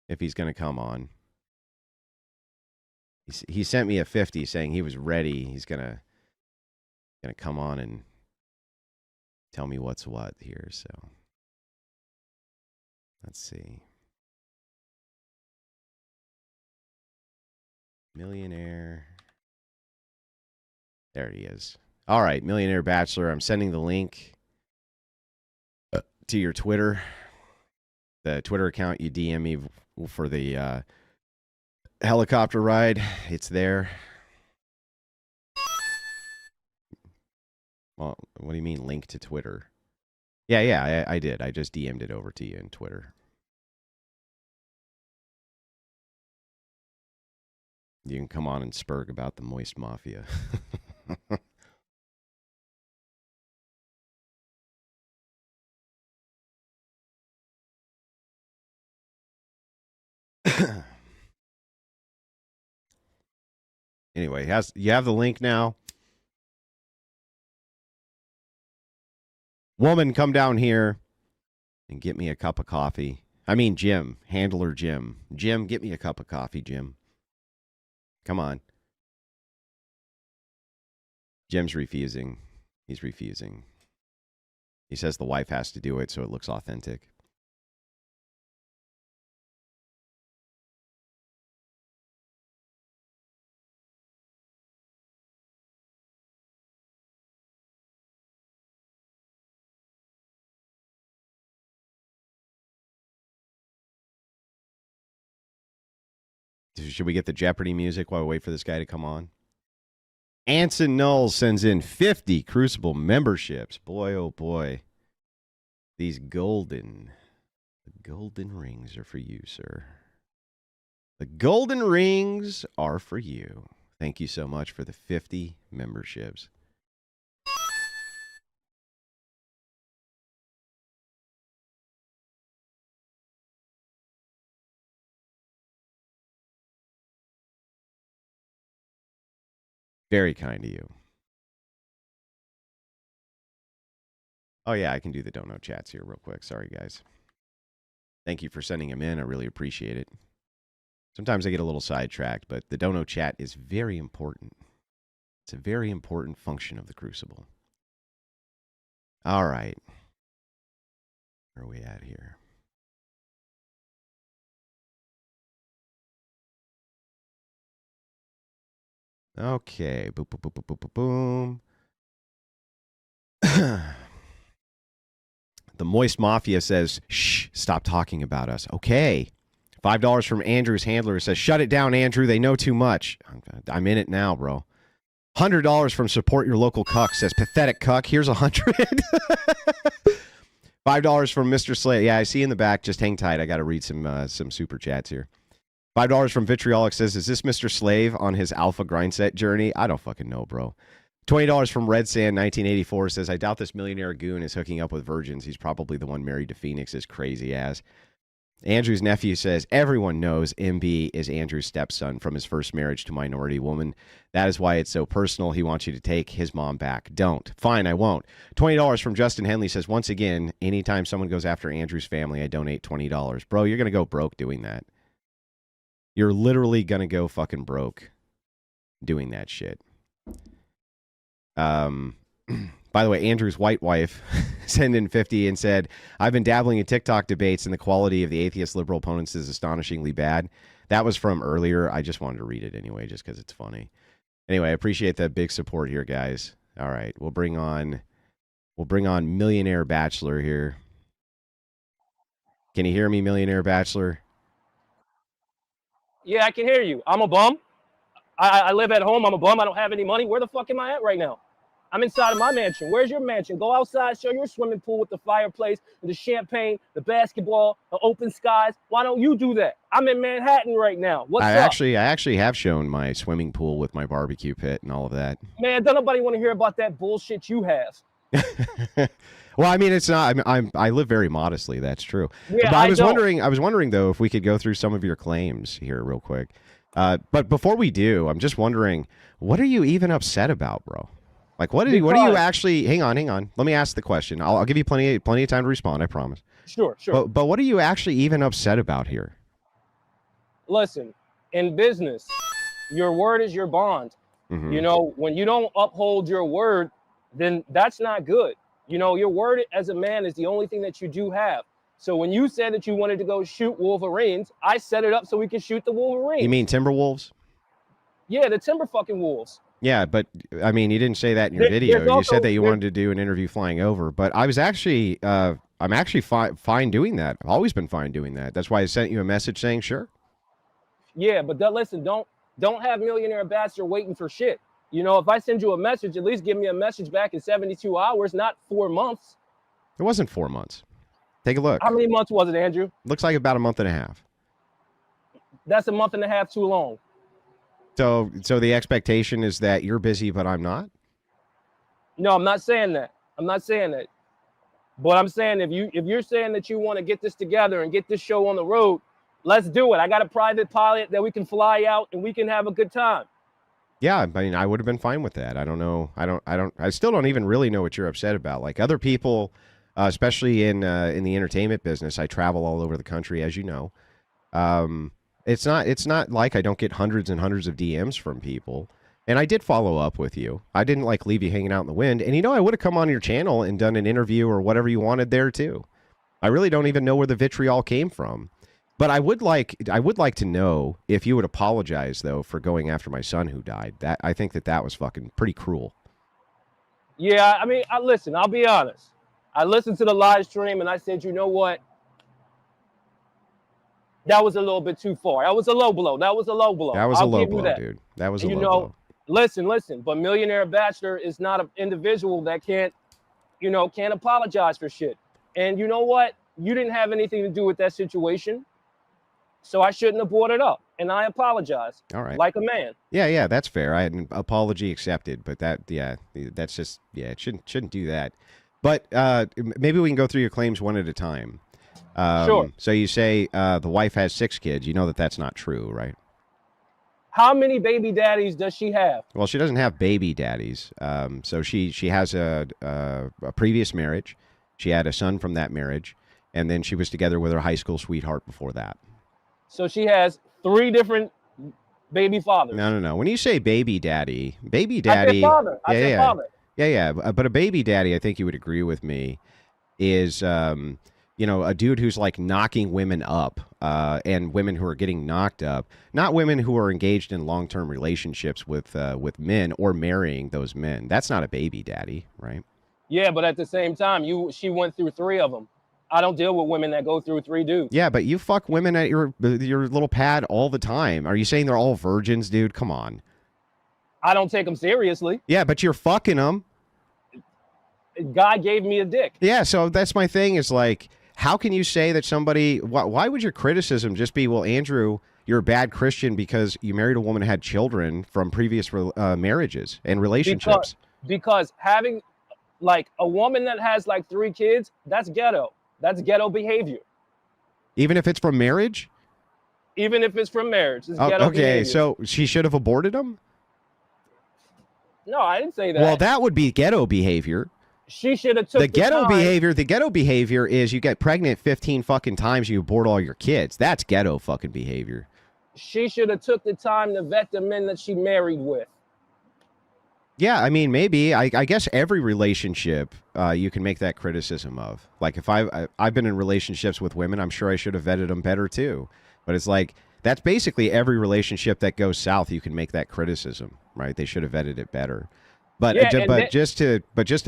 if he's going to come on. He sent me a 50 saying he was ready. He's gonna come on and tell me what's what here. So let's see. Millionaire. There he is. All right, Millionaire Bachelor. I'm sending the link to your Twitter, the Twitter account you DM me for the helicopter ride. It's there. Well, what do you mean link to Twitter? Yeah, I did. I just DM'd it over to you in Twitter. You can come on and spurg about the Moist Mafia. Anyway, you have the link now. Woman, come down here and get me a cup of coffee. I mean, Jim, handler Jim. Jim, get me a cup of coffee, Jim. Come on. Jim's refusing. He's refusing. He says the wife has to do it so it looks authentic. Should we get the Jeopardy music while we wait for this guy to come on? Anson Knowles sends in 50 Crucible memberships. Boy, oh boy. These golden rings are for you, sir. The golden rings are for you. Thank you so much for the 50 memberships. Very kind of you. Oh, yeah, I can do the Don't Know chats here real quick. Sorry, guys. Thank you for sending them in. I really appreciate it. Sometimes I get a little sidetracked, but the Don't Know chat is very important. It's a very important function of the Crucible. All right. Where are we at here? Okay. Boom, boom, boom, boom, boom, boom, boom. The Moist Mafia says, shh, stop talking about us. Okay. $5 from Andrew's handler says, shut it down, Andrew. They know too much. I'm in it now, bro. $100 from Support Your Local Cuck says, pathetic cuck. Here's $100. $5 from Mr. Slay. Yeah, I see in the back. Just hang tight. I got to read some super chats here. $5 from Vitriolic says, is this Mr. Slave on his alpha grind set journey? I don't fucking know, bro. $20 from Red Sand 1984 says, I doubt this millionaire goon is hooking up with virgins. He's probably the one married to Phoenix's crazy ass. Andrew's nephew says, everyone knows MB is Andrew's stepson from his first marriage to minority woman. That is why it's so personal. He wants you to take his mom back. Don't. Fine, I won't. $20 from Justin Henley says, once again, anytime someone goes after Andrew's family, I donate $20. Bro, you're going to go broke doing that. You're literally going to go fucking broke doing that shit. By the way, Andrew's white wife sent in 50 and said, I've been dabbling in TikTok debates and the quality of the atheist liberal opponents is astonishingly bad. That was from earlier. I just wanted to read it anyway, just because it's funny. Anyway, I appreciate that big support here, guys. All right, we'll bring on Millionaire Bachelor here. Can you hear me, Millionaire Bachelor? Yeah, I can hear you. I'm a bum. I live at home. I'm a bum. I don't have any money. Where the fuck am I at right now? I'm inside of my mansion. Where's your mansion? Go outside, show your swimming pool with the fireplace, and the champagne, the basketball, the open skies. Why don't you do that? I'm in Manhattan right now. What's up? I actually have shown my swimming pool with my barbecue pit and all of that. Man, don't nobody want to hear about that bullshit you have. Well, I mean, it's not. I live very modestly. That's true. Yeah, but I was wondering though if we could go through some of your claims here real quick. But before we do, I'm just wondering, what are you even upset about, bro? Like, what are you actually? Hang on. Let me ask the question. I'll give you plenty of time to respond. I promise. Sure. But what are you actually even upset about here? listen, in business, your word is your bond. Mhm. You know, when you don't uphold your word, then that's not good. You know, your word as a man is the only thing that you do have. So when you said that you wanted to go shoot Wolverines, I set it up so we could shoot the Wolverines. You mean Timberwolves? Yeah, the timber fucking wolves. Yeah, but I mean, you didn't say that in your video. You said that you wanted to do an interview flying over, but I was actually, I'm actually fine doing that. I've always been fine doing that. That's why I sent you a message saying sure. Yeah, but listen, don't have Millionaire Ambassador waiting for shit. You know, if I send you a message, at least give me a message back in 72 hours, not 4 months. It wasn't 4 months. Take a look. How many months was it, Andrew? Looks like about a month and a half. That's a month and a half too long. So the expectation is that you're busy, but I'm not? No, I'm not saying that. I'm not saying that. But I'm saying if you're saying that you want to get this together and get this show on the road, let's do it. I got a private pilot that we can fly out and we can have a good time. Yeah, I mean, I would have been fine with that. I don't know. I still don't even really know what you're upset about. Like other people, especially in the entertainment business, I travel all over the country, as you know. It's not like I don't get hundreds and hundreds of DMs from people. And I did follow up with you. I didn't like leave you hanging out in the wind. And I would have come on your channel and done an interview or whatever you wanted there too. I really don't even know where the vitriol came from. But I would like to know if you would apologize though for going after my son who died. That I think that was fucking pretty cruel. Yeah, I mean, listen, I'll be honest. I listened to the live stream and I said, you know what? That was a little bit too far. That was a low blow. That was a low blow. That was a low blow, dude. That was a low blow. Listen. But Millionaire Ambassador is not an individual that can't apologize for shit. And you know what? You didn't have anything to do with that situation. So I shouldn't have brought it up. And I apologize. All right. Like a man. Yeah, that's fair. I had an apology accepted, but that's just, it shouldn't do that. But maybe we can go through your claims one at a time. Sure. So you say the wife has 6 kids. You know that's not true, right? How many baby daddies does she have? Well, she doesn't have baby daddies. So she has a previous marriage. She had a son from that marriage, and then she was together with her high school sweetheart before that. So she has 3 different baby fathers. No. When you say baby daddy, I said father. Father. Yeah. But a baby daddy, I think you would agree with me, is a dude who's like knocking women up, and women who are getting knocked up, not women who are engaged in long-term relationships with men or marrying those men. That's not a baby daddy, right? Yeah, but at the same time, she went through 3 of them. I don't deal with women that go through 3 dudes. Yeah, but you fuck women at your little pad all the time. Are you saying they're all virgins, dude? Come on. I don't take them seriously. Yeah, but you're fucking them. God gave me a dick. Yeah, so that's my thing is like, how can you say that somebody, why would your criticism just be, well, Andrew, you're a bad Christian because you married a woman and had children from previous marriages and relationships? Because having like a woman that has like 3 kids, that's ghetto. That's ghetto behavior. Even if it's from marriage? Even if it's from marriage. It's ghetto behavior. So she should have aborted him? No, I didn't say that. Well, that would be ghetto behavior. She should have took the ghetto behavior. The ghetto behavior is you get pregnant 15 fucking times, you abort all your kids. That's ghetto fucking behavior. She should have took the time to vet the men that she married with. Yeah, I mean, maybe. I guess every relationship you can make that criticism of. Like if I've been in relationships with women, I'm sure I should have vetted them better too. But it's like that's basically every relationship that goes south. You can make that criticism, right? They should have vetted it better. But just to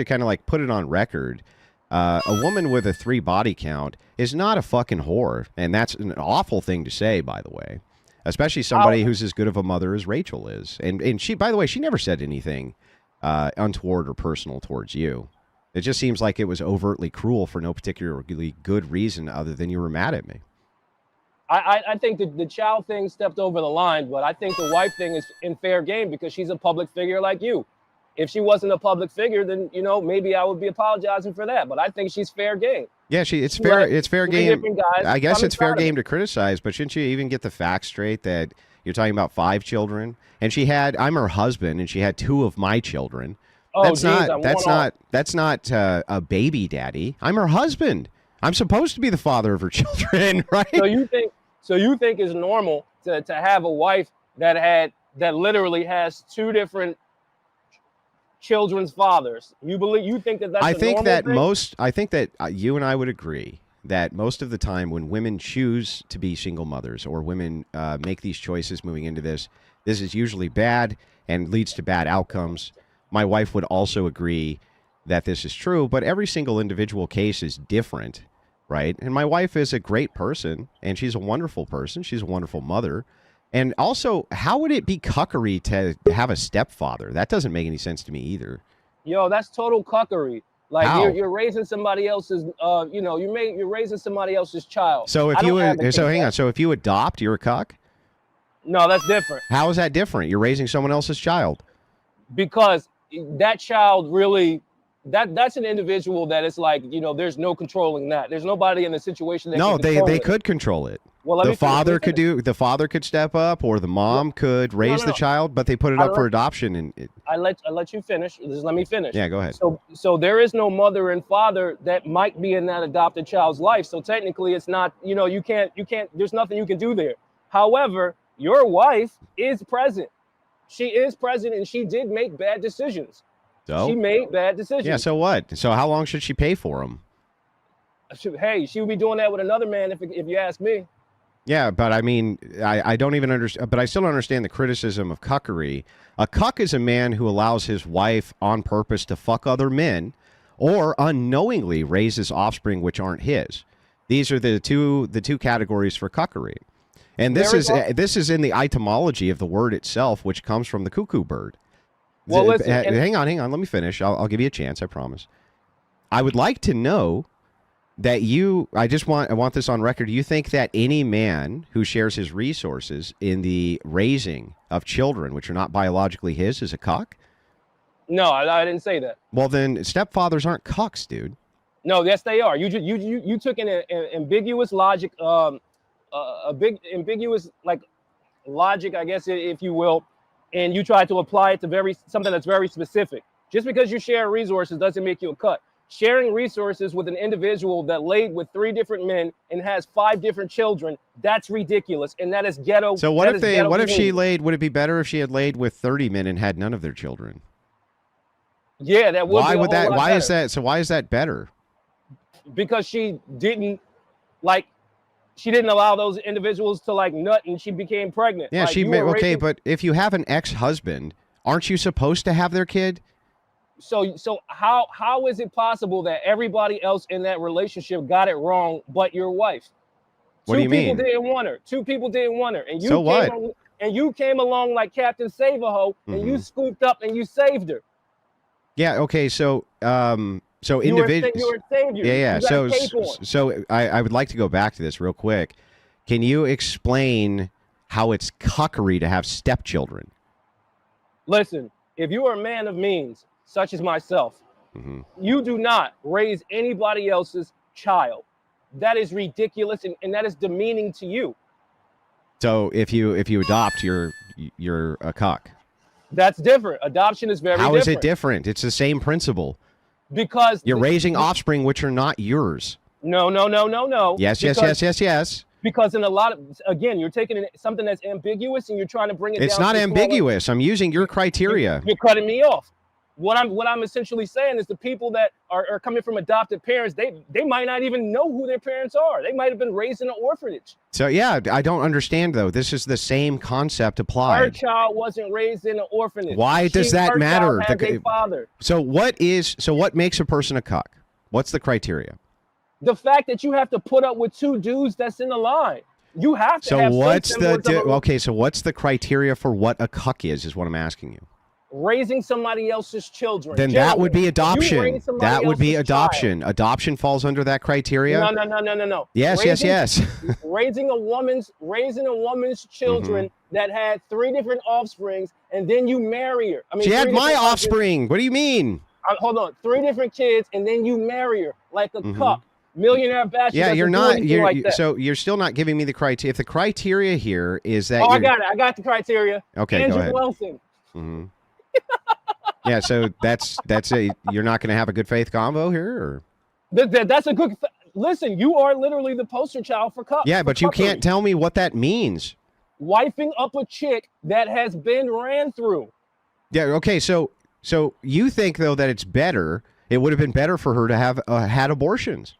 kind of like put it on record, a woman with a 3 body count is not a fucking whore, and that's an awful thing to say, by the way. Especially somebody who's as good of a mother as Rachel is. And she, by the way, she never said anything untoward or personal towards you. It just seems like it was overtly cruel for no particularly good reason other than you were mad at me. I think the child thing stepped over the line, but I think the wife thing is in fair game because she's a public figure like you. If she wasn't a public figure, then, maybe I would be apologizing for that. But I think she's fair game. Yeah, it's fair game. I guess it's fair game to criticize, but shouldn't you even get the facts straight that you're talking about 5 children? And I'm her husband, and she had 2 of my children. Oh, that's not a baby daddy. I'm her husband. I'm supposed to be the father of her children, right? So you think So you think it's normal to have a wife that literally has two different children's fathers? You think that that's I a think normal that thing? I think that you and I would agree that most of the time when women choose to be single mothers or women make these choices moving into this is usually bad and leads to bad outcomes. My wife would also agree that this is true, but every single individual case is different, right? And my wife is a great person, and she's a wonderful person. She's a wonderful mother. And also, how would it be cuckery to have a stepfather? That doesn't make any sense to me either. Yo, that's total cuckery. Like How? you're raising somebody else's, you're raising somebody else's child. So if I you don't advocate so hang that. on. So if you adopt, you're a cuck. No, that's different How is that different? You're raising someone else's child. because that child really, that's an individual that it's like, there's no controlling that. There's nobody in the situation that No, can control they it. could control it. Well, let The me finish, let me father could finish. the father could step up, or the mom could raise no, the no. child, but they put it I up for let- adoption. And I let you finish. Just let me finish. yeah, go ahead. So there is no mother and father that might be in that adopted child's life. So technically it's not, you can't, there's nothing you can do there. However, your wife is present. She is present and she did make bad decisions. She So made bad decisions. yeah, so what? So how long should she pay for them? Hey, she would be doing that with another man if you ask me. Yeah, but I mean, I don't even understand, but I still don't understand the criticism of cuckery. A cuck is a man who allows his wife on purpose to fuck other men or unknowingly raises offspring which aren't his. These are the two categories for cuckery. And this this is in the etymology of the word itself, which comes from the cuckoo bird. Well, listen, hang on, let me finish. I'll give you a chance, I promise. I would like to know that I want this on record. You think that any man who shares his resources in the raising of children, which are not biologically his, is a cuck? No, I didn't say that. Well, then stepfathers aren't cucks, dude. No, yes, they are. You took an ambiguous logic, a big ambiguous like logic, I guess, if you will, and you try to apply it to something that's very specific. Just because you share resources doesn't make you a cuck. Sharing resources with an individual that laid with 3 different men and has 5 different children, that's ridiculous, and that is ghetto. So what if she behavior. laid? Would it be better if she had laid with 30 men and had none of their children? Yeah, that would. Why be a would whole that? lot Why is better. that? So why is that better? Because she didn't allow those individuals to like nut and she became pregnant. Yeah, Like, she you may, were okay, raising- but if you have an ex-husband, aren't you supposed to have their kid? So how is it possible that everybody else in that relationship got it wrong but your wife? What do you mean? 2 people didn't want her. 2 people didn't want her. And you So came what? and you came along like Captain Save-A-Ho and you scooped up and you saved her. Yeah. Okay. So so You were a individual. savior. Yeah. You got So a cape on. so I would like to go back to this real quick. Can you explain how it's cuckery to have stepchildren? Listen, if you are a man of means, such as myself, you do not raise anybody else's child. That is ridiculous and that is demeaning to you. So if you adopt, you're a cuck. That's different. Adoption is very different. How is it different? It's the same principle. Because You're raising offspring which are not yours. No. Yes. Because in a lot of, again, you're taking something that's ambiguous and you're trying to bring it It's down not to smaller- ambiguous. I'm using your criteria. You're cutting me off. What I'm essentially saying is the people that are coming from adopted parents, they might not even know who their parents are. They might have been raised in an orphanage. So yeah, I don't understand though. This is the same concept Her applied. child wasn't raised in an orphanage. Why does that her matter? child has a father. So what makes a person a cuck? What's the criteria? The fact that you have to put up with 2 dudes that's in the line. You have to So have some what's semblance of a- okay? So what's the criteria for what a cuck is what I'm asking you. raising somebody else's children. Then that would be Gentlemen, you adoption. raise somebody That would be else's child. adoption. Adoption falls under that criteria. No. Yes. Raising a woman's children Mm-hmm. that had 3 different offsprings, and then you marry her. I mean, She had 3 my different husbands. offspring. What do you mean? Hold on, 3 different kids, and then you marry her like a cup. Millionaire bachelor. Yeah, doesn't you're do not. anything like that. So you're still not giving me the criteria. If the criteria here is that. Oh, I you're- got it. I got the criteria. Okay, Andrew go ahead. Wilson. hmm Yeah, so that's it. You're not going to have a good faith convo here, or That's a good. Listen, you are literally the poster child for cuck. Yeah, for but you can't cuckery. tell me what that means. Wifing up a chick that has been ran through. Yeah, okay, so you think though that it's better, it would have been better for her to have had abortions.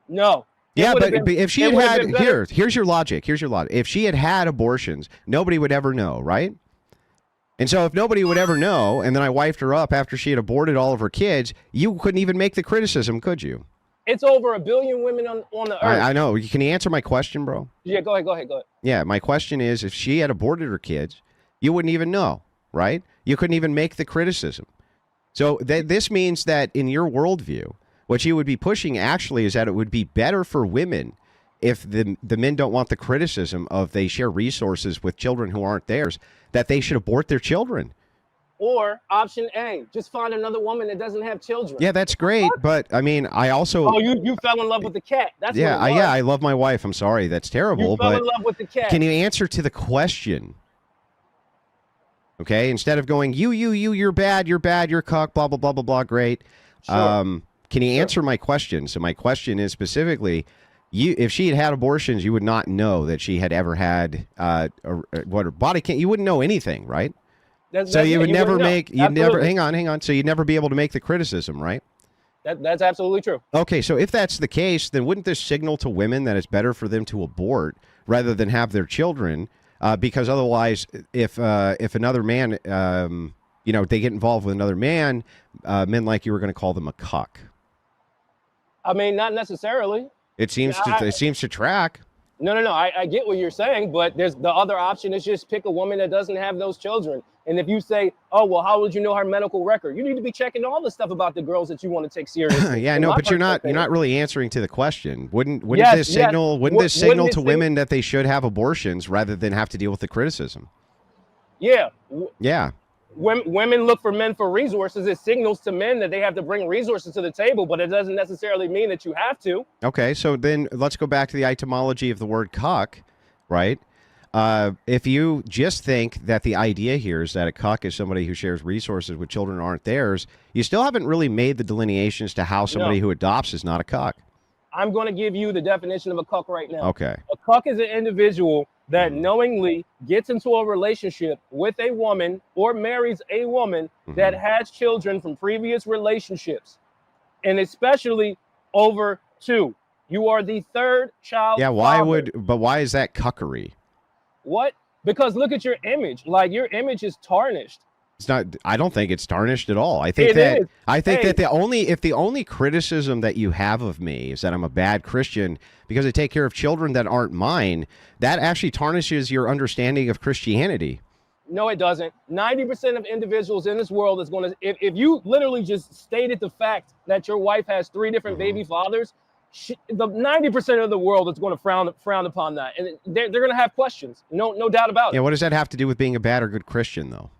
No. Yeah, but been, if she had here's your logic. Here's your logic. If she had had abortions, nobody would ever know, right? And so if nobody would ever know, and then I wifed her up after she had aborted all of her kids, you couldn't even make the criticism, could you? It's over 1 billion women on the earth. I know. Can you answer my question, bro? Yeah, go ahead. Yeah, my question is, if she had aborted her kids, you wouldn't even know, right? You couldn't even make the criticism. So this means that in your worldview, what you would be pushing actually is that it would be better for women if the men don't want the criticism of they share resources with children who aren't theirs, that they should abort their children. Or option A, just find another woman that doesn't have children. Yeah, that's great, but I mean, I also you fell in love with the cat. That's yeah, what it was. I love my wife. I'm sorry, that's terrible. You fell but in love with the cat. Can you answer to the question? Okay, instead of going you're bad, you're cuck, blah blah blah blah blah. Great. Sure. Can you answer my question? So my question is specifically, if she had had abortions, you would not know that she had ever had what her body can't. You wouldn't know anything, right? So you would never make. You'd never hang on. So you'd never be able to make the criticism, right? That's absolutely true. Okay, so if that's the case, then wouldn't this signal to women that it's better for them to abort rather than have their children? Because otherwise, if another man, they get involved with another man, men like you were going to call them a cuck. I mean, not necessarily. It seems to track. No. I get what you're saying, but there's the other option is just pick a woman that doesn't have those children. And if you say, oh, well, how would you know her medical record? You need to be checking all the stuff about the girls that you want to take seriously. Yeah, I know, but you're not really answering to the question. Wouldn't this signal to women that they should have abortions rather than have to deal with the criticism? Yeah. Yeah. Women look for men for resources. It signals to men that they have to bring resources to the table, but it doesn't necessarily mean that you have to. Okay, so then let's go back to the etymology of the word cuck, right? If you just think that the idea here is that a cuck is somebody who shares resources with children who aren't theirs, you still haven't really made the delineations to how somebody who adopts is not a cuck. I'm going to give you the definition of a cuck right now. Okay. A cuck is an individual that knowingly gets into a relationship with a woman or marries a woman that has children from previous relationships, and especially over 2. You are the third child. Yeah, why is that cuckery? What? Because look at your image. Like, your image is tarnished. It's not. I don't think it's tarnished at all. I think that the only criticism that you have of me is that I'm a bad Christian because I take care of children that aren't mine, that actually tarnishes your understanding of Christianity. No, it doesn't. 90% of individuals in this world is going to, if you literally just stated the fact that your wife has 3 different baby fathers, the 90% of the world is going to frown upon that, and they're going to have questions. No doubt about it. Yeah, what does that have to do with being a bad or good Christian, though?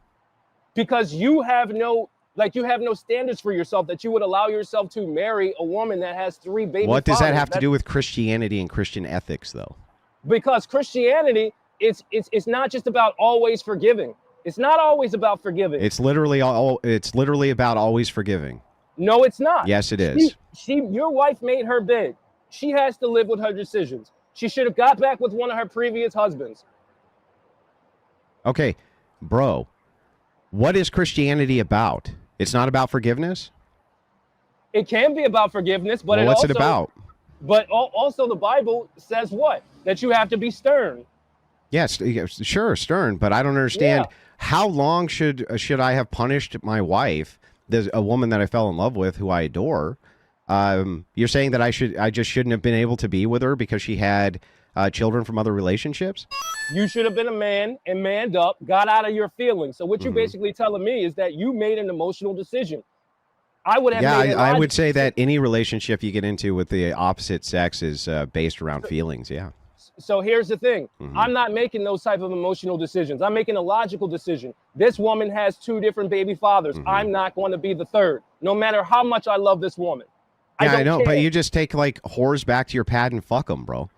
Because you have no standards for yourself that you would allow yourself to marry a woman that has 3 baby fathers. What does that have to do with Christianity and Christian ethics, though? Because Christianity, it's not just about always forgiving. It's not always about forgiving. It's literally about always forgiving. No, it's not. Yes, it is. Your wife made her bed. She has to live with her decisions. She should have got back with one of her previous husbands. Okay, bro. What is Christianity about? It's not about forgiveness? It can be about forgiveness, but what's it about? But also the Bible says what? That you have to be stern. Yes, sure, stern, but I don't understand how long should I have punished my wife, a woman that I fell in love with, who I adore? You're saying that I just shouldn't have been able to be with her because she had children from other relationships? You should have been a man and manned up, got out of your feelings. So what you're basically telling me is that you made an emotional decision. I would have. Yeah, I would say that any relationship you get into with the opposite sex is based around feelings. Yeah. So here's the thing. I'm not making those type of emotional decisions. I'm making a logical decision. This woman has 2 different baby fathers. I'm not going to be the third, no matter how much I love this woman. Yeah, I know, care. But you just take like whores back to your pad and fuck them, bro.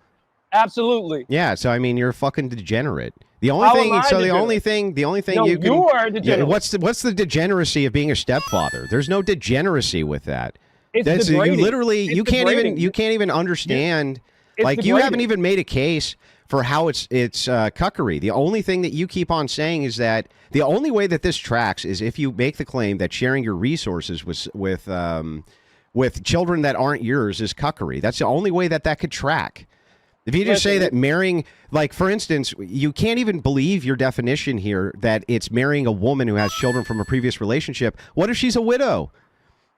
Absolutely. Yeah, so I mean, you're a fucking degenerate. The only thing you can. You are a degenerate. What's the degeneracy of being a stepfather? There's no degeneracy with that. It's That's you degrading. literally It's you can't degrading. even understand. It's Like you haven't degrading. even made a case for how it's cuckery. The only thing that you keep on saying is that the only way that this tracks is if you make the claim that sharing your resources with children that aren't yours is cuckery. That's the only way that could track. If you just say that marrying, like for instance, you can't even believe your definition here that it's marrying a woman who has children from a previous relationship. What if she's a widow?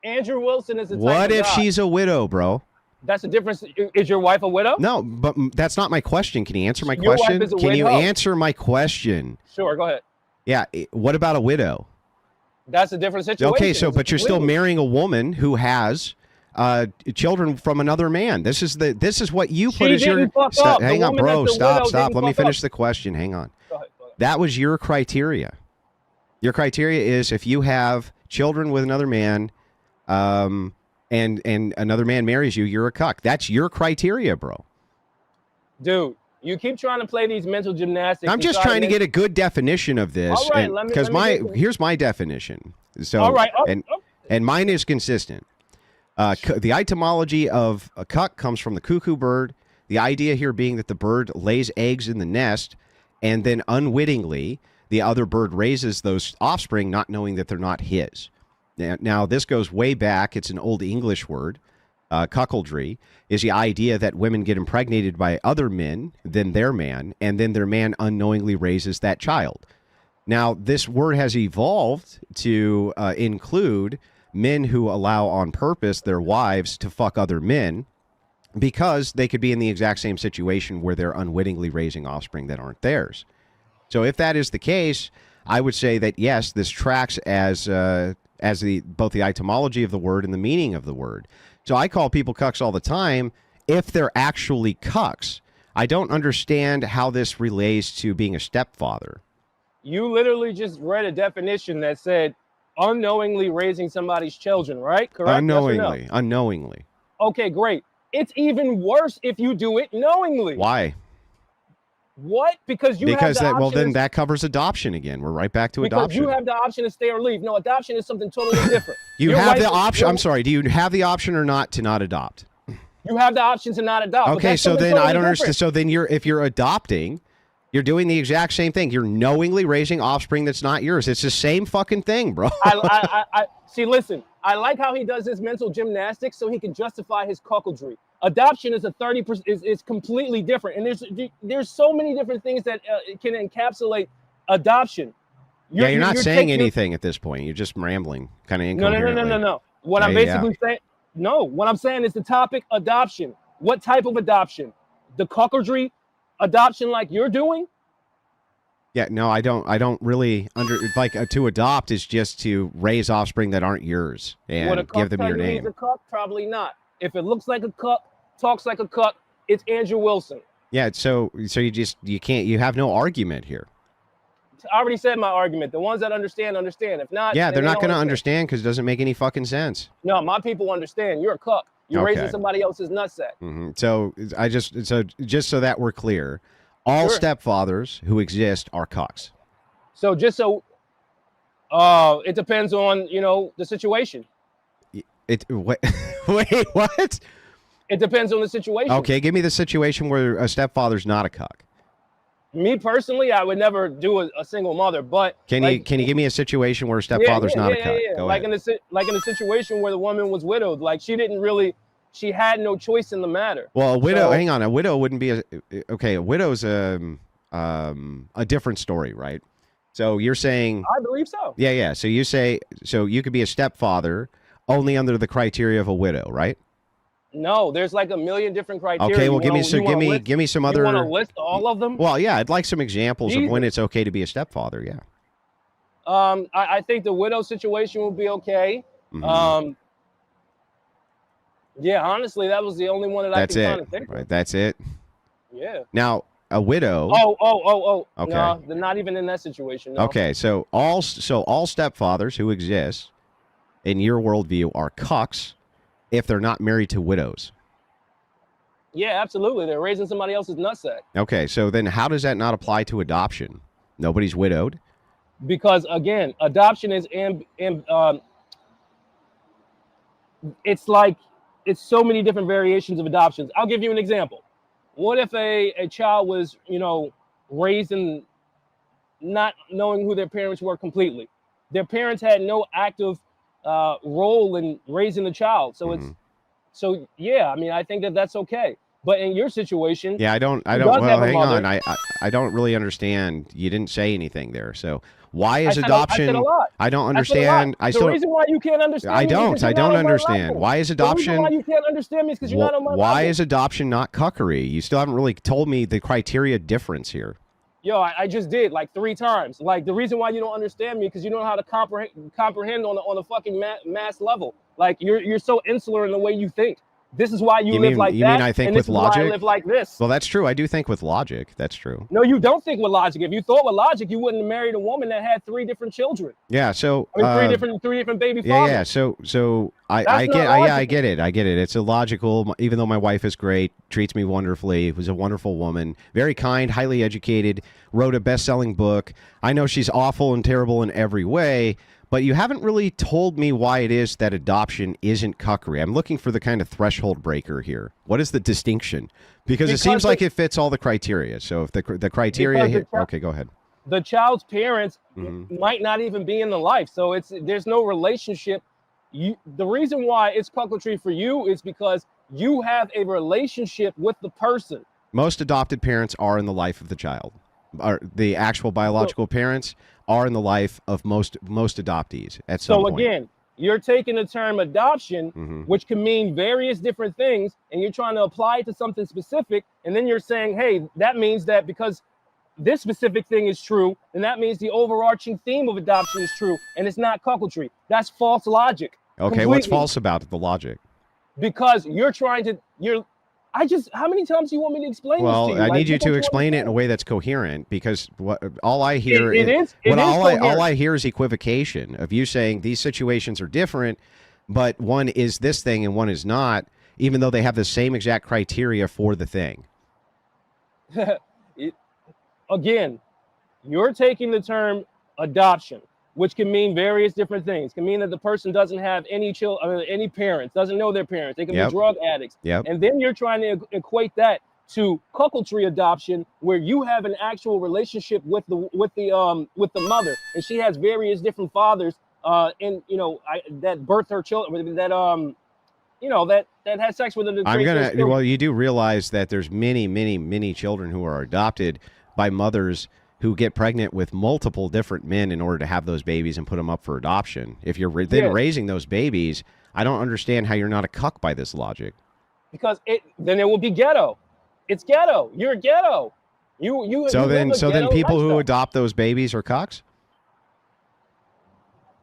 Andrew Wilson is the type What of if guy. she's a widow, bro? That's the difference. Is your wife a widow? No, but that's not my question. Can you answer my Your wife question? is a Can you widow. answer my question? Sure, go ahead. Yeah. What about a widow? That's a different situation. Okay, so It's but you're still widow. marrying a woman who has children from another man. This is what you put She as your. didn't fuck Stop, up. The hang on, woman bro. that's the Stop. widow Stop. didn't Let me fuck finish up. the question. Hang on. Go ahead. That was your criteria. Your criteria is if you have children with another man, and another man marries you, you're a cuck. That's your criteria, bro. Dude, you keep trying to play these mental gymnastics. I'm just trying to get a good definition of this. All right, let me here's my definition. So All right. and mine is consistent. The etymology of a cuck comes from the cuckoo bird. The idea here being that the bird lays eggs in the nest, and then unwittingly the other bird raises those offspring, not knowing that they're not his. Now this goes way back. It's an old English word. Cuckoldry is the idea that women get impregnated by other men than their man, and then their man unknowingly raises that child. Now, this word has evolved to include men who allow on purpose their wives to fuck other men because they could be in the exact same situation where they're unwittingly raising offspring that aren't theirs. So if that is the case, I would say that, yes, this tracks as both the etymology of the word and the meaning of the word. So I call people cucks all the time if they're actually cucks. I don't understand how this relates to being a stepfather. You literally just read a definition that said unknowingly raising somebody's children, right? Correct? Unknowingly. Yes or Unknowingly. no? Okay, great. It's even worse if you do it knowingly. Why? What? Because you have the Well, option then to- that covers adoption again. We're right back to because adoption. you have the option to stay or leave. No, adoption is something totally different. You Your have wife the is- option. your- I'm sorry. Do you have the option or not to not adopt? You have the option to not adopt. but Okay, that's so something then totally I don't understand. different. So then if you're adopting, you're doing the exact same thing. You're knowingly raising offspring that's not yours. It's the same fucking thing, bro. I see. Listen, I like how he does his mental gymnastics so he can justify his cuckoldry. Adoption is a 30% is completely different, and there's so many different things that can encapsulate adoption. You're not saying taking- anything at this point. You're just rambling, kind of No. incoherently. What I'm Yeah. basically saying, no. What I'm saying is the topic adoption. What type of adoption? The cuckoldry adoption like you're doing? Yeah, no, I don't really to adopt is just to raise offspring that aren't yours and Would a cuck give them tell your you he's name. a cuck? Probably not. If it looks like a cuck, talks like a cuck, it's Andrew Wilson. Yeah, so you have no argument here. I already said my argument. The ones that understand. If not, Yeah, then they're they not don't going to understand because it doesn't make any fucking sense. No, my people understand. You're a cuck. You're Okay. raising somebody else's nutsack. So just so that we're clear, all Sure. stepfathers who exist are cucks. So it depends on the situation. Wait, wait, what? It depends on the situation. Okay, give me the situation where a stepfather's not a cuck. Me personally, I would never do a single mother, but Can you give me a situation where a stepfather's not a cuck? Go Like ahead. in a situation where the woman was widowed, like she had no choice in the matter. Well, a widow. So- Hang on, a widow wouldn't be a widow's a different story, right? So you're saying, I believe so. yeah. So you say, so you could be a stepfather only under the criteria of a widow, right? No, there's like a million different criteria. Okay, well, You wanna give me some You other. want to list all of them? Well, yeah, I'd like some examples of when Jesus. it's okay to be a stepfather. Yeah. I think the widow situation will be okay. Mhm. Yeah, honestly, that was the only one that That's I can it. kind of think Right. of. That's it. Yeah. Now, a widow. Oh. Okay. No, they're not even in that situation. No. Okay, so all stepfathers who exist in your worldview are cucks if they're not married to widows. Yeah, absolutely. They're raising somebody else's nutsack. Okay, so then how does that not apply to adoption? Nobody's widowed. Because again, adoption is it's like it's so many different variations of adoptions. I'll give you an example. What if a child was, raised in not knowing who their parents were completely? Their parents had no active role in raising the child. So Mhm. yeah, I mean, I think that that's okay. But in your situation, Yeah, I don't. who does Well, have a hang on. mother, I don't really understand. You didn't say anything there. So why is I said a adoption? lot. I don't I said a lot. understand. I The still. reason why you can't understand me is because I you're not don't on my understand. level. Why is The reason why adoption? you can't understand me is because you're not on my Why level. is adoption not cuckery? You still haven't really told me the criteria difference here. Yo, I just did like 3 times. Like the reason why you don't understand me because you don't know how to comprehend on a fucking mass level. Like you're so insular in the way you think. This is why you live like You mean that, I think and this with is why I logic? live like this. Well, that's true. I do think with logic. That's true. No, you don't think with logic. If you thought with logic, you wouldn't have married a woman that had 3 different children. Yeah. So. I mean, three different baby fathers. Yeah. So I get. Yeah, I get it. I get it. It's illogical. Even though my wife is great, treats me wonderfully, was a wonderful woman, very kind, highly educated, wrote a best-selling book. I know she's awful and terrible in every way, but you haven't really told me why it is that adoption isn't cuckery. I'm looking for the kind of threshold breaker here. What is the distinction? Because it seems like it fits all the criteria. So if the criteria here, okay, go ahead. The child's parents might not even be in the life, so there's no relationship. The reason why it's cuckoldry for you is because you have a relationship with the person. Most adopted parents are in the life of the child. The actual biological parents are in the life of most adoptees at some point. So again, you're taking the term adoption, which can mean various different things, and you're trying to apply it to something specific, and then you're saying, hey, that means that because this specific thing is true, and that means the overarching theme of adoption is true, and it's not cuckoldry. That's false logic. Okay, completely. What's false about the logic? Because you're trying to, how many times do you want me to explain this to you? I need you to explain it in a way that's coherent, because all I hear all I hear is equivocation of you saying these situations are different, but one is this thing and one is not, even though they have the same exact criteria for the thing. Again, you're taking the term adoption, which can mean various different things. It can mean that the person doesn't have any any parents, doesn't know their parents. They can be drug addicts. And then you're trying to equate that to cuckoldry adoption, where you have an actual relationship with the mother, and she has various different fathers, that birthed her children, that had sex with them. Well, you do realize that there's many children who are adopted by mothers who get pregnant with multiple different men in order to have those babies and put them up for adoption. If you're then raising those babies, I don't understand how you're not a cuck by this logic. Because then it will be ghetto. It's ghetto. You're ghetto. So then people who adopt those babies are cucks?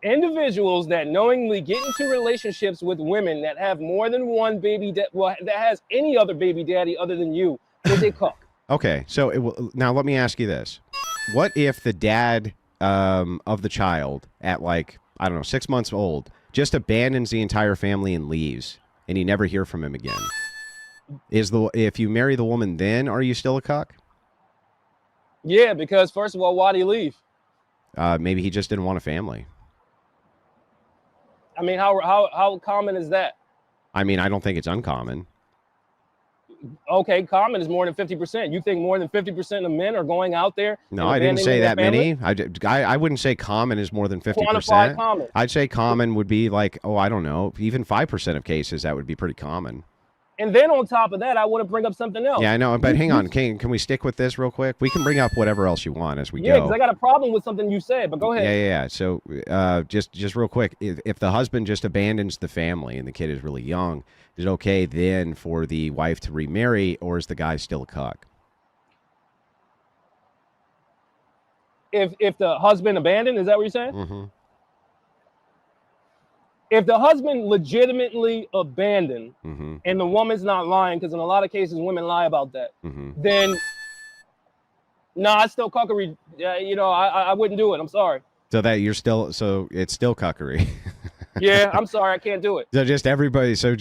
Individuals that knowingly get into relationships with women that have more than one baby, that has any other baby daddy other than you, is a cuck. Okay, so now let me ask you this. What if the dad of the child at 6 months old just abandons the entire family and leaves, and you never hear from him again? If you marry the woman, then are you still a cuck? Yeah, because first of all, why'd he leave? Maybe he just didn't want a family. I mean, how common is that? I mean, I don't think it's uncommon. Okay, common is more than 50%. You think more than 50% of men are going out there? No, I didn't say that many. I wouldn't say common is more than 50%. Quantify common. I'd say common would be I don't know, even 5% of cases, that would be pretty common. And then on top of that, I want to bring up something else. Yeah, I know, but hang on. Can we stick with this real quick? We can bring up whatever else you want as we go. Yeah, because I got a problem with something you said, but go ahead. Yeah. So just real quick, if the husband just abandons the family and the kid is really young, is it okay then for the wife to remarry, or is the guy still a cuck? If the husband abandoned, is that what you're saying? Mm-hmm. If the husband legitimately abandoned, and the woman's not lying, because in a lot of cases women lie about that, then it's still cuckery. I wouldn't do it. I'm sorry. So it's still cuckery. Yeah, I'm sorry, I can't do it. So just everybody. So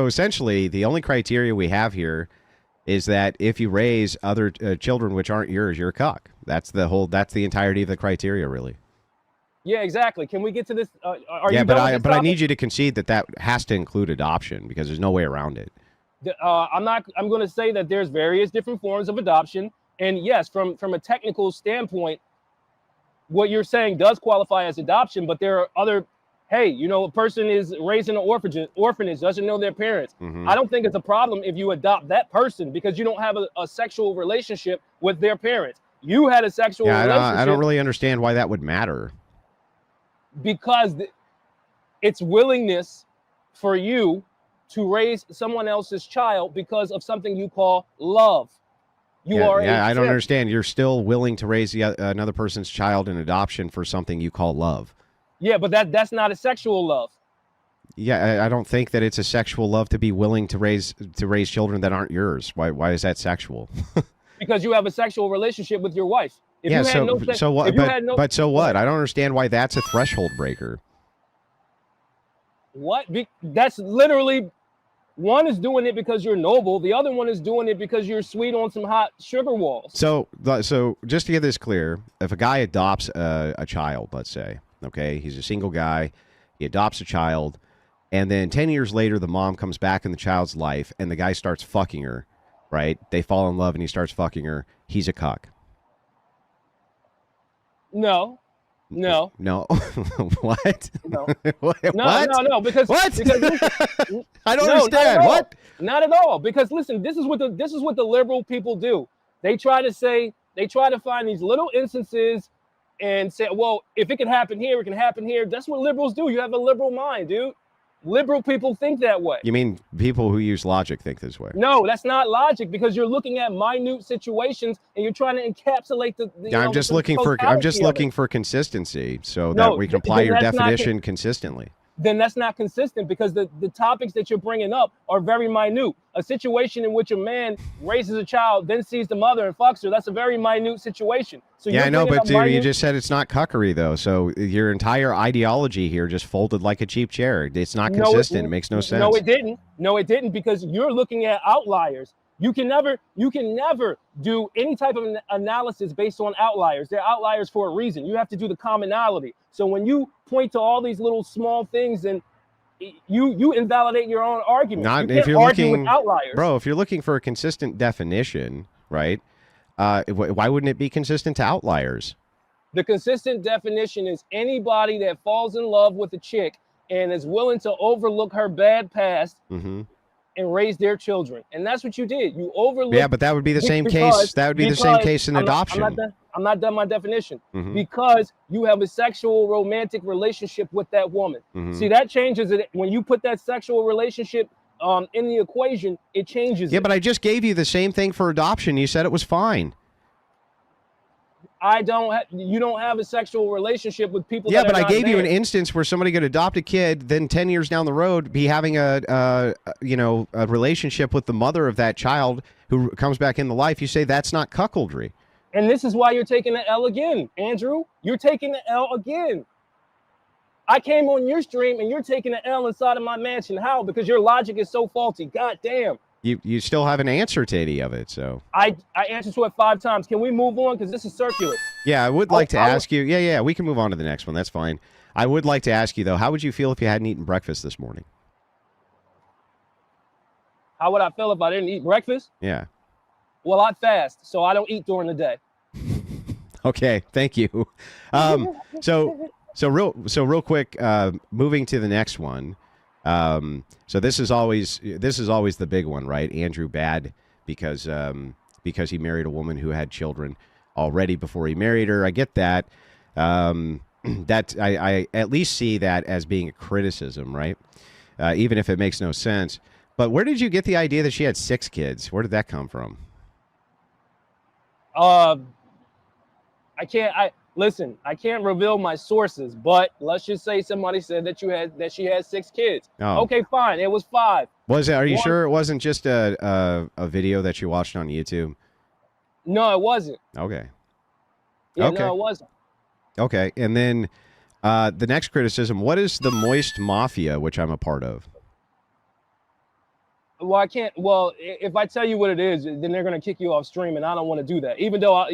essentially, the only criteria we have here is that if you raise other children which aren't yours, you're a cuck. That's the entirety of the criteria, really. Yeah, exactly. Can we get to this? Are Yeah, you done with this but I topic? need you to concede that that has to include adoption because there's no way around it. I'm not. I'm going to say that there's various different forms of adoption, and yes, from a technical standpoint, what you're saying does qualify as adoption. But there are other. Hey, you know, a person is raised in an orphanage, doesn't know their parents. Hmm. I don't think it's a problem if you adopt that person because you don't have a sexual relationship with their parents. You had a sexual Yeah, I don't relationship really understand why that would matter. because it's willingness for you to raise someone else's child because of something you call love. You Yeah, are yeah, a I don't simp. understand. You're still willing to raise another person's child in adoption for something you call love. Yeah, but that's not a sexual love. Yeah, I don't think that it's a sexual love to be willing to raise children that aren't yours. Why is that sexual? Because you have a sexual relationship with your wife. If Yeah, you had no so what? if you had no But so what? I don't understand why that's a threshold breaker. what? That's literally one is doing it because you're noble. The other one is doing it because you're sweet on some hot sugar walls. So just to get this clear, if a guy adopts a child, let's say, okay, he's a single guy, he adopts a child, and then 10 years later, the mom comes back in the child's life, and the guy starts fucking her, right? They fall in love, and he starts fucking her. He's a cuck. No. No. What? No. What? No, because What? because I don't No, not at understand. all. What? Not at all. Because listen, this is what the liberal people do. They try to find these little instances and say, well, if it can happen here, it can happen here. That's what liberals do. You have a liberal mind, dude. Liberal people think that way. You mean people who use logic think this way? No, that's not logic because you're looking at minute situations and you're trying to encapsulate the Yeah, I'm just looking for consistency so that No, we can apply your that's not definition consistently. then that's not consistent because the topics that you're bringing up are very minute. A situation in which a man raises a child, then sees the mother and fucks her, that's a very minute situation. So Yeah, you're I know, bringing but up dude, you minute- just said it's not cuckery, though. So your entire ideology here just folded like a cheap chair. It's not No, consistent. It makes no sense. No, it didn't. No, it didn't because you're looking at outliers. You can never do any type of analysis based on outliers. They're outliers for a reason. You have to do the commonality. So when you point to all these little small things and you invalidate your own argument. Not you if can't you're argue looking, with outliers. bro. If you're looking for a consistent definition, right? Why wouldn't it be consistent to outliers? The consistent definition is anybody that falls in love with a chick and is willing to overlook her bad past Mm-hmm. and raise their children. And that's what you did. You overlooked. Yeah, but that would be the same case. That would be the same case in adoption. I'm not done my definition. Mhm. Because you have a sexual romantic relationship with that woman. Mhm. See, that changes it. When you put that sexual relationship in the equation, it changes Yeah, it. but I just gave you the same thing for adoption. You said it was fine. You don't have a sexual relationship with people Yeah, that but are I not gave you an there. instance where somebody could adopt a kid, then 10 years down the road be having a relationship with the mother of that child who comes back in the life. You say that's not cuckoldry. And this is why you're taking the L again, Andrew. You're taking the L again. I came on your stream and you're taking the L inside of my mansion. How? Because your logic is so faulty. God damn. You still haven't answered to any of it, so. I answered to it 5 times. Can we move on? Because this is circular. Yeah, I would like to ask you. Yeah, we can move on to the next one. That's fine. I would like to ask you, though, how would you feel if you hadn't eaten breakfast this morning? How would I feel if I didn't eat breakfast? Yeah. Well, I fast, so I don't eat during the day. Okay, thank you. So real quick, moving to the next one. So this is always the big one, right? Andrew bad because he married a woman who had children already before he married her. I get that. That I at least see that as being a criticism, right? Even if it makes no sense. But where did you get the idea that she had 6 kids? Where did that come from? I can't reveal my sources, but let's just say somebody said that she had 6 kids. Oh. Okay, fine. It was 5. Was it? Are you One- sure it wasn't just a video that you watched on YouTube? No, it wasn't. Okay. Yeah, Okay. no, it wasn't. Okay. And then the next criticism, what is the Moist Mafia, which I'm a part of? Well, I can't. Well, if I tell you what it is, then they're gonna kick you off stream, and I don't want to do that. Even though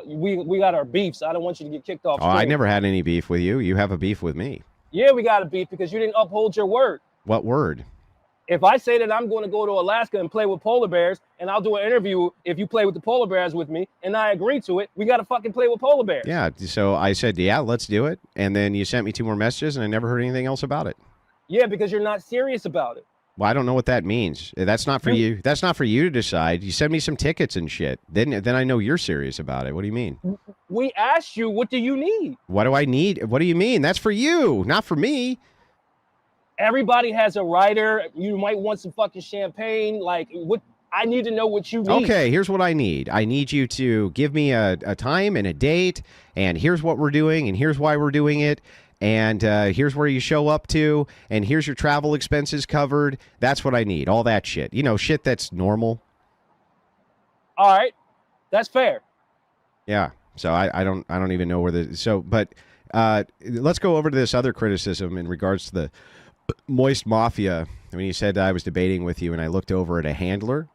we got our beefs, I don't want you to get kicked off Oh, stream. I never had any beef with you. You have a beef with me. Yeah, we got a beef because you didn't uphold your word. What word? If I say that I'm going to go to Alaska and play with polar bears, and I'll do an interview if you play with the polar bears with me, and I agree to it, we got to fucking play with polar bears. Yeah. So I said, yeah, let's do it. And then you sent me 2 more messages, and I never heard anything else about it. Yeah, because you're not serious about it. Well, I don't know what that means. That's not for you. That's not for you to decide. You send me some tickets and shit. Then I know you're serious about it. What do you mean? We asked you, what do you need? What do I need? What do you mean? That's for you, not for me. Everybody has a writer. You might want some fucking champagne. Like, what? I need to know what you need. Okay, here's what I need. I need you to give me a time and a date, and here's what we're doing, and here's why we're doing it, and here's where you show up to, and here's your travel expenses covered. That's what I need. All that shit. You know, shit that's normal. All right, that's fair. Yeah. So I don't even know where but let's go over to this other criticism in regards to the Moist Mafia. When you said I was debating with you, and I looked over at a handler.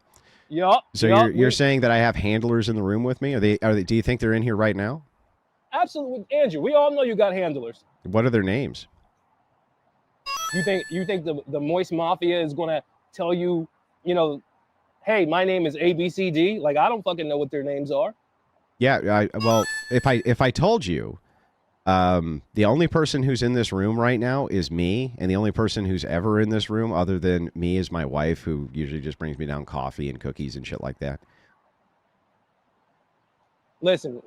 Yup. So you're saying that I have handlers in the room with me? Are they? Do you think they're in here right now? Absolutely, Andrew. We all know you got handlers. What are their names? You think the Moist Mafia is gonna tell you, hey, my name is ABCD? Like, I don't fucking know what their names are. Yeah. Well, if I told you, the only person who's in this room right now is me, and the only person who's ever in this room other than me is my wife, who usually just brings me down coffee and cookies and shit like that. Listen,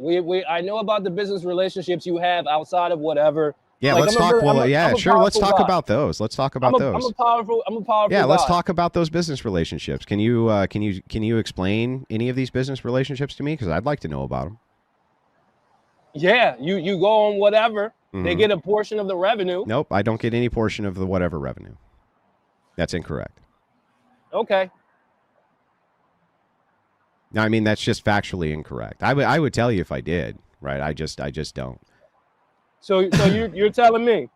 I know about the business relationships you have outside of whatever. Yeah, like, let's talk. Let's talk about those. Let's talk about those. I'm a powerful. Yeah, let's guy. talk about those business relationships. Can you explain any of these business relationships to me? Because I'd like to know about them. Yeah, you go on whatever. Mm-hmm. They get a portion of the revenue. Nope, I don't get any portion of the whatever revenue. That's incorrect. Okay. No, I mean that's just factually incorrect. I would tell you if I did, right? I just don't. So you're telling me,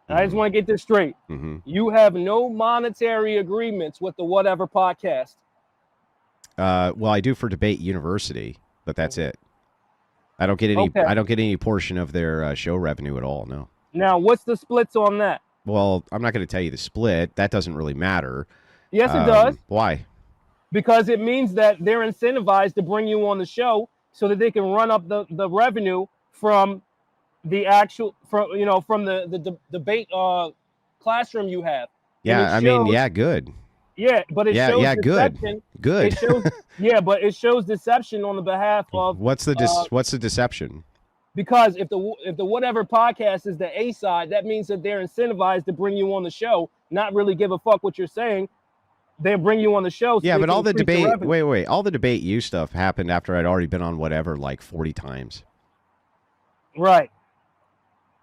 I just want to get this straight. Mm-hmm. You have no monetary agreements with the Whatever podcast. Well, I do for Debate University, but that's it. I don't get any. Okay. I don't get any portion of their show revenue at all. No. Now, what's the splits on that? Well, I'm not going to tell you the split. That doesn't really matter. Yes, it does. Why? Because it means that they're incentivized to bring you on the show so that they can run up the revenue from the actual from the debate classroom you have. Yeah, I mean, yeah, good. Yeah, but it shows deception. Good. It shows, yeah, but it shows deception on the behalf of what's the deception? Because if the Whatever podcast is the A side, that means that they're incentivized to bring you on the show, not really give a fuck what you're saying. They bring you on the show. So yeah, but all the debate, all the Debate You stuff happened after I'd already been on Whatever like 40 times. Right.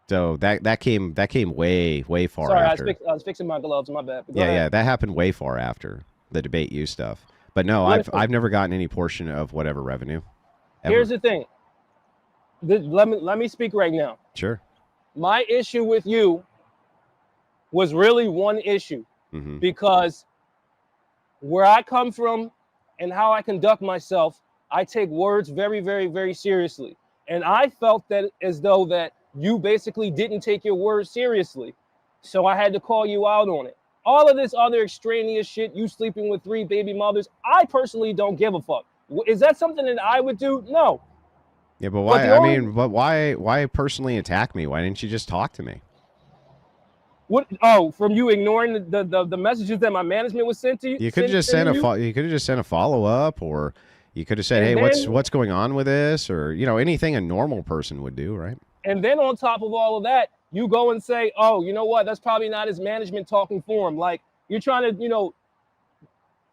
So that came way far Sorry, after. I was fixing my gloves. My bad. Yeah, that happened way far after the Debate You stuff. But no, I've never gotten any portion of Whatever revenue. Ever. Here's the thing. Let me speak right now. Sure. My issue with you was really one issue, because where I come from and how I conduct myself, I take words very, very, very seriously. And I felt that as though that you basically didn't take your words seriously. So I had to call you out on it. All of this other extraneous shit, you sleeping with 3 baby mothers, I personally don't give a fuck. Is that something that I would do? No. Yeah, but why? But why personally attack me? Why didn't you just talk to me? What? Oh, from you ignoring the messages that my management was sent to you? You could have just sent a follow up, or you could have said, "Hey, what's going on with this?" Or anything a normal person would do, right? And then on top of all of that, you go and say, "Oh, you know what? That's probably not his management talking for him." Like you're trying to,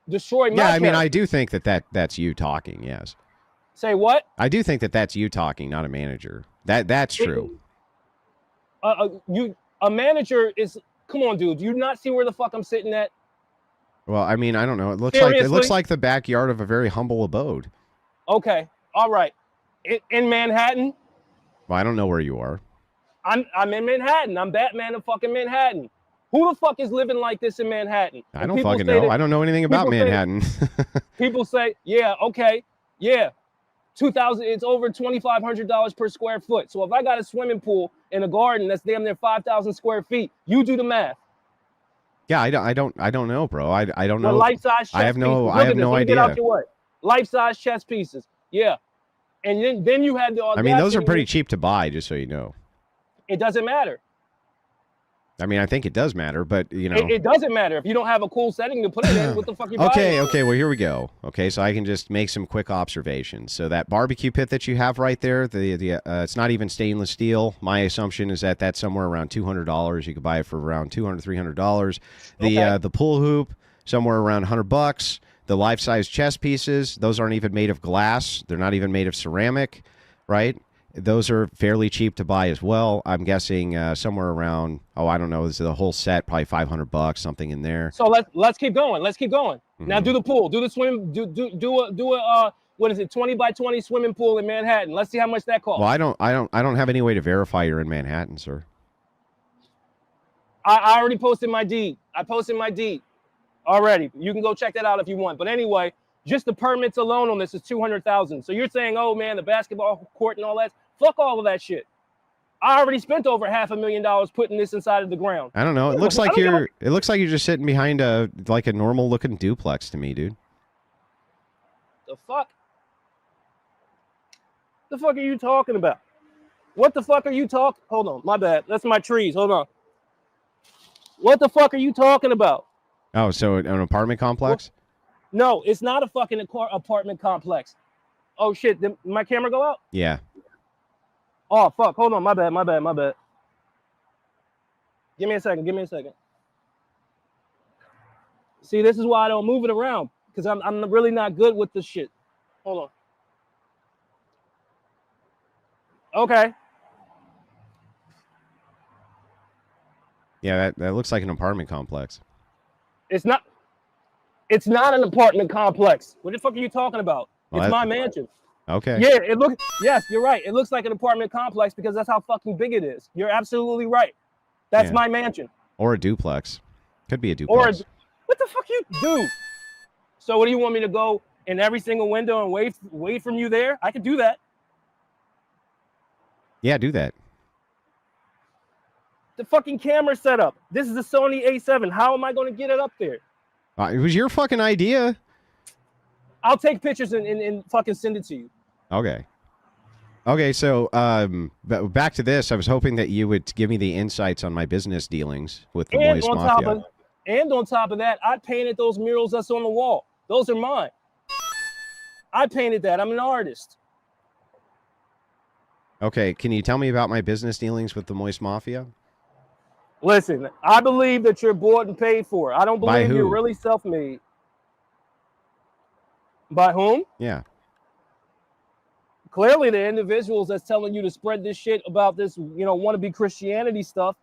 destroy my character. mean, I do think that's you talking. Yes. Say what? I do think that's you talking, not a manager. That's true. A manager is. Come on, dude. Do you not see where the fuck I'm sitting at? Well, I mean, I don't know. It looks like the backyard of a very humble abode. Okay. All right. In Manhattan. Well, I don't know where you are. I'm in Manhattan. I'm Batman of fucking Manhattan. Who the fuck is living like this in Manhattan? I don't fucking know. I don't know anything about Manhattan. People say, yeah, okay, yeah, 2,000. It's over $2,500 per square foot. So if I got a swimming pool in a garden that's damn near 5,000 square feet, you do the math. Yeah, I don't know, bro. I don't know. Life-size chess I have no pieces. idea. Get out your way. Life-size chess pieces. Yeah. And then you had the audacity. I mean, those are pretty cheap to buy, just so you know. It doesn't matter. I mean, I think it does matter, but you know, it doesn't matter if you don't have a cool setting to put it in. What the fuck you buying? Okay. Well, here we go. Okay, so I can just make some quick observations. So that barbecue pit that you have right there, it's not even stainless steel. My assumption is that that's somewhere around $200. You could buy it for around $200, $300. The pool hoop somewhere around $100. The life-size chess pieces, those aren't even made of glass. They're not even made of ceramic, right? Those are fairly cheap to buy as well. I'm guessing somewhere around, I don't know, this is the whole set, probably $500, something in there. So let's keep going. Mm-hmm. Now do the pool, do the swim, do a what is it, 20 by 20 swimming pool in Manhattan. Let's see how much that costs. Well, I don't have any way to verify you're in Manhattan, sir. I already posted my deed. I posted my deed already. You can go check that out if you want. But anyway, just the permits alone on this is $200,000. So you're saying, oh man, the basketball court and all that. Fuck all of that shit. I already spent over $500,000 putting this inside of the ground. I don't know. It looks like you're just sitting behind a normal looking duplex to me, dude. The fuck? The fuck are you talking about? What the fuck are you talking? Hold on, my bad. That's my trees. Hold on. What the fuck are you talking about? Oh, so an apartment complex? No, it's not a fucking apartment complex. Oh shit, did my camera go out? Yeah. Oh fuck, hold on, my bad. Give me a second. See, this is why I don't move it around, because I'm really not good with this shit. Hold on. Okay. Yeah, that looks like an apartment complex. It's not an apartment complex. What the fuck are you talking about? Well, it's my mansion. Okay. Yeah, yes, you're right. It looks like an apartment complex because that's how fucking big it is. You're absolutely right. That's my mansion. Or a duplex. Could be a duplex. What the fuck you do? So what do you want me to go in every single window and wait from you there? I could do that. Yeah, do that. The fucking camera setup. This is a Sony A7. How am I going to get it up there? It was your fucking idea. I'll take pictures and fucking send it to you. Okay, so back to this. I was hoping that you would give me the insights on my business dealings with the Moist Mafia. And on top of that, I painted those murals that's on the wall. Those are mine. I painted that. I'm an artist. Okay, can you tell me about my business dealings with the Moist Mafia? Listen, I believe that you're bought and paid for. I don't believe you're really self-made. By whom? Yeah. Clearly, the individuals that's telling you to spread this shit about this, wannabe Christianity stuff,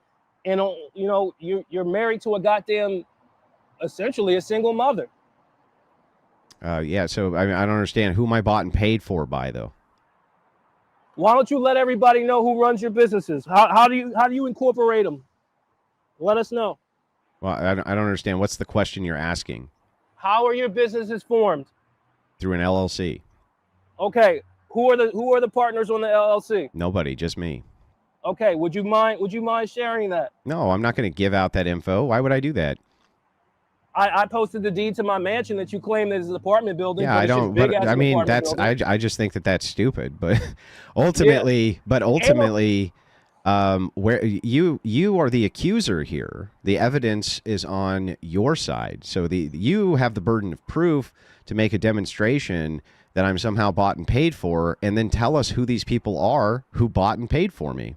and you're married to a goddamn, essentially a single mother. Yeah. So I don't understand who am I bought and paid for by though. Why don't you let everybody know who runs your businesses? How do you incorporate them? Let us know. Well, I don't understand. What's the question you're asking? How are your businesses formed? Through an LLC. Okay. Who are the partners on the LLC? Nobody, just me. Okay. Would you mind sharing that? No, I'm not going to give out that info. Why would I do that? I posted the deed to my mansion that you claim is an apartment building. Yeah, I don't. But I mean, I just think that's stupid. But ultimately, where you are the accuser here. The evidence is on your side. So you have the burden of proof to make a demonstration that I'm somehow bought and paid for, and then tell us who these people are who bought and paid for me.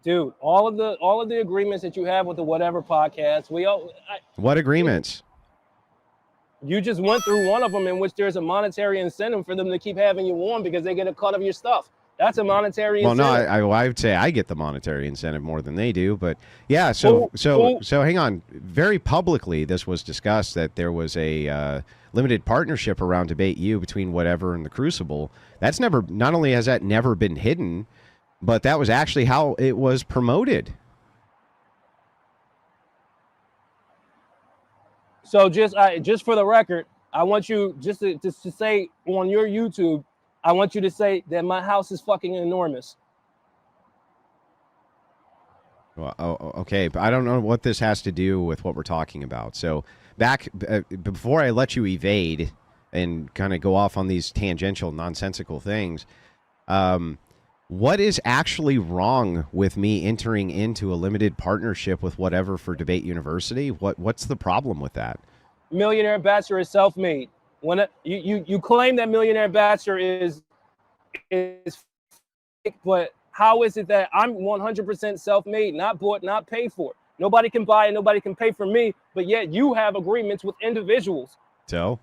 Dude, all of the agreements that you have with the Whatever podcast, what agreements? You just went through one of them in which there's a monetary incentive for them to keep having you on because they get a cut of your stuff. That's a monetary incentive. Well, no, I would say I get the monetary incentive more than they do, but yeah. So hang on. Very publicly, this was discussed that there was a limited partnership around Debate U between Whatever and the Crucible. That's not only has that never been hidden, but that was actually how it was promoted. So just for the record, I want you just to say on your YouTube, I want you to say that my house is fucking enormous. Well, okay, but I don't know what this has to do with what we're talking about. So back before I let you evade and kind of go off on these tangential, nonsensical things, what is actually wrong with me entering into a limited partnership with whatever for Debate University? What's the problem with that? Millionaire Bachelor is self-made. When you claim that Millionaire Bachelor is fake, but how is it that I'm 100% self-made, not bought, not paid for? Nobody can buy and nobody can pay for me, but yet you have agreements with individuals. So?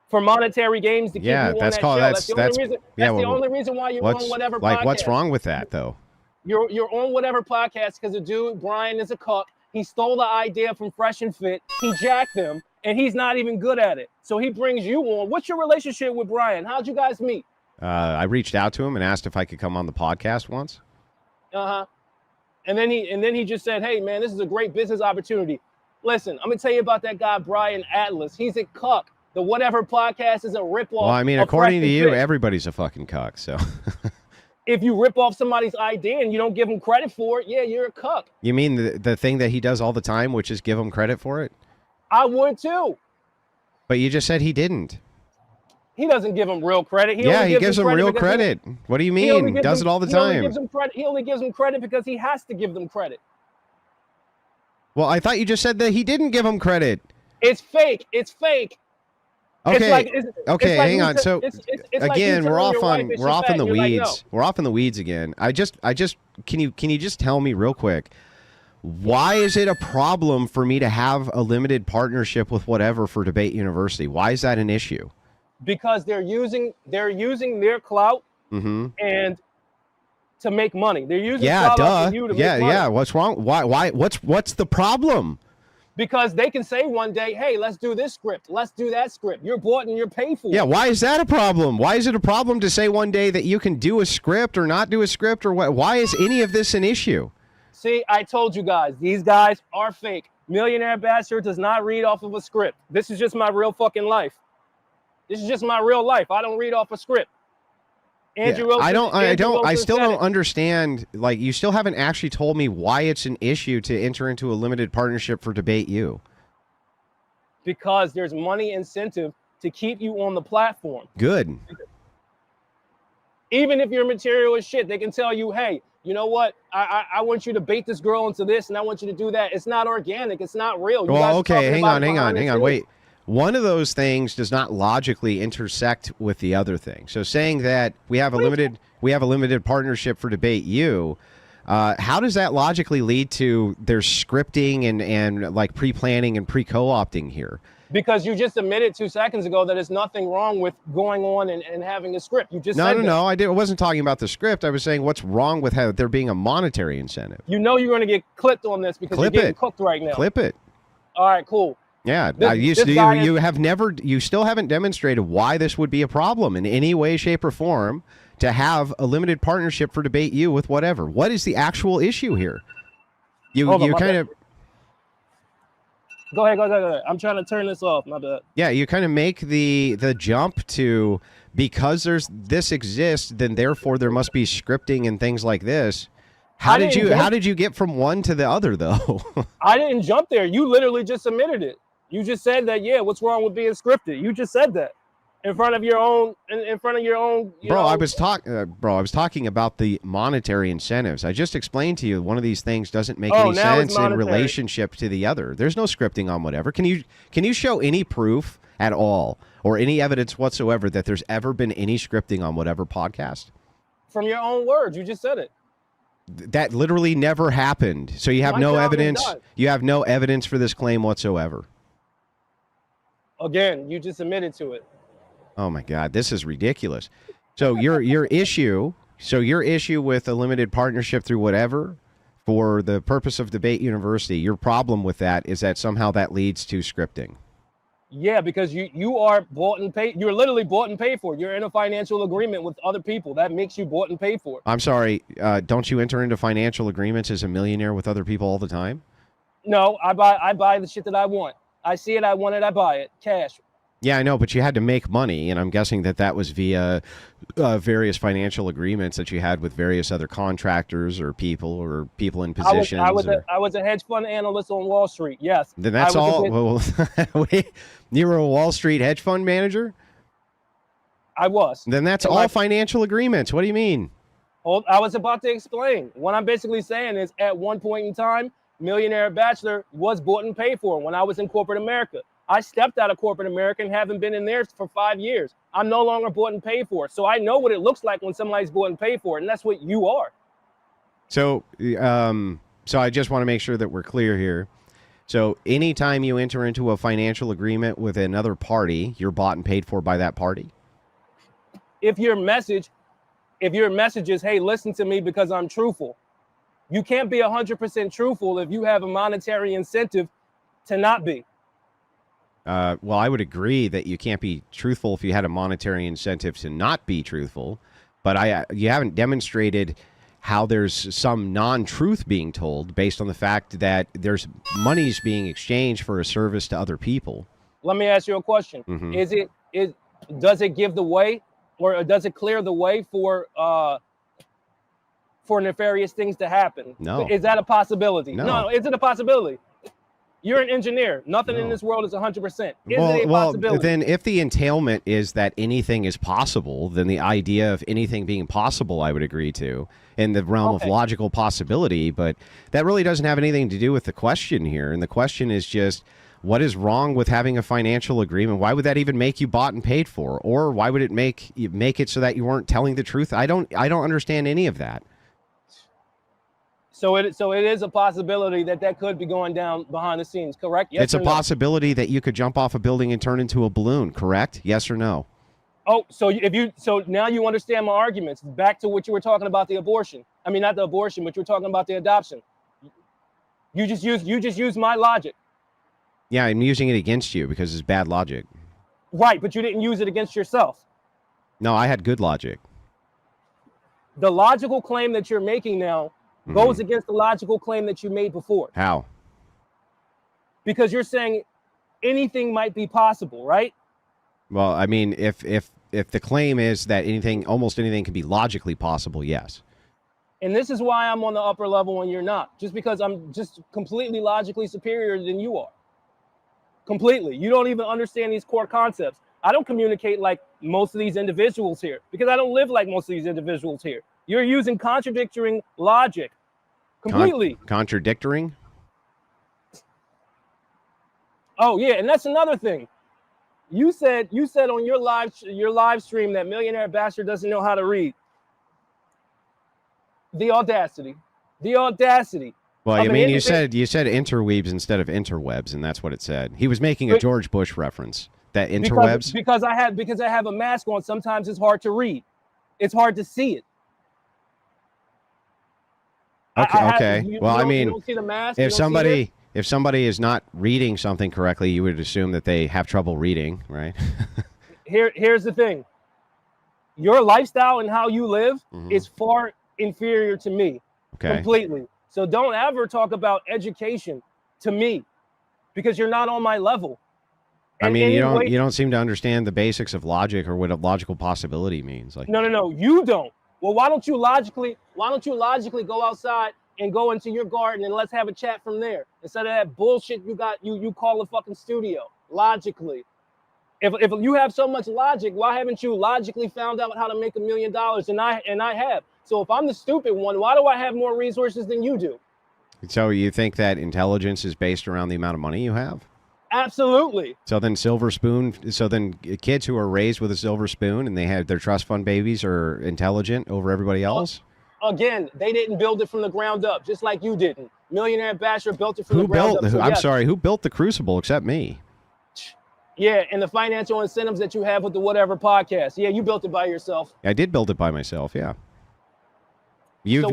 For monetary gains to keep you on that show. That's the only reason why you're on whatever podcast. What's wrong with that, though? You're on whatever podcast because the dude, Brian, is a cuck. He stole the idea from Fresh and Fit. He jacked them, and he's not even good at it. So he brings you on. What's your relationship with Brian? How'd you guys meet? I reached out to him and asked if I could come on the podcast once. Uh-huh. And then he just said, hey, man, this is a great business opportunity. Listen, I'm going to tell you about that guy, Brian Atlas. He's a cuck. The Whatever podcast is a ripoff. Well, I mean, according to you, everybody's a fucking cuck, so. If you rip off somebody's idea and you don't give him credit for it, yeah, you're a cuck. You mean the thing that he does all the time, which is give him credit for it? I would too. But you just said he didn't. He doesn't give him real credit. He gives him real credit. What do you mean? He does it all the time. He only gives him credit because he has to give them credit. Well, I thought you just said that he didn't give him credit. It's fake. It's fake. Okay. Hang on. So again, we're off in the weeds. Like, no. We're off in the weeds again. I just can you just tell me real quick, why is it a problem for me to have a limited partnership with whatever for Debate University? Why is that an issue? Because they're using their clout and to make money. They're using clout off you to make money. Yeah. What's wrong? Why? What's the problem? Because they can say one day, hey, let's do this script. Let's do that script. You're bought and you're paid for. Yeah, why is that a problem? Why is it a problem to say one day that you can do a script or not do a script or what? Why is any of this an issue? See, I told you guys, these guys are fake. Millionaire Bachelor does not read off of a script. This is just my real fucking life. This is just my real life. I don't read off a script. Andrew Wilson, I still don't understand. Like, you still haven't actually told me why it's an issue to enter into a limited partnership for Debate U. Because there's money incentive to keep you on the platform. Good. Even if your material is shit, they can tell you, hey, you know what? I want you to bait this girl into this, and I want you to do that. It's not organic. It's not real. Well, okay, hang on. Wait. One of those things does not logically intersect with the other thing. So saying that we have a limited partnership for Debate U, how does that logically lead to their scripting and like pre-planning and pre-co-opting here? Because you just admitted 2 seconds ago that there's nothing wrong with going on and having a script. You just said that. No. I wasn't talking about the script. I was saying what's wrong with there being a monetary incentive. You know you're going to get clipped on this because you're getting cooked right now. Clip it. All right, cool. Yeah, you still haven't demonstrated why this would be a problem in any way, shape, or form to have a limited partnership for Debate U with whatever. What is the actual issue here? Go ahead. I'm trying to turn this off. My bad. Yeah, you kind of make the jump to because this exists, then therefore there must be scripting and things like this. How did you get from one to the other though? I didn't jump there. You literally just admitted it. You just said that, yeah, what's wrong with being scripted? You just said that in front of your own. I was talking about the monetary incentives. I just explained to you one of these things doesn't make any sense in relationship to the other. There's no scripting on whatever. Can you show any proof at all or any evidence whatsoever that there's ever been any scripting on whatever podcast? From your own words, you just said it. That literally never happened. So you have no evidence. You have no evidence for this claim whatsoever. Again, you just admitted to it. Oh my God, this is ridiculous. So your issue with a limited partnership through whatever for the purpose of Debate University, your problem with that is that somehow that leads to scripting. Yeah, because you are bought and paid. You're literally bought and paid for. You're in a financial agreement with other people. That makes you bought and paid for. I'm sorry. Don't you enter into financial agreements as a millionaire with other people all the time? No, I buy the shit that I want. I see it, I want it, I buy it. Cash. Yeah, I know, but you had to make money, and I'm guessing that was via various financial agreements that you had with various other contractors or people in positions. I was a hedge fund analyst on Wall Street. Yes. Then that's all. Well, wait, you were a Wall Street hedge fund manager? I was. Then that's all financial agreements. What do you mean? I was about to explain. What I'm basically saying is, at one point in time, Millionaire Bachelor was bought and paid for when I was in corporate America. I stepped out of corporate America and haven't been in there for 5 years. I'm no longer bought and paid for. So I know what it looks like when somebody's bought and paid for, and that's what you are. So, so I just want to make sure that we're clear here. So anytime you enter into a financial agreement with another party, you're bought and paid for by that party? If your message is, hey, listen to me because I'm truthful. You can't be 100% truthful if you have a monetary incentive to not be. Well, I would agree that you can't be truthful if you had a monetary incentive to not be truthful, but you haven't demonstrated how there's some non-truth being told based on the fact that there's monies being exchanged for a service to other people. Let me ask you a question. Mm-hmm. Does it give the way, or does it clear the way for nefarious things to happen? No. Is that a possibility? No. Is it a possibility? You're an engineer. Nothing in this world is 100%. Is it a possibility? Well, then if the entailment is that anything is possible, then the idea of anything being possible, I would agree to, in the realm of logical possibility. But that really doesn't have anything to do with the question here. And the question is just, what is wrong with having a financial agreement? Why would that even make you bought and paid for? Or why would it make it so that you weren't telling the truth? I don't understand any of that. So it is a possibility that could be going down behind the scenes, correct? Yes, it's a possibility that you could jump off a building and turn into a balloon, correct? Yes or no? Oh, so now you understand my arguments. Back to what you were talking about, the abortion. I mean, not the abortion, but you were talking about the adoption. You just use my logic. Yeah, I'm using it against you because it's bad logic. Right, but you didn't use it against yourself. No, I had good logic. The logical claim that you're making now goes against the logical claim that you made before. How? Because you're saying anything might be possible, right? Well, I mean, if the claim is that almost anything can be logically possible, yes. And this is why I'm on the upper level and you're not. Just because I'm just completely logically superior than you are. Completely. You don't even understand these core concepts. I don't communicate like most of these individuals here because I don't live like most of these individuals here. You're using contradicting logic. Completely. Contradicting? Oh yeah, and that's another thing. You said on your live stream that Millionaire Bachelor doesn't know how to read. The audacity. Well, you said interweaves instead of interwebs, and that's what it said. He was making a George Bush reference. That interwebs. Because I have a mask on. Sometimes it's hard to read. It's hard to see it. Okay. You don't see the mask, if somebody is not reading something correctly, you would assume that they have trouble reading, right? Here's the thing. Your lifestyle and how you live is far inferior to me. Okay. Completely. So don't ever talk about education to me because you're not on my level. I mean, you don't seem to understand the basics of logic or what a logical possibility means. Like, no, you don't. Well, why don't you logically go outside and go into your garden and let's have a chat from there instead of that bullshit you call a fucking studio. Logically, if you have so much logic, why haven't you logically found out how to make $1 million? And I have. So if I'm the stupid one, why do I have more resources than you do? So you think that intelligence is based around the amount of money you have? Absolutely. So then kids who are raised with a silver spoon and they have their trust fund babies are intelligent over everybody else? Again, they didn't build it from the ground up, just like you didn't. Millionaire Bachelor built it from the ground up. I'm sorry, who built the Crucible except me? Yeah, and the financial incentives that you have with the Whatever podcast. Yeah, you built it by yourself. I did build it by myself, yeah. You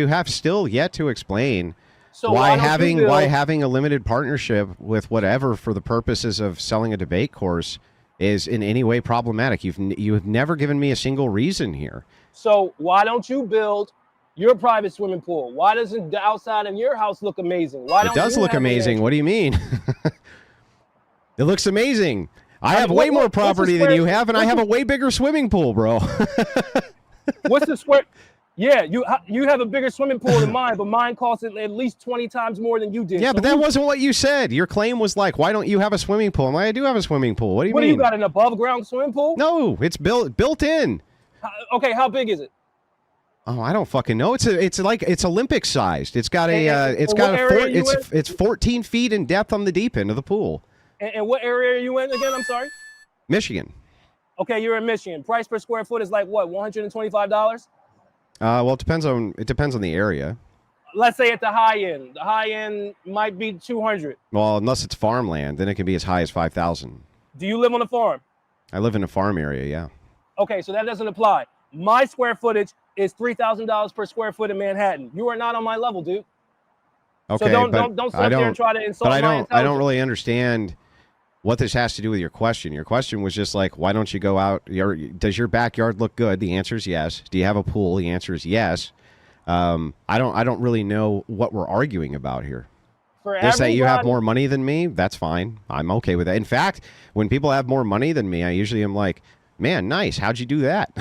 have still yet to explain why having a limited partnership with Whatever for the purposes of selling a debate course is in any way problematic. You've never given me a single reason here. So why don't you build Your private swimming pool. Why doesn't the outside of your house look amazing? Why don't It does you look have a amazing. mansion? What do you mean? It looks amazing. I I have mean, way more what's the property than square- you have, and I what's have the- a way bigger swimming pool, bro. What's the square? Yeah, you have a bigger swimming pool than mine, but mine costs at least 20 times more than you did. Yeah, So but that wasn't what you said. Your claim was like, why don't you have a swimming pool? I'm like, I do have a swimming pool. What do you what do mean? you got, an above ground swimming pool? No, it's built in. Okay, how big is it? Oh, I don't fucking know. It's like it's Olympic sized. It's got a And what area are you in? it's 14 feet in depth on the deep end of the pool. And what area are you in again? I'm sorry. Michigan. Okay, you're in Michigan. Price per square foot is like what, $125? Well, it depends on the area. Let's say at the high end. The high end might be 200. Well, unless it's farmland, then it can be as high as 5,000. Do you live on a farm? I live in a farm area, yeah. Okay, so that doesn't apply. My square footage is $3,000 per square foot in Manhattan. You are not on my level, dude. Okay, So don't but sit up there and try to insult but I my don't intelligence. really understand what this has to do with your question. Your question was just like, why don't you go out? Does your backyard look good? The answer is yes. Do you have a pool? The answer is yes. I don't really know what we're arguing about here. For Just that you have everybody- more money than me, that's fine. I'm okay with that. In fact, when people have more money than me, I usually am like, man, nice. How'd you do that?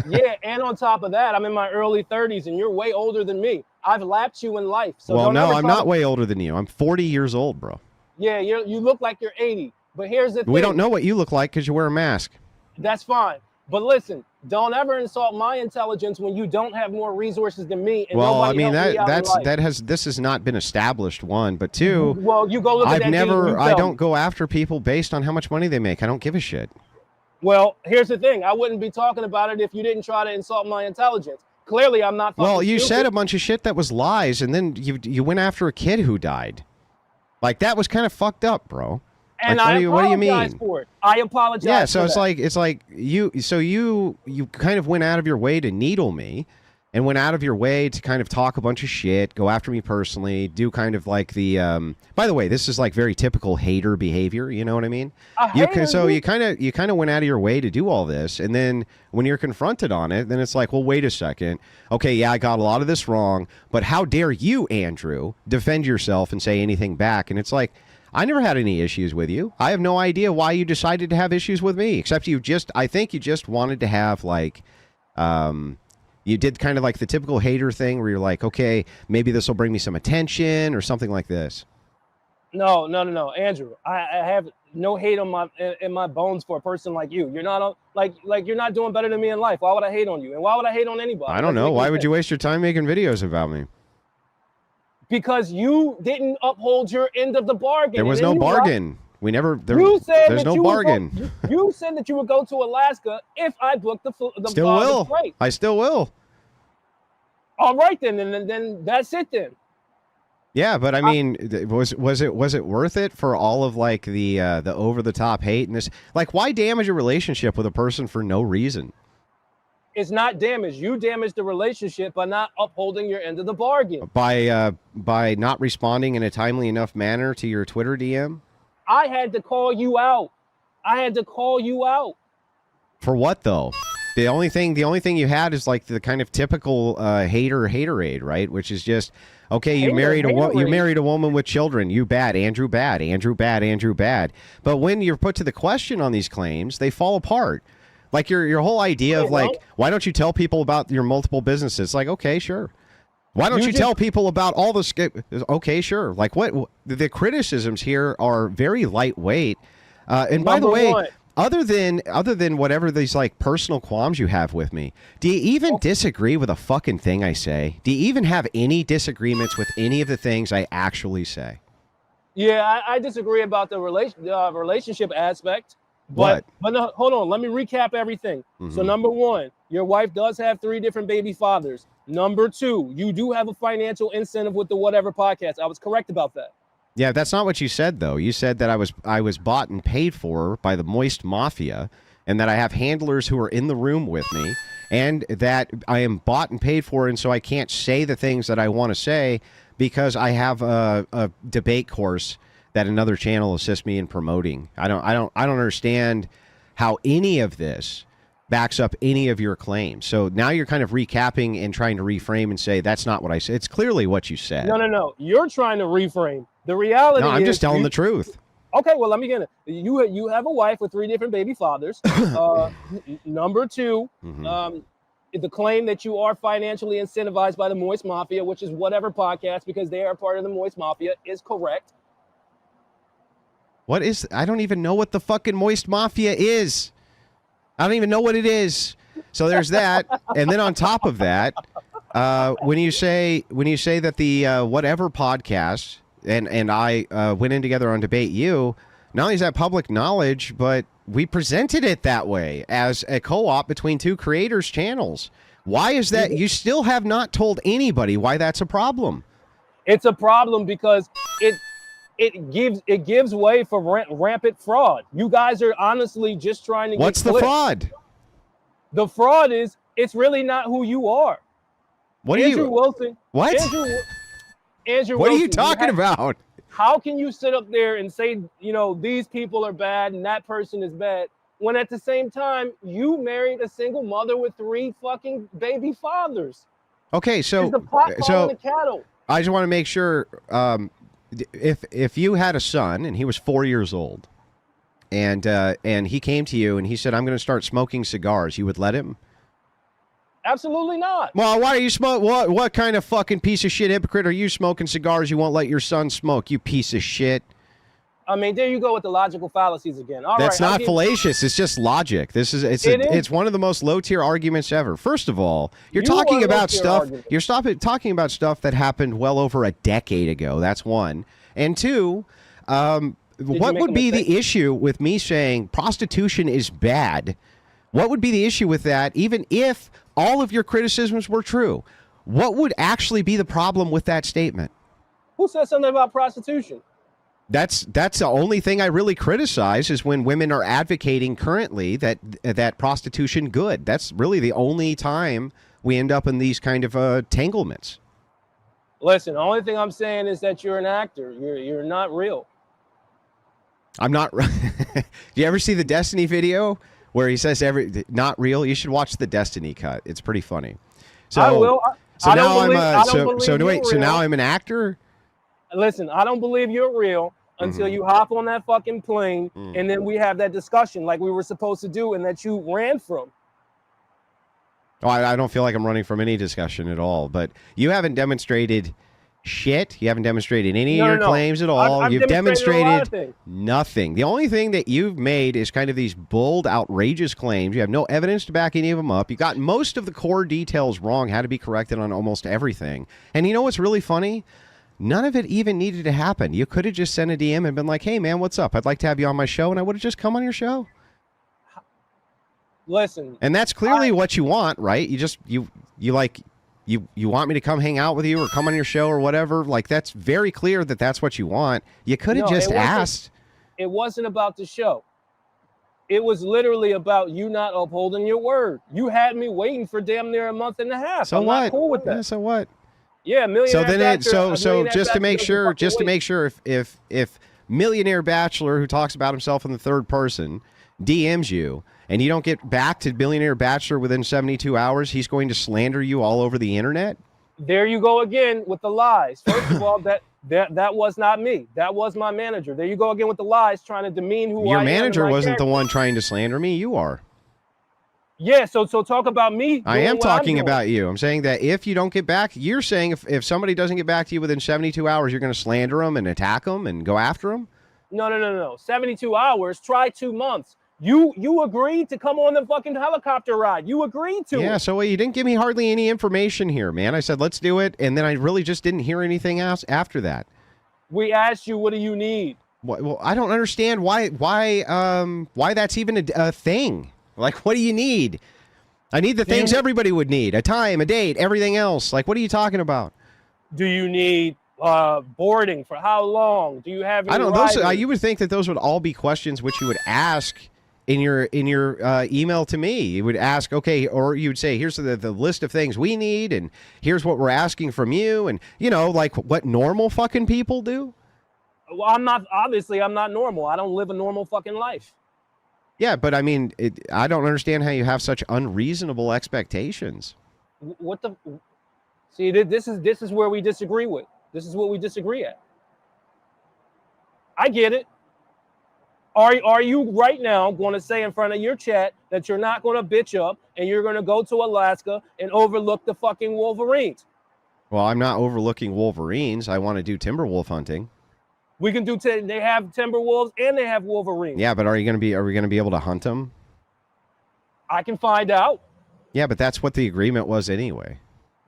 Yeah, and on top of that, I'm in my early 30s, and you're way older than me. I've lapped you in life. So well, don't no, ever I'm try not to- way older than you. I'm 40 years old, bro. Yeah, you look like you're 80. But here's the thing. We don't know what you look like because you wear a mask. That's fine. But listen, don't ever insult my intelligence when you don't have more resources than me. And Well, I nobody mean helped me out in life. this has not been established, one, but two, Well, you go look at I've that never deed and you I tell don't me. go after people based on how much money they make. I don't give a shit. Well, here's the thing. I wouldn't be talking about it if you didn't try to insult my intelligence. Clearly, I'm not. Well, fucking you stupid. said a bunch of shit that was lies, and then you went after a kid who died. Like that was kind of fucked up, bro. And Like, I what do you apologize mean? for it. I apologize. Yeah, so for it's that. like you kind of went out of your way to needle me and went out of your way to kind of talk a bunch of shit, go after me personally, do kind of like the by the way, this is like very typical hater behavior, you know what I mean? You kind of went out of your way to do all this, and then when you're confronted on it, then it's like, well, wait a second. Okay, yeah, I got a lot of this wrong, but how dare you, Andrew, defend yourself and say anything back? And it's like, I never had any issues with you. I have no idea why you decided to have issues with me, except I think you just wanted to have like, you did kind of like the typical hater thing where you're like, okay, maybe this will bring me some attention or something like this. No, Andrew. I have no hate on in my bones for a person like you. You're not like you're not doing better than me in life. Why would I hate on you? And why would I hate on anybody? I don't know. Why would you waste your time making videos about me? Because you didn't uphold your end of the bargain. There was And no then you bargain. We never. You said there's that no you would bargain. you said that you would go to Alaska if I booked the Still the will. flight. I still will. All right then, and then that's it then. Yeah, but I mean, was it worth it for all of like the over the top hate and this? Like, why damage a relationship with a person for no reason? It's not damage. You damaged the relationship by not upholding your end of the bargain. By not responding in a timely enough manner to your Twitter DM. I had to call you out. I had to call you out. For what though? The only thing you had is like the kind of typical haterade, right? Which is just, okay, you married a woman with children. You bad, Andrew bad, Andrew bad, Andrew bad. But when you're put to the question on these claims, they fall apart. Like your whole idea of like, why don't you tell people about your multiple businesses? Like, okay, sure. Why don't you tell people about all the? Okay, sure. Like what the criticisms here are very lightweight. And by the way, other than whatever these like personal qualms you have with me, do you even disagree with a fucking thing I say? Do you even have any disagreements with any of the things I actually say? Yeah, I disagree about the relationship aspect. But no, hold on. Let me recap everything. Mm-hmm. So number one, your wife does have 3 different baby fathers. Number 2, you do have a financial incentive with the Whatever podcast. I was correct about that. Yeah, that's not what you said though. You said that I was bought and paid for by the Moist Mafia, and that I have handlers who are in the room with me, and that I am bought and paid for, and so I can't say the things that I want to say because I have a debate course that another channel assists me in promoting. I don't understand how any of this backs up any of your claims. So now you're kind of recapping and trying to reframe and say that's not what I said. It's clearly what you said. No. You're trying to reframe. The reality No, I'm is just telling the truth. Okay, well, let me get it. You have a wife with 3 different baby fathers. Number 2, the claim that you are financially incentivized by the Moist Mafia, which is whatever podcast, because they are part of the Moist Mafia, is correct. What is? I don't even know what the fucking Moist Mafia is. I don't even know what it is. So there's that, and then on top of that, when you say that the whatever podcast and I went in together on Debate You, not only is that public knowledge, but we presented it that way as a co-op between 2 creators' channels. Why is that? You still have not told anybody why that's a problem. It's a problem because it gives way for rampant fraud. You guys are honestly just trying to get What's the fraud? The fraud is it's really not who you are. What Andrew are you? Wilson. What? Andrew What Wilson, are you talking about? How can you sit up there and say, these people are bad and that person is bad, when at the same time you married a single mother with 3 fucking baby fathers? Okay, so Is the pot calling the kettle? I just want to make sure if you had a son and he was 4 years old and he came to you and he said, I'm going to start smoking cigars, you would let him? Absolutely not. Well, why are you smoke? What kind of fucking piece of shit hypocrite are you smoking cigars you won't let your son smoke, you piece of shit? I mean, there you go with the logical fallacies again. That's not fallacious. It's just logic. It's one of the most low tier arguments ever. First of all, you're talking about stuff. You're talking about stuff that happened well over a decade ago. That's one. And 2, what would be the issue with me saying prostitution is bad? What would be the issue with that, even if all of your criticisms were true? What would actually be the problem with that statement? Who said something about prostitution? That's the only thing I really criticize is when women are advocating currently that prostitution good. That's really the only time we end up in these kind of entanglements. Listen, the only thing I'm saying is that you're an actor. You're not real. I'm not. Do you ever see the Destiny video where he says not real? You should watch the Destiny cut. It's pretty funny. So I will. So now I'm an actor. Listen, I don't believe you're real until you hop on that fucking plane and then we have that discussion like we were supposed to do and that you ran from. Oh, I don't feel like I'm running from any discussion at all, but you haven't demonstrated shit. You haven't demonstrated any of your claims at all. You've demonstrated nothing. The only thing that you've made is kind of these bold, outrageous claims. You have no evidence to back any of them up. You got most of the core details wrong, had to be corrected on almost everything. And you know what's really funny? None of it even needed to happen. You could have just sent a DM and been like, hey, man, what's up? I'd like to have you on my show. And I would have just come on your show. Listen. And that's clearly what you want, right? You want me to come hang out with you or come on your show or whatever. Like, that's very clear that that's what you want. You could have just asked. It wasn't about the show. It was literally about you not upholding your word. You had me waiting for damn near a month and a half. So I'm what? not cool with that. Yeah, so what? Yeah, Millionaire Bachelor. So just to make sure, if Millionaire Bachelor, who talks about himself in the third person, DMs you and you don't get back to Millionaire Bachelor within 72 hours, he's going to slander you all over the internet? There you go again with the lies. First of all, that was not me. That was my manager. There you go again with the lies, trying to demean who I am. Your manager wasn't the one trying to slander me. You are. Yeah, so talk about me. I am talking about you. I'm saying that if you don't get back, you're saying if somebody doesn't get back to you within 72 hours, you're going to slander them and attack them and go after them? No. 72 hours. Try 2 months. You agreed to come on the fucking helicopter ride. You agreed to it. Yeah, so you didn't give me hardly any information here, man. I said, let's do it, and then I really just didn't hear anything else after that. We asked you, what do you need? Well, I don't understand why that's even a thing. Like, what do you need? I need the things everybody would need. A time, a date, everything else. Like, what are you talking about? Do you need boarding? For how long? Do you have any you would think that those would all be questions which you would ask in your email to me. You would ask, okay, or you would say, here's the list of things we need, and here's what we're asking from you, and, like what normal fucking people do. Well, I'm not normal. I don't live a normal fucking life. Yeah, but I mean, I don't understand how you have such unreasonable expectations. What the? See, this is where we disagree with. This is what we disagree at. I get it. Are you right now going to say in front of your chat that you're not going to bitch up and you're going to go to Alaska and overlook the fucking Wolverines? Well, I'm not overlooking Wolverines. I want to do timber wolf hunting. We can do. They have timber wolves and they have Wolverines. Yeah, but are we going to be able to hunt them? I can find out. Yeah, but that's what the agreement was anyway.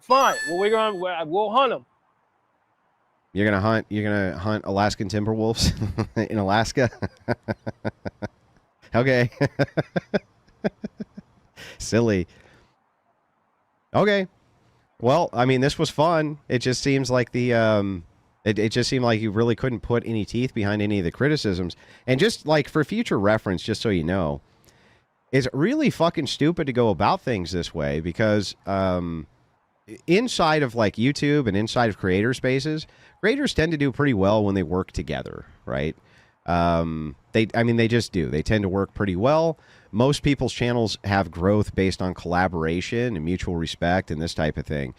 Fine. Well, we'll hunt them. You're gonna hunt Alaskan timber wolves in Alaska. Okay. Silly. Okay. Well, I mean, this was fun. It just seems like it just seemed like you really couldn't put any teeth behind any of the criticisms. And just like for future reference, just so you know, it's really fucking stupid to go about things this way because inside of like YouTube and inside of creator spaces, creators tend to do pretty well when they work together, right? They just do. They tend to work pretty well. Most people's channels have growth based on collaboration and mutual respect and this type of thing.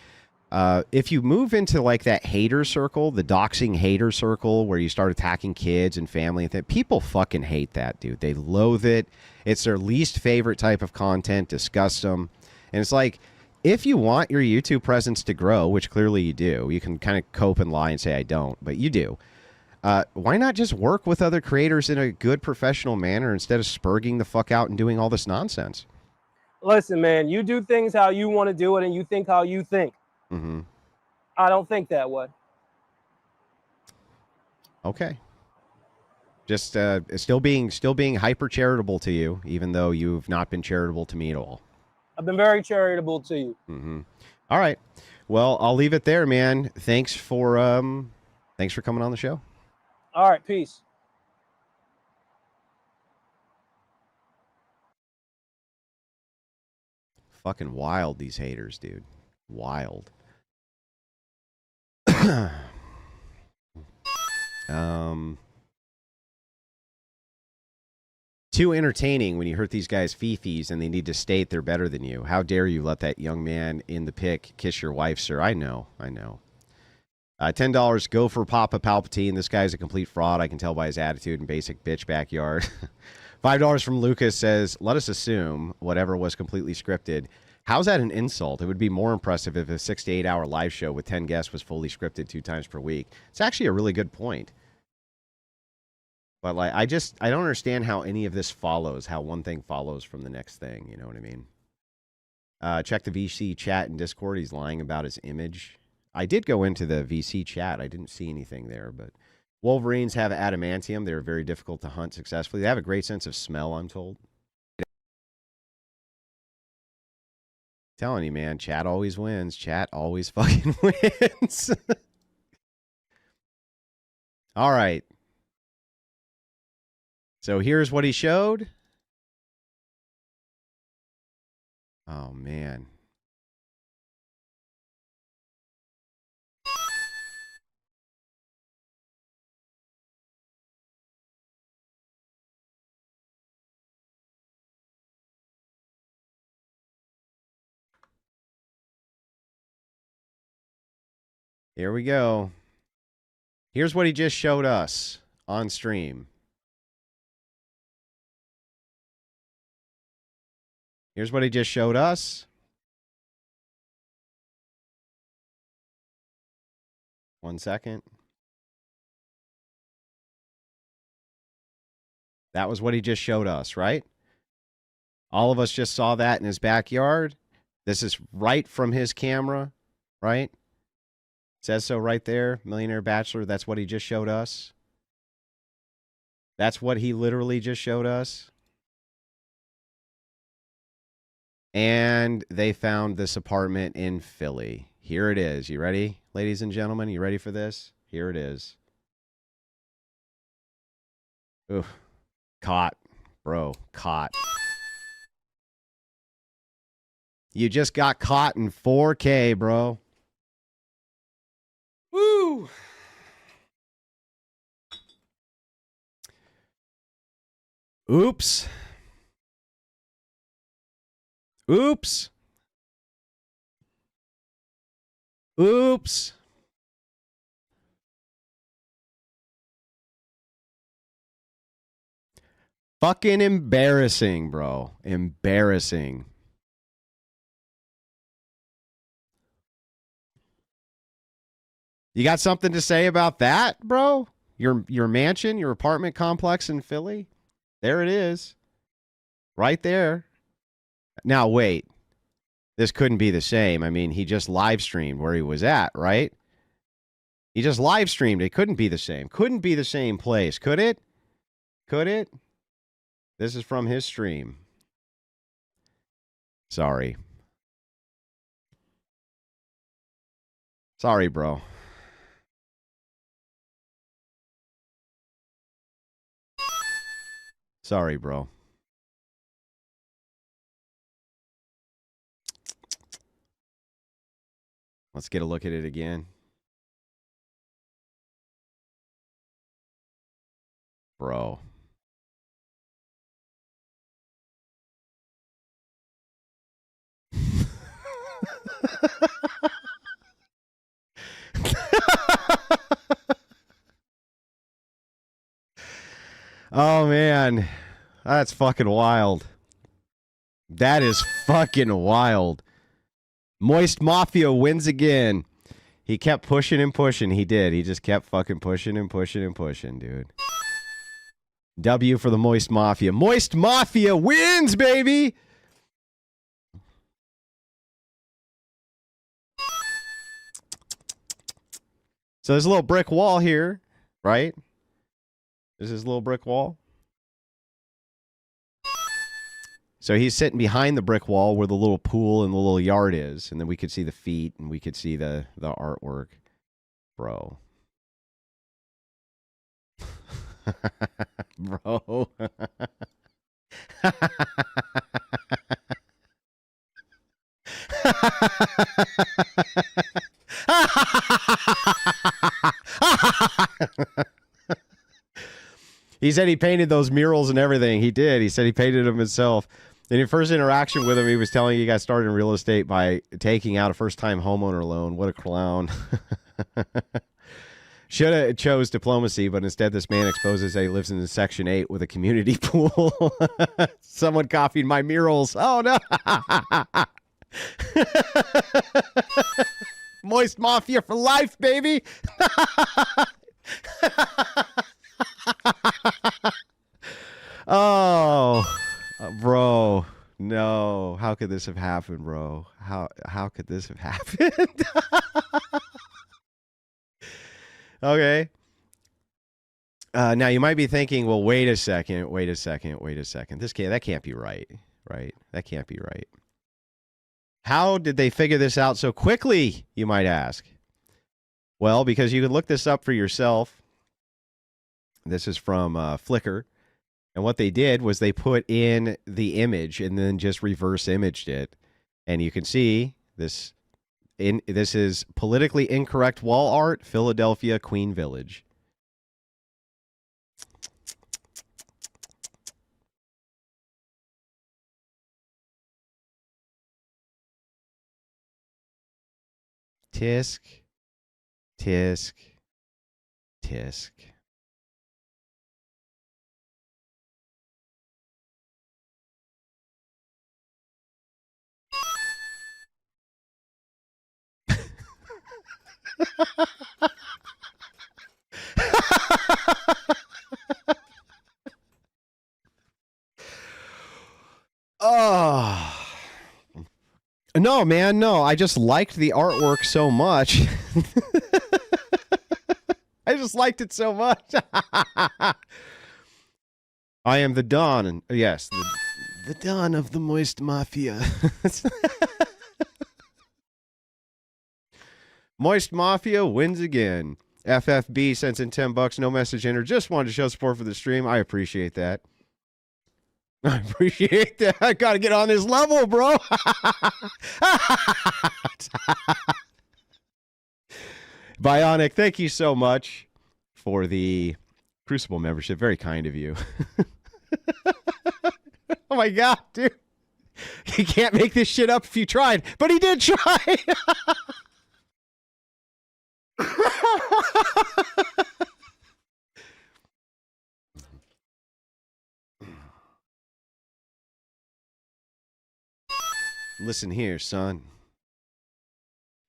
If you move into like that hater circle, the doxing hater circle, where you start attacking kids and family, and people fucking hate that, dude. They loathe it. It's their least favorite type of content. Disgusts them, and it's like, if you want your YouTube presence to grow, which clearly you do, you can kind of cope and lie and say I don't, but you do. Why not just work with other creators in a good professional manner instead of spurging the fuck out and doing all this nonsense? Listen, man, you do things how you want to do it, and you think how you think. Mm-hmm. I don't think that way. Okay. Just still being hyper charitable to you, even though you've not been charitable to me at all. I've been very charitable to you. Mm-hmm. All right. Well, I'll leave it there, man. Thanks for coming on the show. All right, peace. Fucking wild, these haters, dude. Wild. Too entertaining when you hurt these guys' fifis and they need to state they're better than you. How dare you let that young man in the pic kiss your wife, sir? I know. $10, go for Papa Palpatine. This guy's a complete fraud. I can tell by his attitude and basic bitch backyard. $5 from Lucas says, let us assume whatever was completely scripted. How's that an insult? It would be more impressive if a 6 to 8 hour live show with 10 guests was fully scripted 2 times per week. It's actually a really good point. But like, I don't understand how any of this follows, how one thing follows from the next thing. You know what I mean? Check the VC chat and Discord. He's lying about his image. I did go into the VC chat. I didn't see anything there, but Wolverines have adamantium. They're very difficult to hunt successfully. They have a great sense of smell, I'm told. Telling you, man, chat always wins. Chat always fucking wins. All right. So here's what he showed. Oh, man. Here we go. Here's what he just showed us on stream. Here's what he just showed us. One second. That was what he just showed us, right? All of us just saw that in his backyard. This is right from his camera, right? Says so right there. Millionaire Bachelor, that's what he just showed us. That's what he literally just showed us. And they found this apartment in Philly. Here it is. You ready, ladies and gentlemen? You ready for this? Here it is. Ooh. Caught. Bro, caught. You just got caught in 4K, bro. Woo! Oops. Oops. Oops. Fucking embarrassing, bro. Embarrassing. You got something to say about that, bro? Your mansion, your apartment complex in Philly? There it is. Right there. Now wait. This couldn't be the same. I mean, he just live streamed where he was at, right? He just live streamed. It couldn't be the same. Couldn't be the same place, could it? Could it? This is from his stream. Sorry. Sorry, bro. Sorry, bro. Let's get a look at it again. Bro. Oh, man. That's fucking wild. That is fucking wild. Moist Mafia wins again. He kept pushing and pushing. He did. He just kept fucking pushing and pushing and pushing, dude. W for the Moist Mafia. Moist Mafia wins, baby! So there's a little brick wall here, right? This is a little brick wall. So he's sitting behind the brick wall where the little pool and the little yard is, and then we could see the feet and we could see the artwork. Bro. Bro. He said he painted those murals and everything. He did. He said he painted them himself. In your first interaction with him, he was telling you he got started in real estate by taking out a first-time homeowner loan. What a clown. Should have chose diplomacy, but instead this man exposes that he lives in Section 8 with a community pool. Someone copied my murals. Oh, no. Moist Mafia for life, baby. Oh, bro. No. How could this have happened, bro? How could this have happened? Okay. Now you might be thinking, well, wait a second. That can't be right, right? That can't be right. How did they figure this out so quickly, you might ask? Well, because you can look this up for yourself. This is from Flickr. And what they did was they put in the image and then just reverse imaged it. And you can see this. This is politically incorrect wall art, Philadelphia, Queen Village. Tisk, tisk, tisk. Oh. No, man, no. I just liked the artwork so much. I just liked it so much. I am the Don. And yes, the Don of the Moist Mafia. Moist Mafia wins again. FFB sends in $10. No message entered. Just wanted to show support for the stream. I appreciate that. I appreciate that. I got to get on this level, bro. Bionic, thank you so much for the Crucible membership. Very kind of you. Oh, my God, dude. You can't make this shit up if you tried, but he did try. Listen here, son.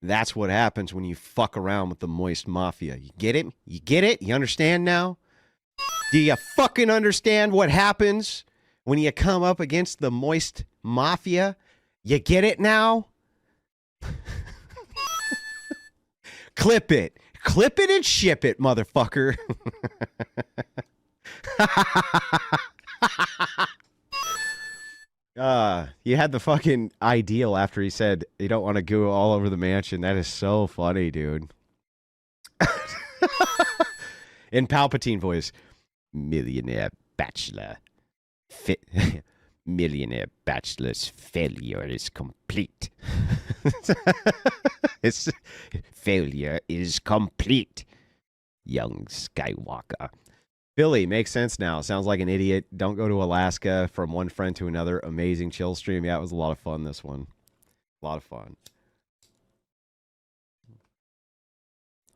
That's what happens when you fuck around with the Moist Mafia. You get it? You get it? You understand now? Do you fucking understand what happens when you come up against the Moist Mafia? You get it now? Clip it. Clip it and ship it, motherfucker. You had the fucking ideal after he said you don't want to go all over the mansion. That is so funny, dude. In Palpatine voice, millionaire bachelor. Millionaire bachelor's failure is complete. His failure is complete. Young Skywalker. Billy, makes sense now. Sounds like an idiot. Don't go to Alaska from one friend to another. Amazing chill stream. Yeah, it was a lot of fun, this one. A lot of fun.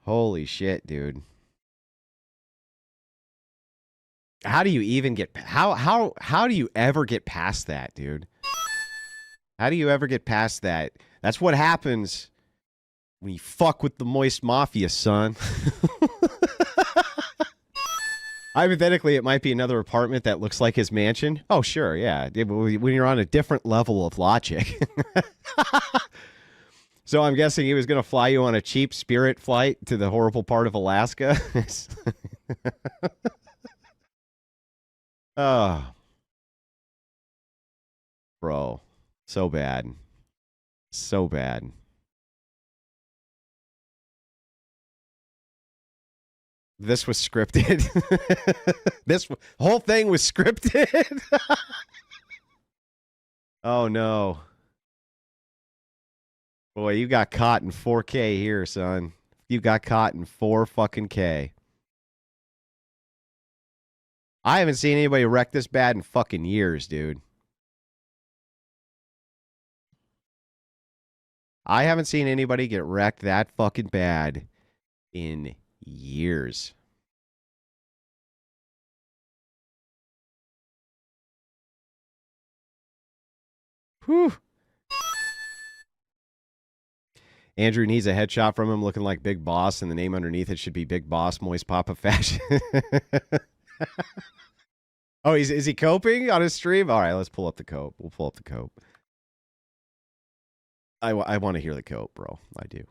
Holy shit, dude. How do you even get how do you ever get past that, dude? How do you ever get past that? That's what happens when you fuck with the Moist Mafia, son. Hypothetically, it might be another apartment that looks like his mansion. Oh, sure, yeah. When you're on a different level of logic. So I'm guessing he was going to fly you on a cheap Spirit flight to the horrible part of Alaska. Oh. Bro. So bad. So bad. This was scripted. This whole thing was scripted. Oh, no. Boy, you got caught in 4K here, son. You got caught in 4 fucking K. I haven't seen anybody wreck this bad in fucking years, dude. I haven't seen anybody get wrecked that fucking bad in years. Whew. Andrew needs a headshot from him looking like Big Boss, and the name underneath it should be Big Boss Moist Papa Fashion. Oh, is he coping on his stream? All right, let's pull up the cope. We'll pull up the cope. I want to hear the cope, bro. I do.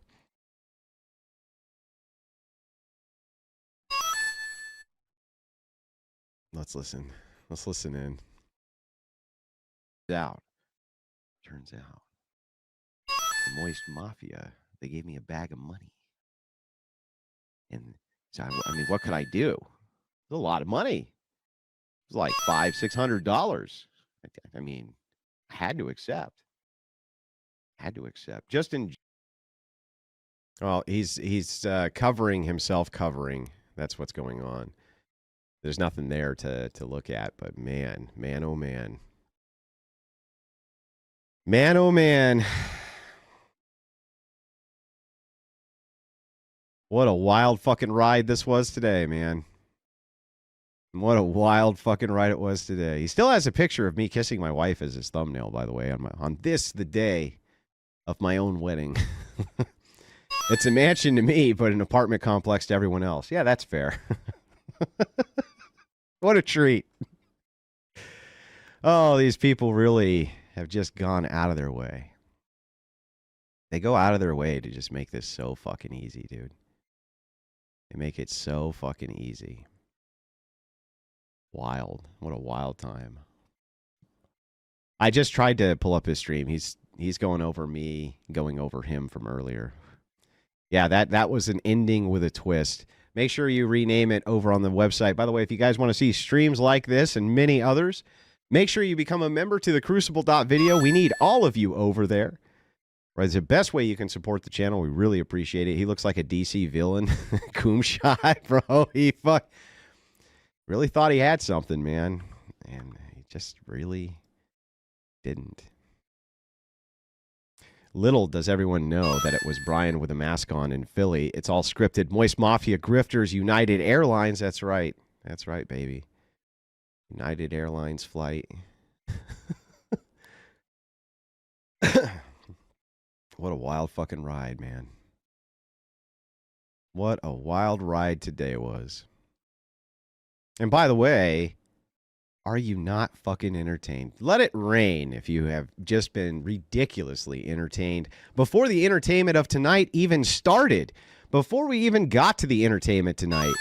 Let's listen. Let's listen in. Turns out. The Moist Mafia, they gave me a bag of money. And so, I mean, what could I do? It was a lot of money. It was like $500-600. I mean, I had to accept. Just in. Well, he's covering himself. That's what's going on. There's nothing there to look at. But man, oh man, oh man. What a wild fucking ride this was today, man. What a wild fucking ride it was today. He still has a picture of me kissing my wife as his thumbnail, by the way, on this, the day of my own wedding. It's a mansion to me, but an apartment complex to everyone else. Yeah, that's fair. What a treat. Oh, these people really have just gone out of their way. They go out of their way to just make this so fucking easy, dude. They make it so fucking easy. Wild. What a wild time. I just tried to pull up his stream. He's going over me, going over him from earlier. Yeah, that was an ending with a twist. Make sure you rename it over on the website. By the way, if you guys want to see streams like this and many others, make sure you become a member to the Crucible.video. We need all of you over there. Right, it's the best way you can support the channel. We really appreciate it. He looks like a DC villain. Coom shot, bro. He really thought he had something, man. And he just really didn't. Little does everyone know that it was Brian with a mask on in Philly. It's all scripted. Moist Mafia, Grifters, United Airlines. That's right. That's right, baby. United Airlines flight. What a wild fucking ride, man. What a wild ride today was. And by the way, are you not fucking entertained? Let it rain if you have just been ridiculously entertained before the entertainment of tonight even started. Before we even got to the entertainment tonight.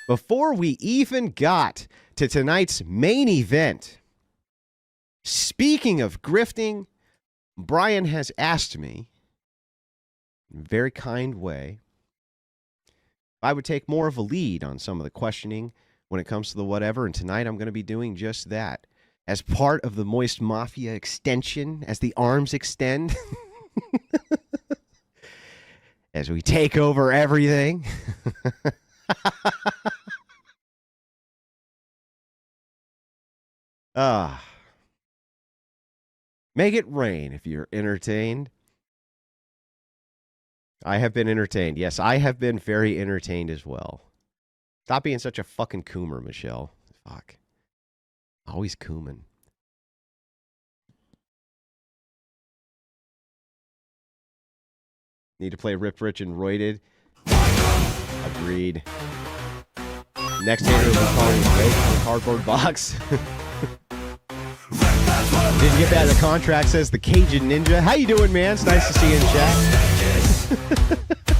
Before we even got to tonight's main event. Speaking of grifting, Brian has asked me, in a very kind way, if I would take more of a lead on some of the questioning when it comes to the whatever, and tonight I'm going to be doing just that. As part of the Moist Mafia extension, as the arms extend, as we take over everything. Make it rain if you're entertained. I have been entertained. Yes, I have been very entertained as well. Stop being such a fucking coomer, Michelle. Fuck. Always cooming. Need to play Ripped, Rich, and Roided. Agreed. Next hater will be calling Blake from the cardboard box. Didn't get that in the contract, says the Cajun Ninja. How you doing, man? It's nice to see you in chat.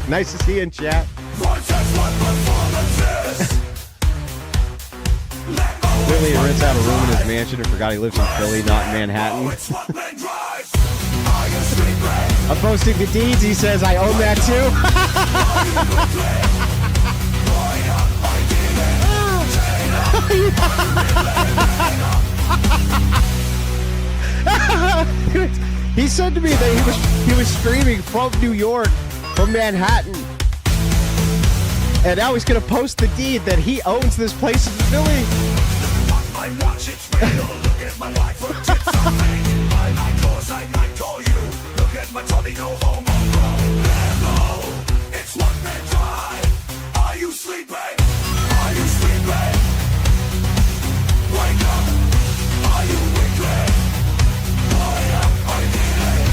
Nice to see you in chat. Clearly, he rents out a room in his mansion and forgot he lives in Philly, not in Manhattan. I'm posting the deeds. He says, I own that too. He said to me that he was streaming from New York, from Manhattan. And now he's going to post the deed that he owns this place in Philly. Are you sleeping? Are you sleeping? Wake up. Are you wicked? Wake up. Are you dealing?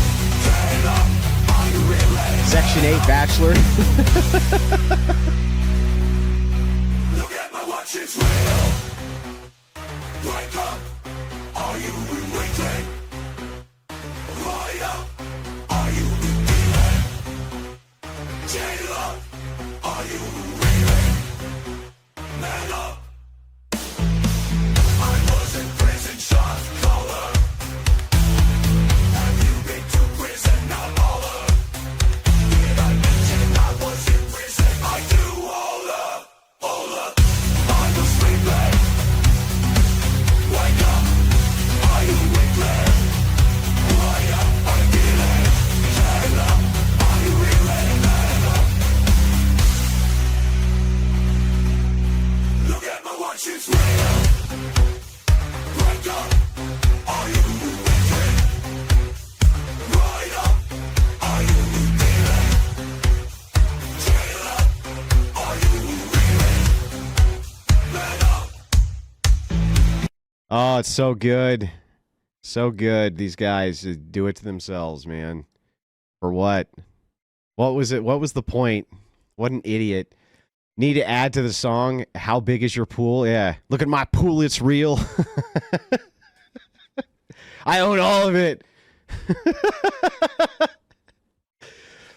Get up. Are you really? Section 8 Bachelor. Look at my watch, it's real. Wake up. Are you wicked? Wake up. Are you dealing? Get up. Are you really? Man up. I was in prison, shot caller. Have you been to prison, now baller? Did I mention I was in prison? I do all up. Are you sleeping? Wake up. Are you wicked? Wake up. Are you dealing? Get up. Are you really? Man up. Look at my watch, it's real. Wake up. Are you wicked? Right up. Are you dealing? Jail up. Are you really? Man up. Oh, it's so good. So good. These guys do it to themselves, man. For what? What was it? What was the point? What an idiot. Need to add to the song, how big is your pool? Yeah. Look at my pool, it's real. I own all of it.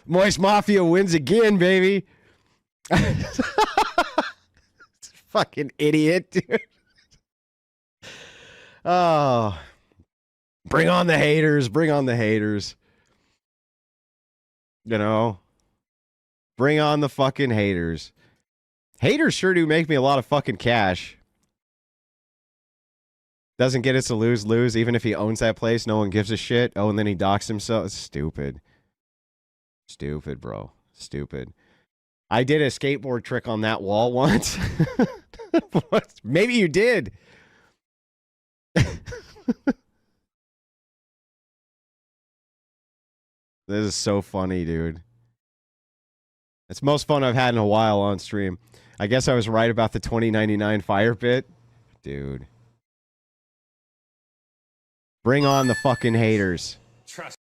Moist Mafia wins again, baby. Fucking idiot, dude. Oh. Bring on the haters. Bring on the haters. You know? Bring on the fucking haters. Haters sure do make me a lot of fucking cash. Doesn't get us to lose. Even if he owns that place, no one gives a shit. Oh, and then he docks himself. It's stupid. Stupid, bro. Stupid. I did a skateboard trick on that wall once. Maybe you did. This is so funny, dude. It's the most fun I've had in a while on stream. I guess I was right about the 2099 fire pit. Dude. Bring on the fucking haters. Trust.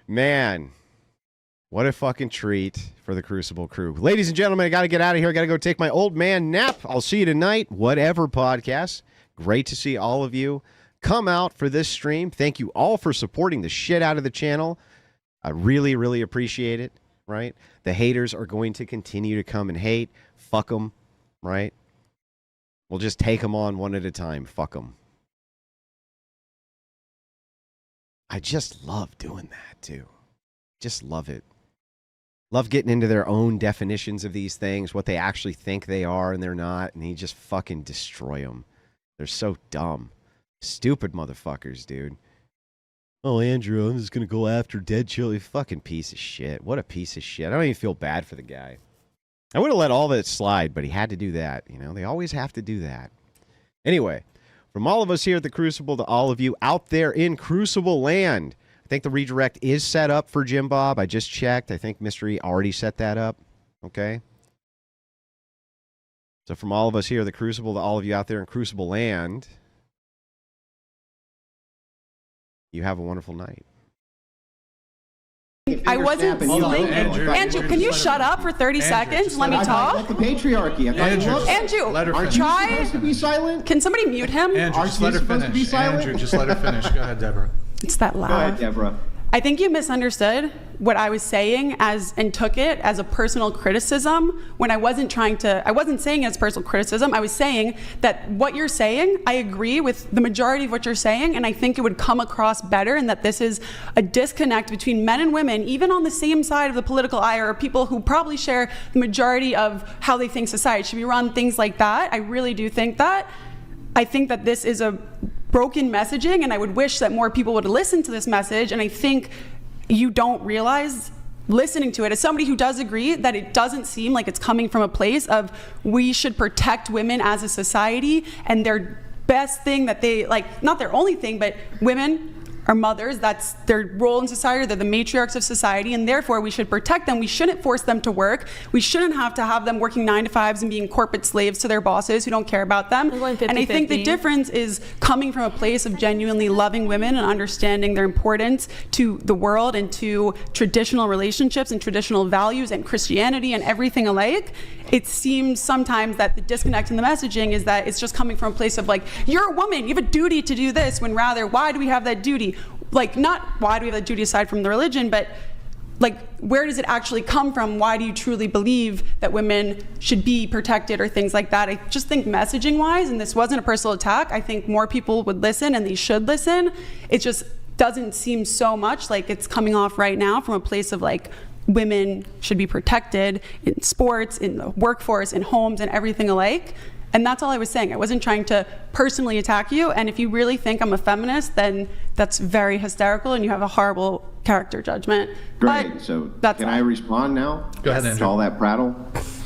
Man, what a fucking treat for the Crucible crew. Ladies and gentlemen, I got to get out of here. I got to go take my old man nap. I'll see you tonight, whatever podcast. Great to see all of you come out for this stream. Thank you all for supporting the shit out of the channel. I really, really appreciate it, right? The haters are going to continue to come and hate. Fuck them, right? We'll just take them on one at a time. Fuck them. I just love doing that, too. Just love it. Love getting into their own definitions of these things, what they actually think they are and they're not, and you just fucking destroy them. They're so dumb. Stupid motherfuckers, dude. Oh, Andrew, I'm just going to go after Dead Chili. Fucking piece of shit. What a piece of shit. I don't even feel bad for the guy. I would have let all that slide, but he had to do that. You know, they always have to do that. Anyway. From all of us here at the Crucible to all of you out there in Crucible land, I think the redirect is set up for Jim Bob. I just checked. I think Mystery already set that up. Okay? So from all of us here at the Crucible to all of you out there in Crucible land, you have a wonderful night. I wasn't sleeping. Andrew, can you shut up for 30 seconds? Let me talk. Like the patriarchy. Andrew, aren't you supposed to be silent? Can somebody mute him? Andrew, just let her finish. Andrew, just let her finish. Go ahead, Deborah. It's that loud. Go ahead, Deborah. I think you misunderstood what I was saying and took it as a personal criticism when I wasn't saying it as personal criticism. I was saying that what you're saying, I agree with the majority of what you're saying, and I think it would come across better, and that this is a disconnect between men and women, even on the same side of the political aisle, or people who probably share the majority of how they think society should be run, things like that. I really do think that. I think that this is a broken messaging, and I would wish that more people would listen to this message, and I think you don't realize listening to it, as somebody who does agree that it doesn't seem like it's coming from a place of we should protect women as a society, and their best thing that they, like, not their only thing, but women are mothers, that's their role in society, they're the matriarchs of society, and therefore we should protect them. We shouldn't force them to work. We shouldn't have to have them working 9 to 5s and being corporate slaves to their bosses who don't care about them. And I think the difference is coming from a place of genuinely loving women and understanding their importance to the world and to traditional relationships and traditional values and Christianity and everything alike. It seems sometimes that the disconnect in the messaging is that it's just coming from a place of like, you're a woman, you have a duty to do this, when rather, why do we have that duty? Like, not why do we have that duty aside from the religion, but like, where does it actually come from? Why do you truly believe that women should be protected or things like that? I just think messaging wise, and this wasn't a personal attack, I think more people would listen and they should listen. It just doesn't seem so much like it's coming off right now from a place of like, women should be protected in sports, in the workforce, in homes, and everything alike. And that's all I was saying. I wasn't trying to personally attack you. And if you really think I'm a feminist, then that's very hysterical and you have a horrible character judgment. Great. But so that's can I respond now? Go ahead, Andrew. To all that prattle?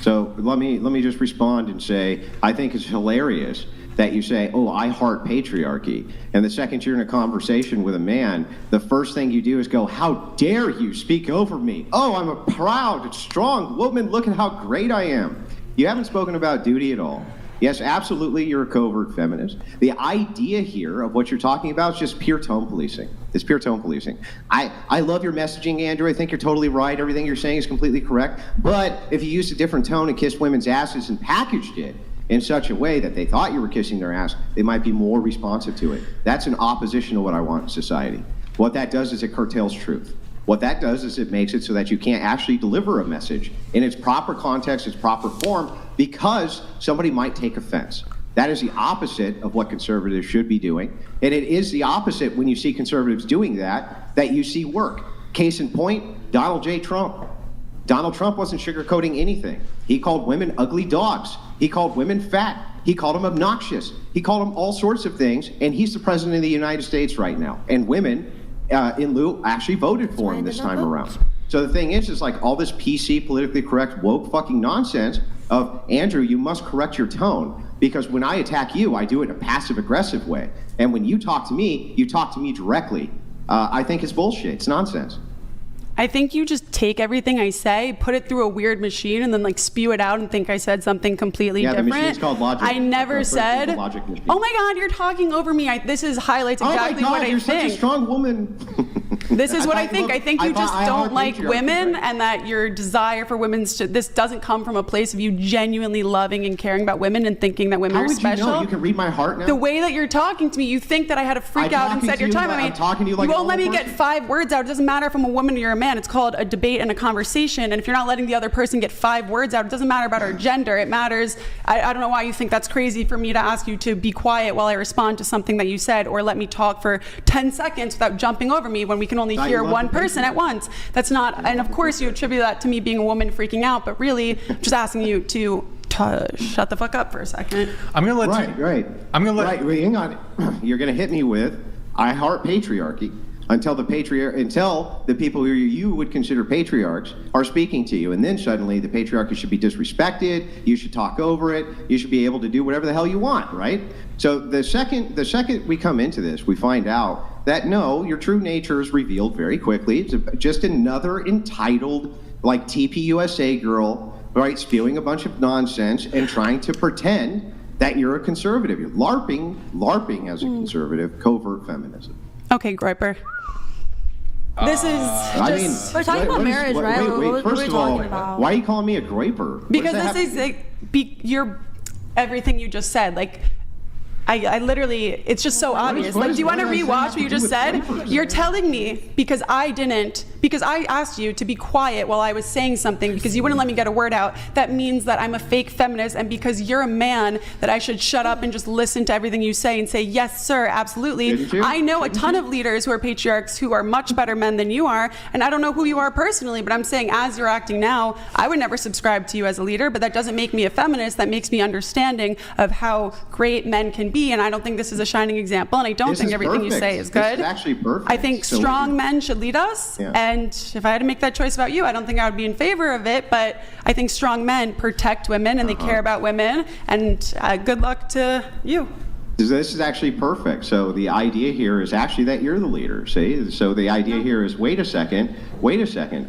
So let me just respond and say, I think it's hilarious that you say, oh, I heart patriarchy. And the second you're in a conversation with a man, the first thing you do is go, how dare you speak over me? Oh, I'm a proud, strong woman. Look at how great I am. You haven't spoken about duty at all. Yes, absolutely, you're a covert feminist. The idea here of what you're talking about is just pure tone policing. It's pure tone policing. I love your messaging, Andrew. I think you're totally right. Everything you're saying is completely correct. But if you used a different tone and kissed women's asses and packaged it in such a way that they thought you were kissing their ass, they might be more responsive to it. That's in opposition to what I want in society. What that does is it curtails truth. What that does is it makes it so that you can't actually deliver a message in its proper context, its proper form, because somebody might take offense. That is the opposite of what conservatives should be doing. And it is the opposite when you see conservatives doing that you see work. Case in point, Donald J. Trump. Donald Trump wasn't sugarcoating anything. He called women ugly dogs. He called women fat. He called them obnoxious. He called them all sorts of things. And he's the president of the United States right now. And women, in lieu, actually voted for him this time around. So the thing is like all this PC, politically correct, woke fucking nonsense of, Andrew, you must correct your tone. Because when I attack you, I do it in a passive-aggressive way. And when you talk to me, you talk to me directly. I think it's bullshit. It's nonsense. I think you just take everything I say, put it through a weird machine, and then like spew it out and think I said something completely different. Yeah, the machine's called Logic. I never said, oh my God, you're talking over me. This highlights exactly what I you're think. Such a strong woman. This is what I think. I think you just don't like women, and that your desire for this doesn't come from a place of you genuinely loving and caring about women and thinking that women are special. You know? You can read my heart now. The way that you're talking to me, you think that I had to freak out and set your time. I mean, I'm talking to you like you won't let me person. get 5 words out. It doesn't matter if I'm a woman or you're a man. It's called a debate and a conversation. And if you're not letting the other person get 5 words out, it doesn't matter about our gender. It matters. I don't know why you think that's crazy for me to ask you to be quiet while I respond to something that you said, or let me talk for 10 seconds without jumping over me when we can only hear one person at once. That's not, and of course you attribute that to me being a woman freaking out, but really I'm just asking you to shut the fuck up for a second. I'm gonna let Right. I'm gonna let. Right. Hang on. You're gonna hit me with, I heart patriarchy until the people who you would consider patriarchs are speaking to you, and then suddenly the patriarchy should be disrespected. You should talk over it. You should be able to do whatever the hell you want, right? So the second we come into this, we find out that no, your true nature is revealed very quickly. It's just another entitled, like TPUSA girl, right, spewing a bunch of nonsense and trying to pretend that you're a conservative. You're LARPing as a conservative, covert feminism. Okay, Groyper. This is just... We're talking about marriage, right? Wait, what are first we of all, talking about? why are you calling me a groyper? Because this is you're everything you just said. Like, I literally, it's just so obvious. Like, do you want to rewatch what you just said? You're telling me because I asked you to be quiet while I was saying something because you wouldn't let me get a word out. That means that I'm a fake feminist, and because you're a man, that I should shut up and just listen to everything you say and say, yes, sir, absolutely. I know a ton of leaders who are patriarchs who are much better men than you are, and I don't know who you are personally, but I'm saying as you're acting now, I would never subscribe to you as a leader, but that doesn't make me a feminist. That makes me understanding of how great men can be, and I don't think this is a shining example, and I don't think everything you say is good. This is actually perfect. I think strong men should lead us, and if I had to make that choice about you, I don't think I would be in favor of it, but I think strong men protect women, and they care about women, and good luck to you. This is actually perfect. So the idea here is actually that you're the leader, see? So the idea here is, wait a second.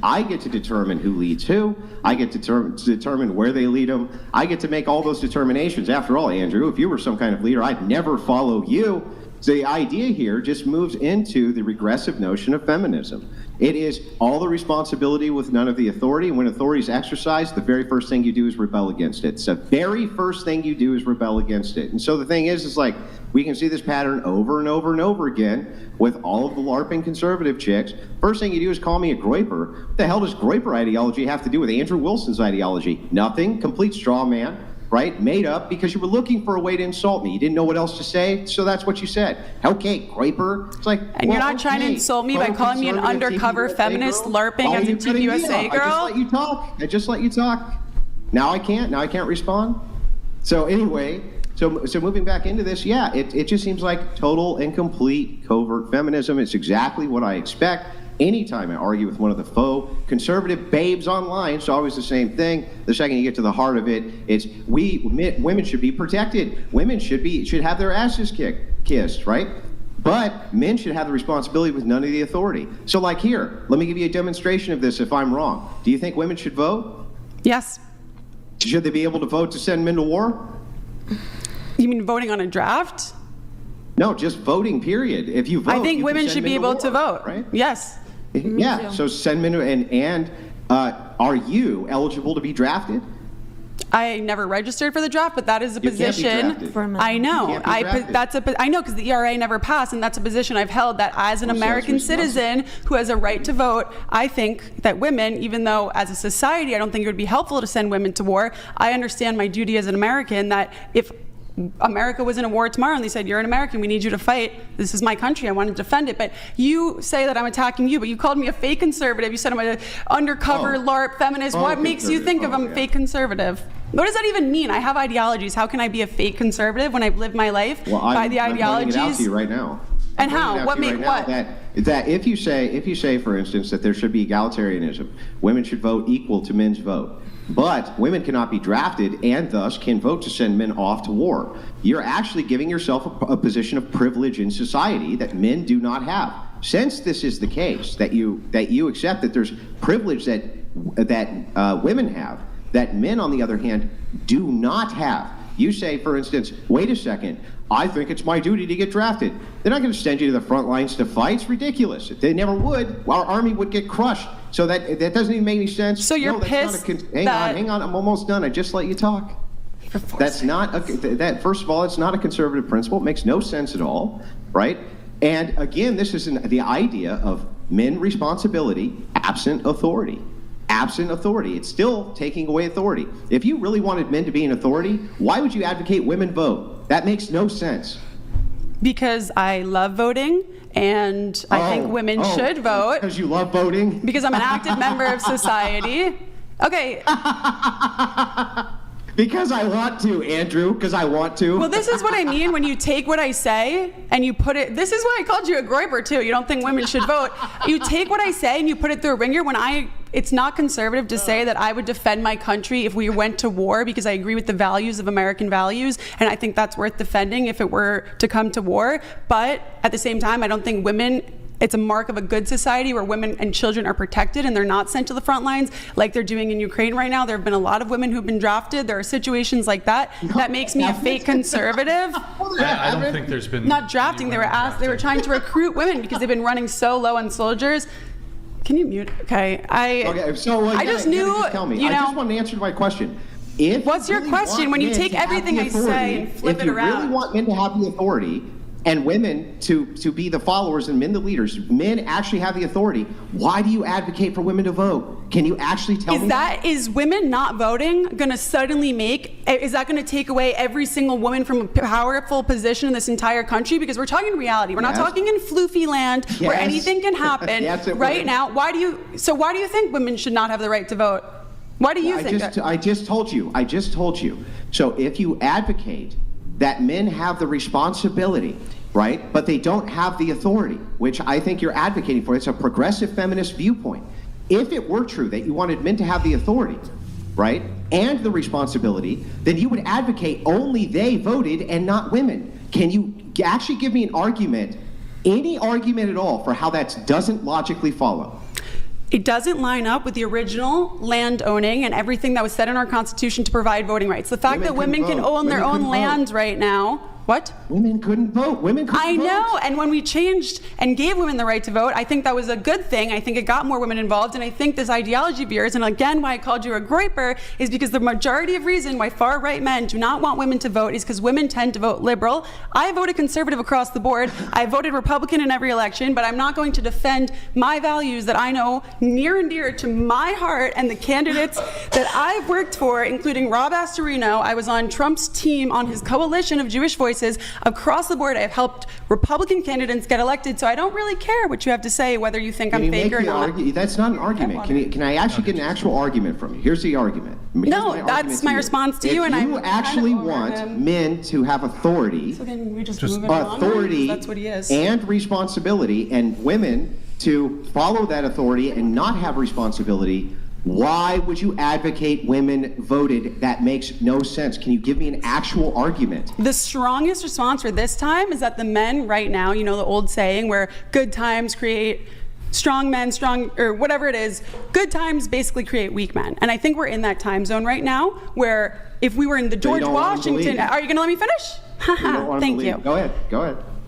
I get to determine who leads who. I get to determine where they lead them. I get to make all those determinations. After all, Andrew, if you were some kind of leader, I'd never follow you. So the idea here just moves into the regressive notion of feminism. It is all the responsibility with none of the authority. When authority is exercised, the very first thing you do is rebel against it. So the very first thing you do is rebel against it. And so the thing is like, we can see this pattern over and over and over again with all of the LARPing conservative chicks. First thing you do is call me a groyper. What the hell does groyper ideology have to do with Andrew Wilson's ideology? Nothing. Complete straw man. Right? Made up because you were looking for a way to insult me. You didn't know what else to say, so that's what you said. Okay, groyper. It's like, and you're not trying to insult me by calling me an undercover femovist LARPing as a TPUSA girl? I just let you talk. Now I can't respond. So anyway, so moving back into this, it just seems like total and complete covert feminism. It's exactly what I expect. Anytime I argue with one of the faux conservative babes online, it's always the same thing. The second you get to the heart of it, it's women should be protected. Women should have their asses kissed, right? But men should have the responsibility with none of the authority. So like here, let me give you a demonstration of this if I'm wrong. Do you think women should vote? Yes. Should they be able to vote to send men to war? You mean voting on a draft? No, just voting, period. If you vote, I think you women can send should be men to able to war, vote. right? Yes. Yeah, so send men to, and are you eligible to be drafted? I never registered for the draft, but that is a You can't be position. drafted. For men. I know. You can't be drafted. I know because the ERA never passed, and that's a position I've held. That as an Well, so American it's responsible. citizen who has a right to vote, I think that women, even though as a society I don't think it would be helpful to send women to war, I understand my duty as an American that if America was in a war tomorrow and they said, you're an American, we need you to fight, this is my country, I want to defend it. But you say that I'm attacking you, but you called me a fake conservative. You said I'm an undercover LARP feminist. What makes you think of I'm a fake conservative? What does that even mean? I have ideologies. How can I be a fake conservative when I've lived my life by the ideologies? I'm pointing it out to you right now. And how? What make what? That if you say, for instance, that there should be egalitarianism, women should vote equal to men's vote, but women cannot be drafted and thus can vote to send men off to war, you're actually giving yourself a position of privilege in society that men do not have. Since this is the case, that you accept that there's privilege that women have, that men, on the other hand, do not have. You say, for instance, wait a second, I think it's my duty to get drafted. They're not going to send you to the front lines to fight. It's ridiculous. They never would. Our army would get crushed. So that doesn't even make any sense. So you're pissed hang on, I'm almost done. I just let you talk. That's not first of all, it's not a conservative principle. It makes no sense at all, right? And again, this is the idea of men responsibility absent authority. Absent authority. It's still taking away authority. If you really wanted men to be an authority, why would you advocate women vote? That makes no sense. Because I love voting, and I think women should vote. Because you love voting? Because I'm an active member of society. Okay. Because I want to, Andrew. Because I want to. Well, this is what I mean when you take what I say and you put it. This is why I called you a groiper too. You don't think women should vote. You take what I say and you put it through a ringer. It's not conservative to say that I would defend my country if we went to war because I agree with the values of American values, and I think that's worth defending if it were to come to war. But at the same time, I don't think women. It's a mark of a good society where women and children are protected and they're not sent to the front lines like they're doing in Ukraine right now. There have been a lot of women who've been drafted. There are situations like that. That makes me a fake conservative. I don't think there's been Not drafting. They were trying to recruit women because they've been running so low on soldiers. Can you mute? Okay. I just knew. Tell me. You know, I just want to answer my question. What's your question? When you take everything I say and flip it around. If you really want men to have the authority and women to be the followers and men the leaders, men actually have the authority, why do you advocate for women to vote? Can you actually tell me that? Is women not voting going to suddenly is that going to take away every single woman from a powerful position in this entire country? Because we're talking reality. We're not talking in floofy land where anything can happen right now. Why do you think women should not have the right to vote? Why do you think that? I just told you. So if you advocate that men have the responsibility, right, but they don't have the authority, which I think you're advocating for, it's a progressive feminist viewpoint. If it were true that you wanted men to have the authority, right, and the responsibility, then you would advocate only they voted and not women. Can you actually give me an argument, any argument at all, for how that doesn't logically follow? It doesn't line up with the original land owning and everything that was said in our Constitution to provide voting rights. The fact that women can own their own land right now. What? Women couldn't vote. I know, and when we changed and gave women the right to vote, I think that was a good thing. I think it got more women involved, and I think this ideology of yours, and again, why I called you a groiper, is because the majority of reason why far-right men do not want women to vote is because women tend to vote liberal. I voted conservative across the board. I voted Republican in every election, but I'm not going to defend my values that I know near and dear to my heart and the candidates that I've worked for, including Rob Astorino. I was on Trump's team on his coalition of Jewish voices. Across the board, I've helped Republican candidates get elected, so I don't really care what you have to say, whether you think I'm fake or not. That's not an argument. Can I actually get an actual argument from you? Here's the argument. No, that's my response to you. If you actually want men to have authority, so then we just move it along, authority that's what he is. and responsibility, and women to follow that authority and not have responsibility, why would you advocate women voted? That makes no sense. Can you give me an actual argument? The strongest response for this time is that the men right now, you know, the old saying where good times create strong men, or whatever it is, good times basically create weak men. And I think we're in that time zone right now where if we were in the George Washington, are you going to let me finish? Thank you. Go ahead.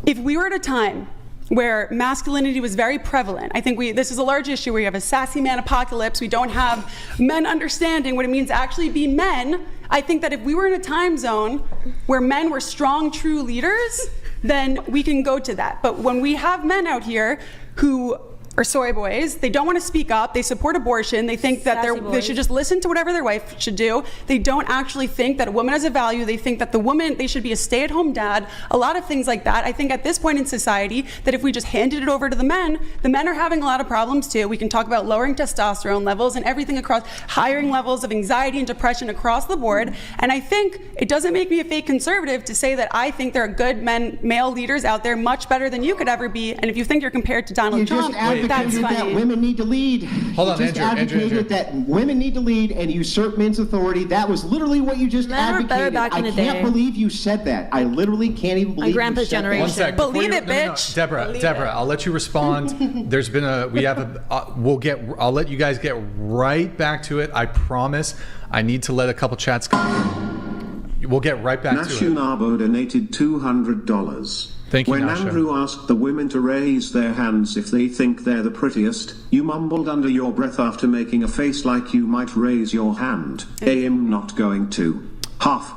If we were at a time where masculinity was very prevalent, I think this is a large issue where you have a sassy man apocalypse. We don't have men understanding what it means to actually be men. I think that if we were in a time zone where men were strong, true leaders, then we can go to that. But when we have men out here who are soy boys, they don't want to speak up, they support abortion, they think that they should just listen to whatever their wife should do, they don't actually think that a woman has a value, they think that they should be a stay-at-home dad, a lot of things like that. I think at this point in society that if we just handed it over to the men are having a lot of problems too. We can talk about lowering testosterone levels and everything across, hiring levels of anxiety and depression across the board. And I think it doesn't make me a fake conservative to say that I think there are good male leaders out there much better than you could ever be. And if you think you're compared to Donald Trump, that's funny. That women need to lead. Hold on, Andrew. That women need to lead and usurp men's authority. That was literally what you just advocated. I can't believe you said that. I literally can't even believe you said that. One sec. Believe it, bitch. Deborah, I'll let you respond. There's been I'll let you guys get right back to it. I promise. I need to let a couple chats come through. We'll get right back to it. Nashunabo donated $200. Thank you, When Nasha. Andrew asked the women to raise their hands if they think they're the prettiest, you mumbled under your breath after making a face like you might raise your hand. I'm not going to. Huff.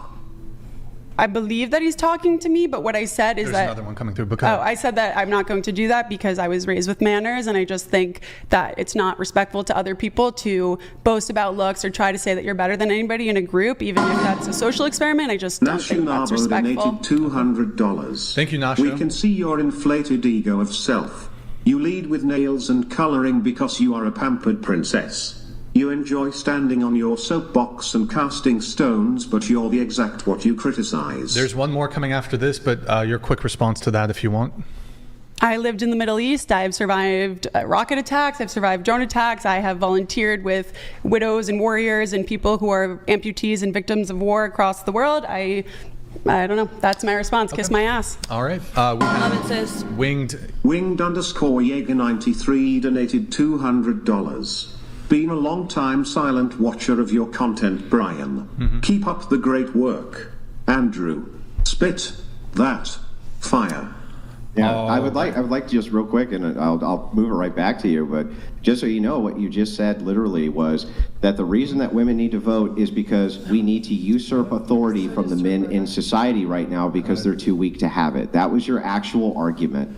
I believe that he's talking to me, but what I said is There's another one coming through. I said that I'm not going to do that because I was raised with manners, and I just think that it's not respectful to other people to boast about looks or try to say that you're better than anybody in a group, even if that's a social experiment. I just don't think that's respectful. Donated $200. Thank you, Nasha. We can see your inflated ego of self. You lead with nails and coloring because you are a pampered princess. You enjoy standing on your soapbox and casting stones, but you're the exact what you criticize. There's one more coming after this, but your quick response to that if you want. I lived in the Middle East. I've survived rocket attacks. I've survived drone attacks. I have volunteered with widows and warriors and people who are amputees and victims of war across the world. I don't know. That's my response. Okay. Kiss my ass. All right. We have Winged_Jaeger93 donated $200. Been a long time silent watcher of your content, Brian. Keep up the great work. Andrew, spit that fire. Yeah, I would like to just real quick, and I'll move it right back to you, but just so you know, what you just said literally was that the reason that women need to vote is because we need to usurp authority from the men in society right now because they're too weak to have it. That was your actual argument.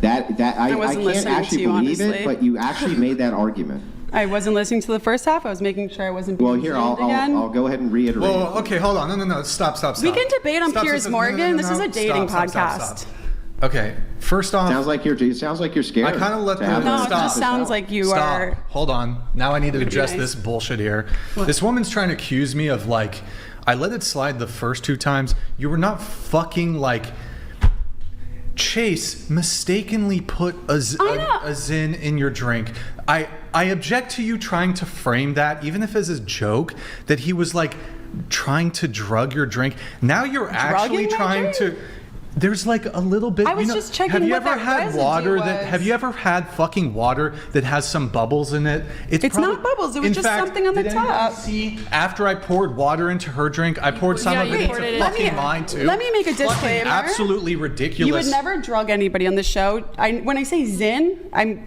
I can't actually believe it, but you actually made that argument. I wasn't listening to the first half. I was making sure I wasn't being Well, here, I'll go ahead and reiterate. Well, okay, hold on. No. Stop. We can debate on Piers Morgan. This is a dating podcast. Stop. Okay, first off... It sounds like you're scared. I kind of let them... No, it just sounds like you are... Hold on. Now I need to address this bullshit here. What? This woman's trying to accuse me of, like... I let it slide the first 2 times. You were not fucking, like... Chase mistakenly put a Zin in your drink. I object to you trying to frame that, even if it's a joke, that he was like trying to drug your drink. Now you're actually trying to. There's like a little bit. I was just checking. Have you ever had water that? Have you ever had fucking water that has some bubbles in it? It's not bubbles. It was just something on the top. See, after I poured water into her drink, I poured some of it into fucking mine too. Let me make a disclaimer. Absolutely ridiculous. You would never drug anybody on the show. When I say Zin,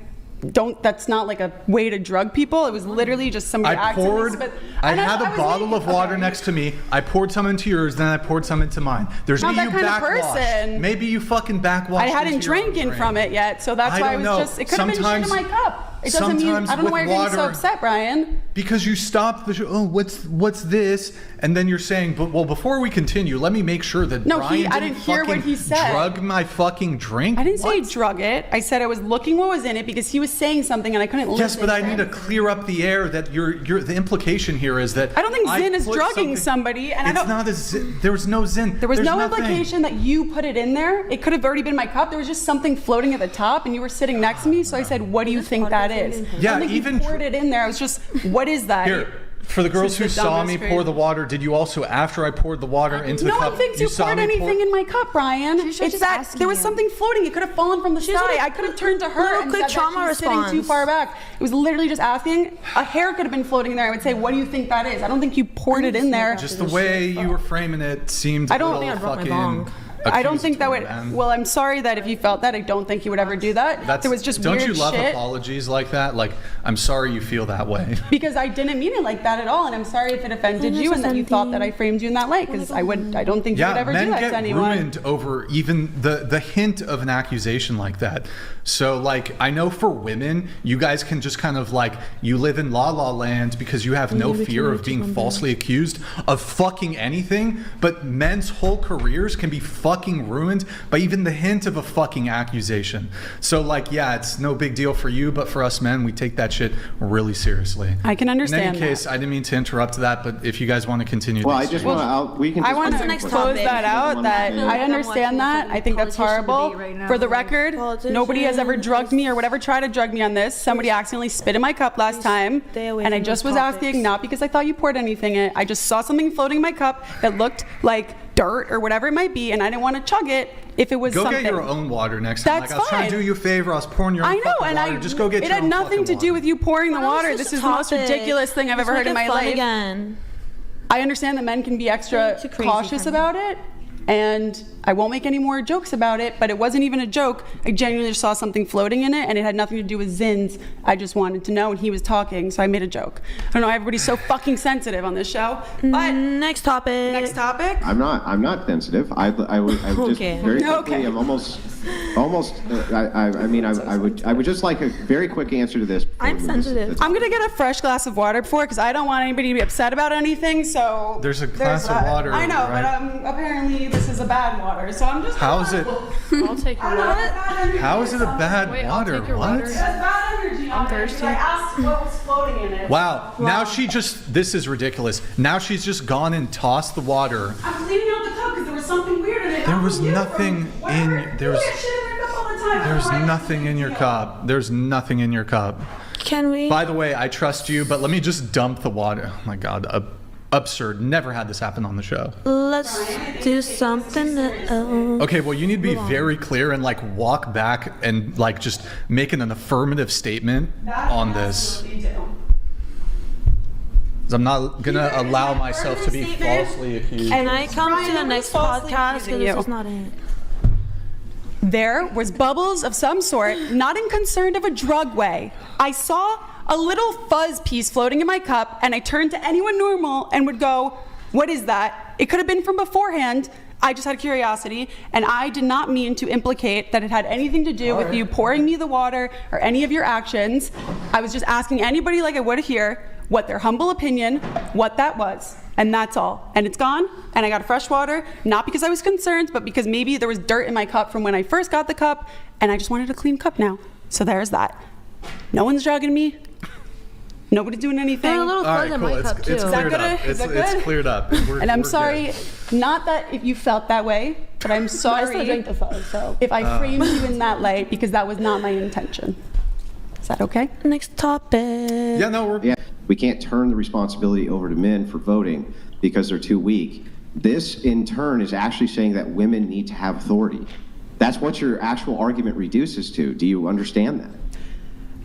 that's not like a way to drug people. It was literally just somebody accidentally. I had a bottle of water next to me. I poured some into yours, then I poured some into mine. There's not that kind of person. Maybe you fucking backwashed. I hadn't drinking from it yet, so that's why I was just. It could have been shit in my cup. It doesn't mean. I don't know why you're getting so upset, Brian. because you stopped the show. Oh, what's this? And then you're saying, but well, before we continue, let me make sure that No, Brian I didn't hear what he said. Drug my fucking drink. I didn't say drug it. I said I was looking what was in it because he was saying something and I couldn't listen. Yes, but I need to clear up the air that the implication here is that I don't think Zyn is put drugging somebody, and it's not a Zyn. There was no Zyn. There was There's no nothing. implication that you put it in there. It could have already been my cup. There was just something floating at the top, and you were sitting next to me. So I said, "What do you think that is?" Yeah, I don't think even you poured it in there. I was just, "What is that?" Here, for the girls who This is the saw dumbest me pour crazy. the water, did you also, after I poured the water into the No cup, one thinks you saw poured me anything in my cup, Brian. She was It's just that asking there was you. something floating. It could have fallen from the She was sky. like, I could have turned to her little and quick said that she trauma was sitting too response. far back. It was literally just asking. A hair could have been floating there. I would say, "What do you think that is?" I don't think you poured it in there. Just the way you were framing it seemed I don't a little think I brought my fucking bong. I don't think that would. accusatory, man. Well, I'm sorry that if you felt that, I don't think you would ever do that. There was just don't weird you love shit. apologies like that? Like, I'm sorry you feel that way. Because I didn't mean it like that at all, and I'm sorry if it offended you and that you thought that I framed you in that light. Because I don't think you would Yeah, ever men do that get to anyone. ruined over even the hint of an accusation like that. So, like, I know for women, you guys can just kind of like, you live in la la land because you have no fear of being falsely accused of fucking anything. But men's whole careers can be fucking ruined by even the hint of a fucking accusation. So, like, yeah, it's no big deal for you, but for us men, we take that shit really seriously. I can understand In any case, that. I didn't mean to interrupt that, but if you guys want to continue, Well, the I just exchange- want to. We can. I just want go to next close topic. that out. That Yeah. I understand that. I think that's horrible. For the record, nobody has ever drugged me or would ever try to drug me on this. Somebody accidentally spit in my cup last time, stay away and I from just those was topics. asking, not because I thought you poured anything in it. I just saw something floating in my cup that looked like dirt or whatever it might be, and I didn't want to chug it if it was Go something. get your own water next time. That's Like, I was trying to fine. do you a favor. I was pouring your own I know, fucking and water. Just go get it your had own nothing fucking to do water. with you pouring the Why don't water. we This switch is the most topic? ridiculous thing I've Let's ever heard in make my it fun life. Again. I understand that men can be extra Too crazy cautious for me. about it, and I won't make any more jokes about it, but it wasn't even a joke. I genuinely just saw something floating in it, and it had nothing to do with Zins. I just wanted to know, and he was talking, so I made a joke. I don't know, everybody's so fucking sensitive on this show. But Next topic. next topic. I'm not sensitive. I would just Okay. very quickly. Okay. I'm almost. I would just like a very quick answer to this. before I'm we move sensitive. this- I'm gonna get a fresh glass of water before, because I don't want anybody to be upset about anything. So There's a glass of that. water, I know, right? but apparently this is a bad water. So I'm just. How is it? I'll take your water. How is it a bad Wait, I'll water? take your What? water. It has bad energy on it, because I asked what was floating in it. Wow. Now she just. This is ridiculous. Now she's just gone and tossed the water. I'm cleaning out the cup because there was something weird in it. There was You nothing from whatever- in- there's- You get shit in your cup all the time. There's Why? nothing in your cup. There's nothing in your cup. Can we? By the way, I trust you, but let me just dump the water. Oh my god. Absurd. Never had this happen on the show. Let's do something else. Okay, well, you need to be very clear and like walk back and like just making an affirmative statement That on I this. absolutely do. 'Cause I'm not gonna Either it's allow an myself to be affirmative statement, falsely accused. Can I come Brian, to the I'm next falsely podcast? accusing Because this you. is not it. There was bubbles of some sort, not in concerned of a drug way. I saw a little fuzz piece floating in my cup, and I turned to anyone normal and would go, "What is that?" It could have been from beforehand. I just had curiosity, and I did not mean to implicate that it had anything to do with you pouring me the water or any of your actions. I was just asking anybody like I would here what their humble opinion, what that was. And that's all. And it's gone, and I got fresh water, not because I was concerned, but because maybe there was dirt in my cup from when I first got the cup, and I just wanted a clean cup now. So there's that. No one's drugging me. Nobody's doing anything. There's a little All fuzz right, in cool. my It's cup too. cleared good? up. Is that It's good? cleared up. We're- And I'm we're sorry, good. not that if you felt that way, but I'm I sorry still drink the fuzz, so. if I framed you in that light, because that was not my intention. Is that okay? Next topic. Yeah, no, we're. Yeah, we can't turn the responsibility over to men for voting because they're too weak. This, in turn, is actually saying that women need to have authority. That's what your actual argument reduces to. Do you understand that?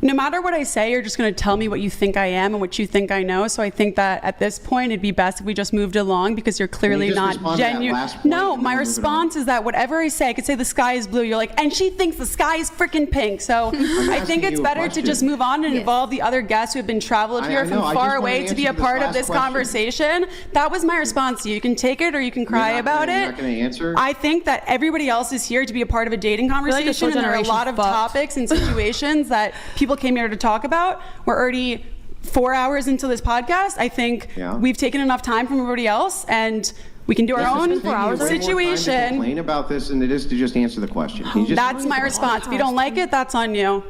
No matter what I say, you're just going to tell me what you think I am and what you think I know. So I think that at this point, it'd be best if we just moved along, because you're clearly just not respond to that genuine. last point No, and my then move it response is that whatever I say, I could say the sky is blue. You're like, and she thinks the sky is freaking pink. So I think asking it's you a better to question. just move on and involve the other guests who have been traveled I here know, from I just far wanted away to to be a answer this part of last this question. conversation. That was my response to you. You can take it or you can cry not about gonna- it. you're not gonna answer? I think that everybody else is here to be a part of a dating like conversation, this whole and there are a generation lot of fucked. topics and situations that people came here to talk about. We're already 4 hours into this podcast. I think we've taken enough time from everybody else, and we can do our own situation. Complain about this than it is to just answer the question. That's my response. If you don't like it, that's on you.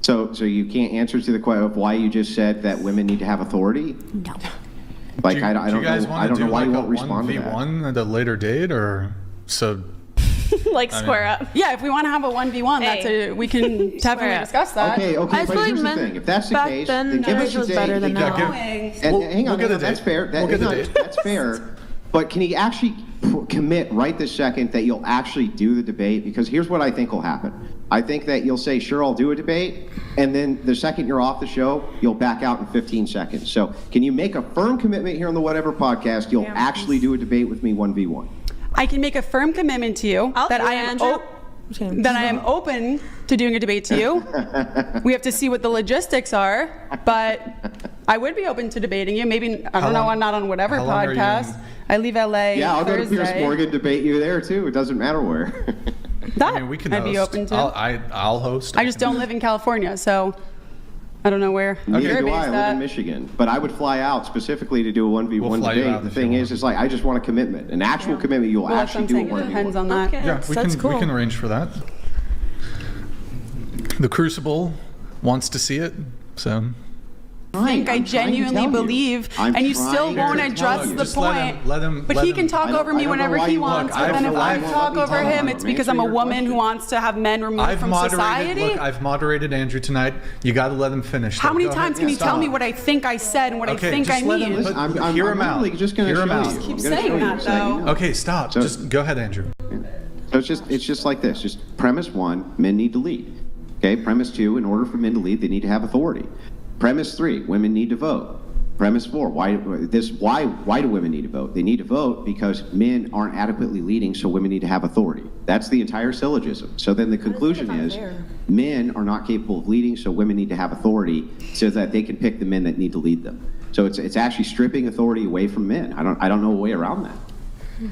So you can't answer to the question of why you just said that women need to have authority? No. Like, I do you guys know, want I don't to know do why like you a won't respond to that. 1v1 at a later date, or so? Like square up. Yeah, if we want to have a 1v1, Hey. we can definitely up. discuss that. Okay, I but feel like here's the men thing. If that's the back case, then, then give us marriage a was date. better than now. And hang on, that's fair. We'll get a date. That's fair. But can he actually commit right this second that you'll actually do the debate? Because here's what I think will happen. I think that you'll say, sure, I'll do a debate. And then the second you're off the show, you'll back out in 15 seconds. So can you make a firm commitment here on the Whatever podcast? You'll actually do a debate with me 1v1. I can make a firm commitment to you that I am open to doing a debate to you. We have to see what the logistics are, but I would be open to debating you. Maybe, I don't know, I'm not on Whatever how long are you podcast. I leave LA Yeah, I'll Thursday. go to Pierce Morgan, debate you there too. It doesn't matter where. That I mean, we can I'd host. be open to. I'll host. I just don't live in California, so I don't know where Neither you're do based I. I live at. in Michigan. But I would fly out specifically to do a 1v1 We'll fly you debate. out The if you thing want. is, it's like, I just want a commitment. An actual commitment you'll Well, that's what actually I'm do saying. a It depends 1v1. on that. Okay, Yeah, that's cool. we can arrange for that. The Crucible wants to see it, so. I think I genuinely believe, and you still won't address the Just let point. him- let him- But let he him- can talk I don't- over I me don't know whenever why he you won't. wants, Look, but then if I I've talk let me over tell him, him. it's I'm because I'm a answering your woman who question. wants to have men removed from society. Look, I've moderated Andrew tonight. You got to let him finish. How though. many Go ahead. times can you Stop. tell me what I think I said and what Okay, I think just I let him- mean? but- I'm Hear him literally out. just going to Hear show him you. out. I'm Keep gonna saying show you that, so you though. know. Okay, stop. So- Just go ahead, Andrew. So it's just like this. Just premise one, men need to lead. Okay. Premise two, in order for men to lead, they need to have authority. Premise three, women need to vote. Premise four, why do women need to vote? They need to vote because men aren't adequately leading, so women need to have authority. That's the entire syllogism. So then the conclusion is men are not capable of leading, so women need to have authority so that they can pick the men that need to lead them. So it's actually stripping authority away from men. I don't know a way around that.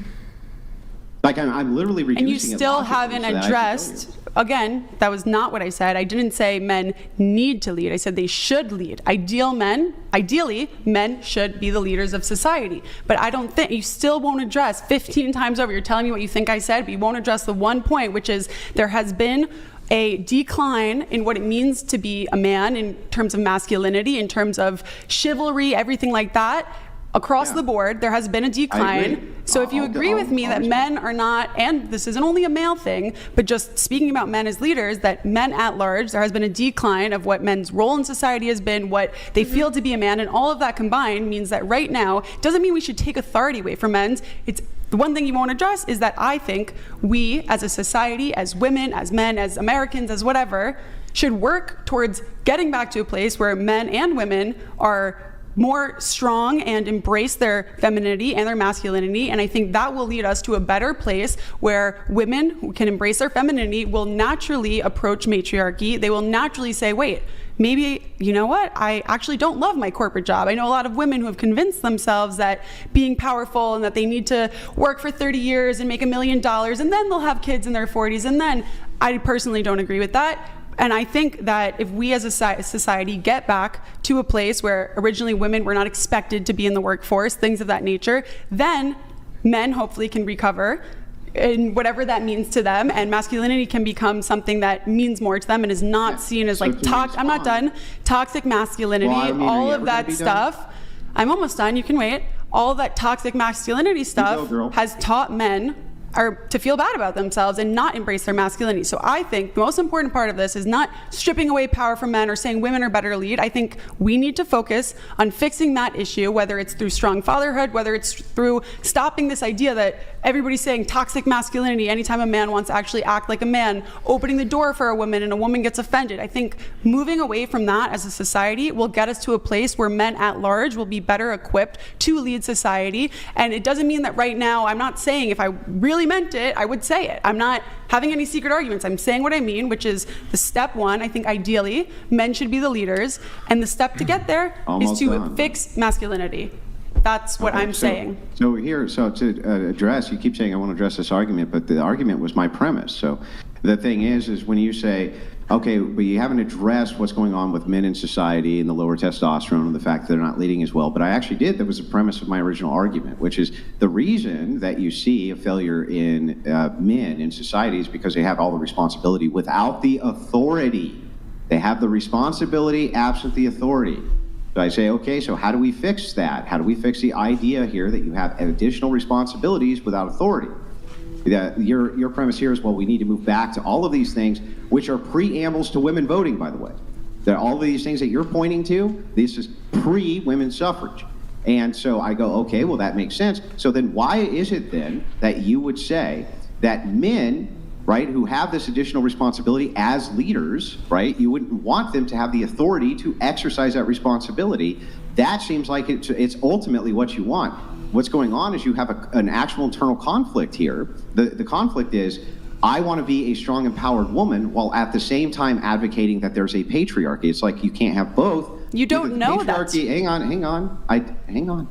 Like I'm literally reducing And you it still logically haven't so that I can tell addressed, you. again, that was not what I said. I didn't say men need to lead. I said they should lead. Ideally, men should be the leaders of society. But I don't think, you still won't address 15 times over. You're telling me what you think I said, but you won't address the one point, which is there has been a decline in what it means to be a man in terms of masculinity, in terms of chivalry, everything like that. Across the board, there has been a decline. So if you agree with me that men are not, and this isn't only a male thing, but just speaking about men as leaders, that men at large, there has been a decline of what men's role in society has been, what they feel to be a man, and all of that combined means that right now, doesn't mean we should take authority away from men. It's the one thing you won't address is that I think we as a society, as women, as men, as Americans, as whatever, should work towards getting back to a place where men and women are more strong and embrace their femininity and their masculinity. And I think that will lead us to a better place where women who can embrace their femininity will naturally approach matriarchy. They will naturally say, wait, maybe, you know what? I actually don't love my corporate job. I know a lot of women who have convinced themselves that being powerful and that they need to work for 30 years and make $1 million and then they'll have kids in their 40s. And then I personally don't agree with that. And I think that if we as a society get back to a place where originally women were not expected to be in the workforce, things of that nature, then men hopefully can recover in whatever that means to them, and masculinity can become something that means more to them and is not seen as like I'm not done. Toxic masculinity, Well, I mean, are all you of ever that gonna be stuff. I'm almost done. You can wait. All of that toxic masculinity stuff girl. has taught men to feel bad about themselves and not embrace their masculinity. So I think the most important part of this is not stripping away power from men or saying women are better to lead. I think we need to focus on fixing that issue, whether it's through strong fatherhood, whether it's through stopping this idea that everybody's saying toxic masculinity anytime a man wants to actually act like a man, opening the door for a woman and a woman gets offended. I think moving away from that as a society will get us to a place where men at large will be better equipped to lead society. And it doesn't mean that right now, I'm not saying if I really meant it, I would say it. I'm not having any secret arguments. I'm saying what I mean, which is the step one. I think ideally men should be the leaders, and the step to get there Almost is to done. fix masculinity. That's what I'm saying. So to address, you keep saying I want to address this argument, but the argument was my premise. So the thing is when you say Okay, but you haven't addressed what's going on with men in society and the lower testosterone and the fact that they're not leading as well. But I actually did. That was the premise of my original argument, which is the reason that you see a failure in men in society is because they have all the responsibility without the authority. They have the responsibility absent the authority. So I say, okay, so how do we fix that? How do we fix the idea here that you have additional responsibilities without authority? Your premise here is, well, we need to move back to all of these things, which are preambles to women voting, by the way. That all of these things that you're pointing to, this is pre-women's suffrage. And so I go, okay, well, that makes sense. So then why is it then that you would say that men, right, who have this additional responsibility as leaders, right, you wouldn't want them to have the authority to exercise that responsibility? That seems like it's ultimately what you want. What's going on is you have an actual internal conflict here. The conflict is, I want to be a strong, empowered woman while at the same time advocating that there's a patriarchy. It's like you can't have both. You don't know that. Hang on.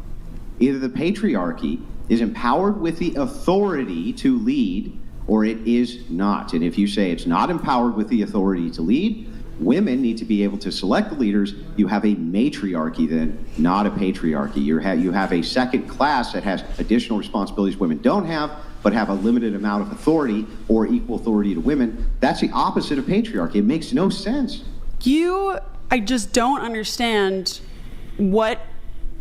Either the patriarchy is empowered with the authority to lead, or it is not. And if you say it's not empowered with the authority to lead, women need to be able to select the leaders. You have a matriarchy then, not a patriarchy. You have a second class that has additional responsibilities women don't have, but have a limited amount of authority or equal authority to women. That's the opposite of patriarchy. It makes no sense. I just don't understand what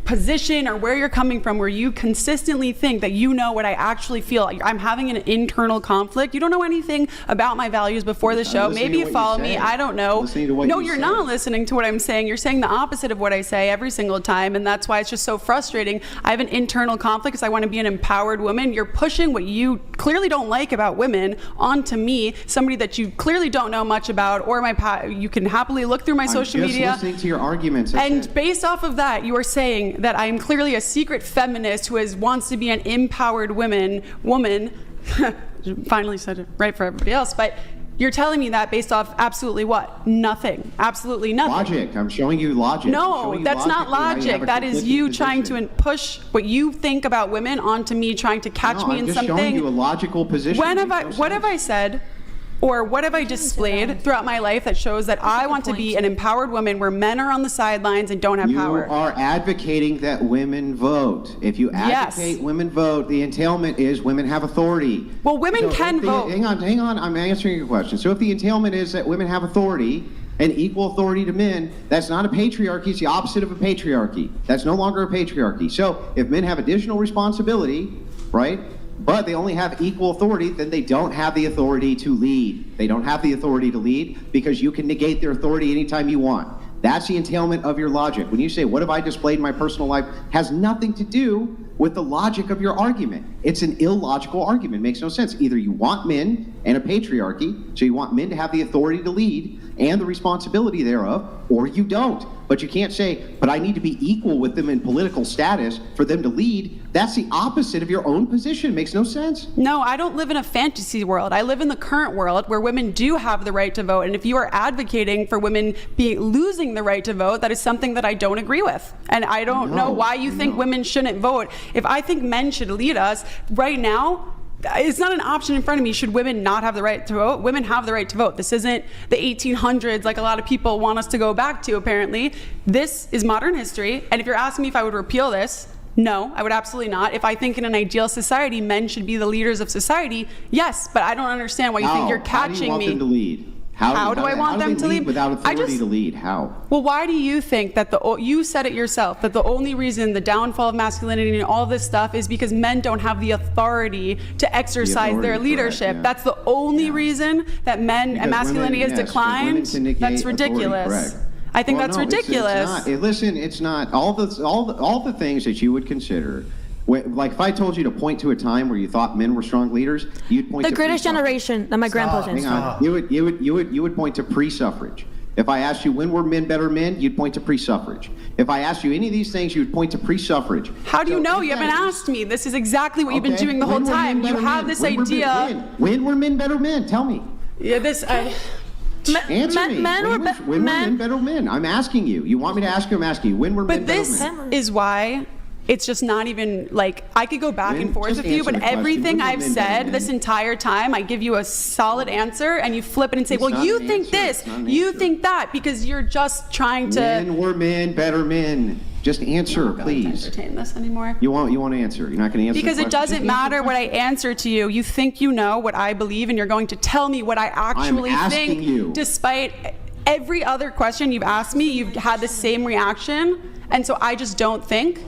position or where you're coming from where you consistently think that you know what I actually feel. I'm having an internal conflict. You don't know anything about my values before the show. Maybe you follow me. I don't know. No, you're not listening to what I'm saying. You're saying the opposite of what I say every single time, and that's why it's just so frustrating. I have an internal conflict because I want to be an empowered woman. You're pushing what you clearly don't like about women onto me, somebody that you clearly don't know much about, or you can happily look through my social media. I'm just listening to your arguments. And based off of that, you are saying that I am clearly a secret feminist who wants to be an empowered woman. Finally said it right for everybody else, but you're telling me that based off absolutely what? Nothing. Absolutely nothing. Logic. I'm showing you logic. No, that's not logic. That is you trying to push what you think about women onto me, trying to catch me in something. I'm just showing you a logical position. What have I said? Or what have I displayed throughout my life that shows that I want to be an empowered woman where men are on the sidelines and don't have power? You are advocating that women vote. If you advocate women vote, the entailment is women have authority. Well, women can vote. Hang on. I'm answering your question. So if the entailment is that women have authority and equal authority to men, that's not a patriarchy. It's the opposite of a patriarchy. That's no longer a patriarchy. So if men have additional responsibility, right, but they only have equal authority, then they don't have the authority to lead. They don't have the authority to lead because you can negate their authority anytime you want. That's the entailment of your logic. When you say, what have I displayed in my personal life, has nothing to do with the logic of your argument. It's an illogical argument. It makes no sense. Either you want men and a patriarchy, so you want men to have the authority to lead and the responsibility thereof, or you don't. But you can't say, but I need to be equal with them in political status for them to lead. That's the opposite of your own position. It makes no sense. No, I don't live in a fantasy world. I live in the current world where women do have the right to vote. And if you are advocating for women losing the right to vote, that is something that I don't agree with. And I don't know why you think women shouldn't vote. If I think men should lead us right now, it's not an option in front of me. Should women not have the right to vote? Women have the right to vote. This isn't the 1800s like a lot of people want us to go back to, apparently. This is modern history. And if you're asking me if I would repeal this, no, I would absolutely not. If I think in an ideal society, men should be the leaders of society, yes, but I don't understand why you think you're catching How do you want them to lead? How do I want them to lead? Without authority to lead, how? Well, why do you think that you said it yourself, that the only reason the downfall of masculinity and all this stuff is because men don't have the authority to exercise their leadership? Correct, that's the only reason that men and masculinity has declined? That's ridiculous. I think that's ridiculous. It's not. All the things that you would consider. Like if I told you to point to a time where you thought men were strong leaders, you'd point to the Greatest Generation that my grandpa's in. Hang on. You would point to pre-suffrage. If I asked you when were men better men, you'd point to pre-suffrage. If I asked you any of these things, you would point to pre-suffrage. How do you know? You haven't asked me. This is exactly what you've been doing the whole time. You have this idea. When were men better men? Tell me. Yeah, Answer me. When were men better men? I'm asking you. You want me to ask you? I'm asking you. When were men better men? But this is why It's just not even like I could go back Lynn, and forth just with you, answer but the question. everything When were I've men better said men? this entire time, I give you a solid answer and you flip it and say, It's well, not you an think answer. this, It's not an you answer. think that, because you're just trying to. Men were men, better men. Just answer, I'm not going to please. entertain this anymore. You want to answer. You're not going to answer. Because the it question. doesn't Just matter answer what I answer to you. You think you know what I believe, and you're going to tell me what I actually asking think. you. Despite every other question you've asked me, you've had the same reaction. And so I just don't think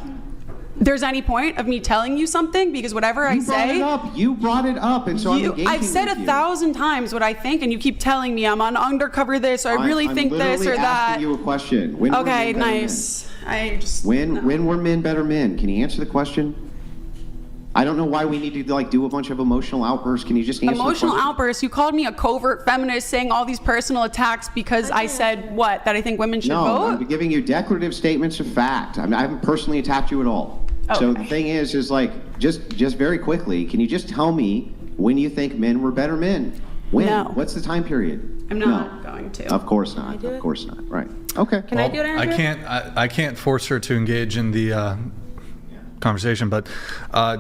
there's any point of me telling you something, because whatever I You brought say. it up. You brought it up, and so I'm engaging I've said with you. 1,000 times what I think, and you keep telling me I'm on undercover this, or I really I'm think this literally or that. asking you a question. When were Okay, men better men? nice. I just. When no. when were men better men? Can you answer the question? I don't know why we need to like do a bunch of emotional outbursts. Can you just answer Emotional the question? outbursts. You called me a covert feminist, saying all these personal attacks because I said what? That I think women should No, vote? I'm giving you declarative statements of fact. I haven't personally attacked you at all. So the Okay. thing is like, just very quickly, can you just tell me when you think men were better men? When? No. What's the time period? I'm not going to. Of course not. Of course not. Right. Okay. Can I do it, Andrew? I can't force her to engage in the conversation, but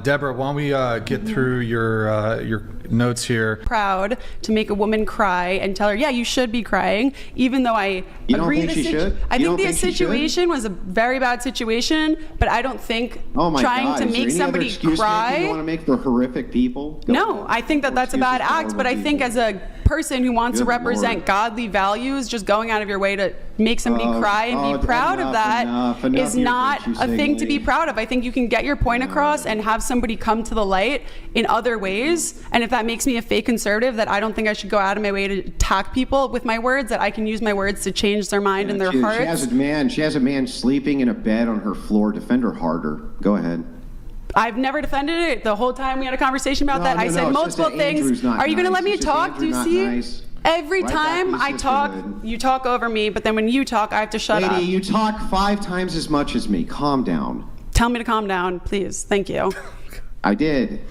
Deborah, why don't we get through your notes here? Proud to make a woman cry and tell her, yeah, you should be crying, even though I You don't agree think she should? I You think don't the think she should? situation was a very bad situation, but I don't think Oh my trying God. to Is there make any somebody other excuse cry. you want to make for horrific people? Go No, ahead. I think that that's a Excuses bad for act, but I horrible think people. as a person who wants to Good represent Lord. godly values, just going out of your way to make somebody cry and be proud of enough, that enough is of your not virtue a thing to be signaling. proud of. I think you can get your point across and have somebody come to the light in other ways. And if that makes me a fake conservative, that I don't think I should go out of my way to attack people with my words, that I can use my words to change their mind and their She hearts. has a man sleeping in a bed on her floor. Defend her harder. Go ahead. I've never defended it. The whole time we had a conversation about No, that, no, I no, said it's just multiple that Andrew's things. not Are you going to nice. let me It's just talk? Do you Andrew see? not nice. Every Right back time to I talk, sisterhood. you talk over me, but then when you talk, I have to shut Lady, up. you talk 5 times as much as me. Calm down. Tell me to calm down, please. Thank you. I did.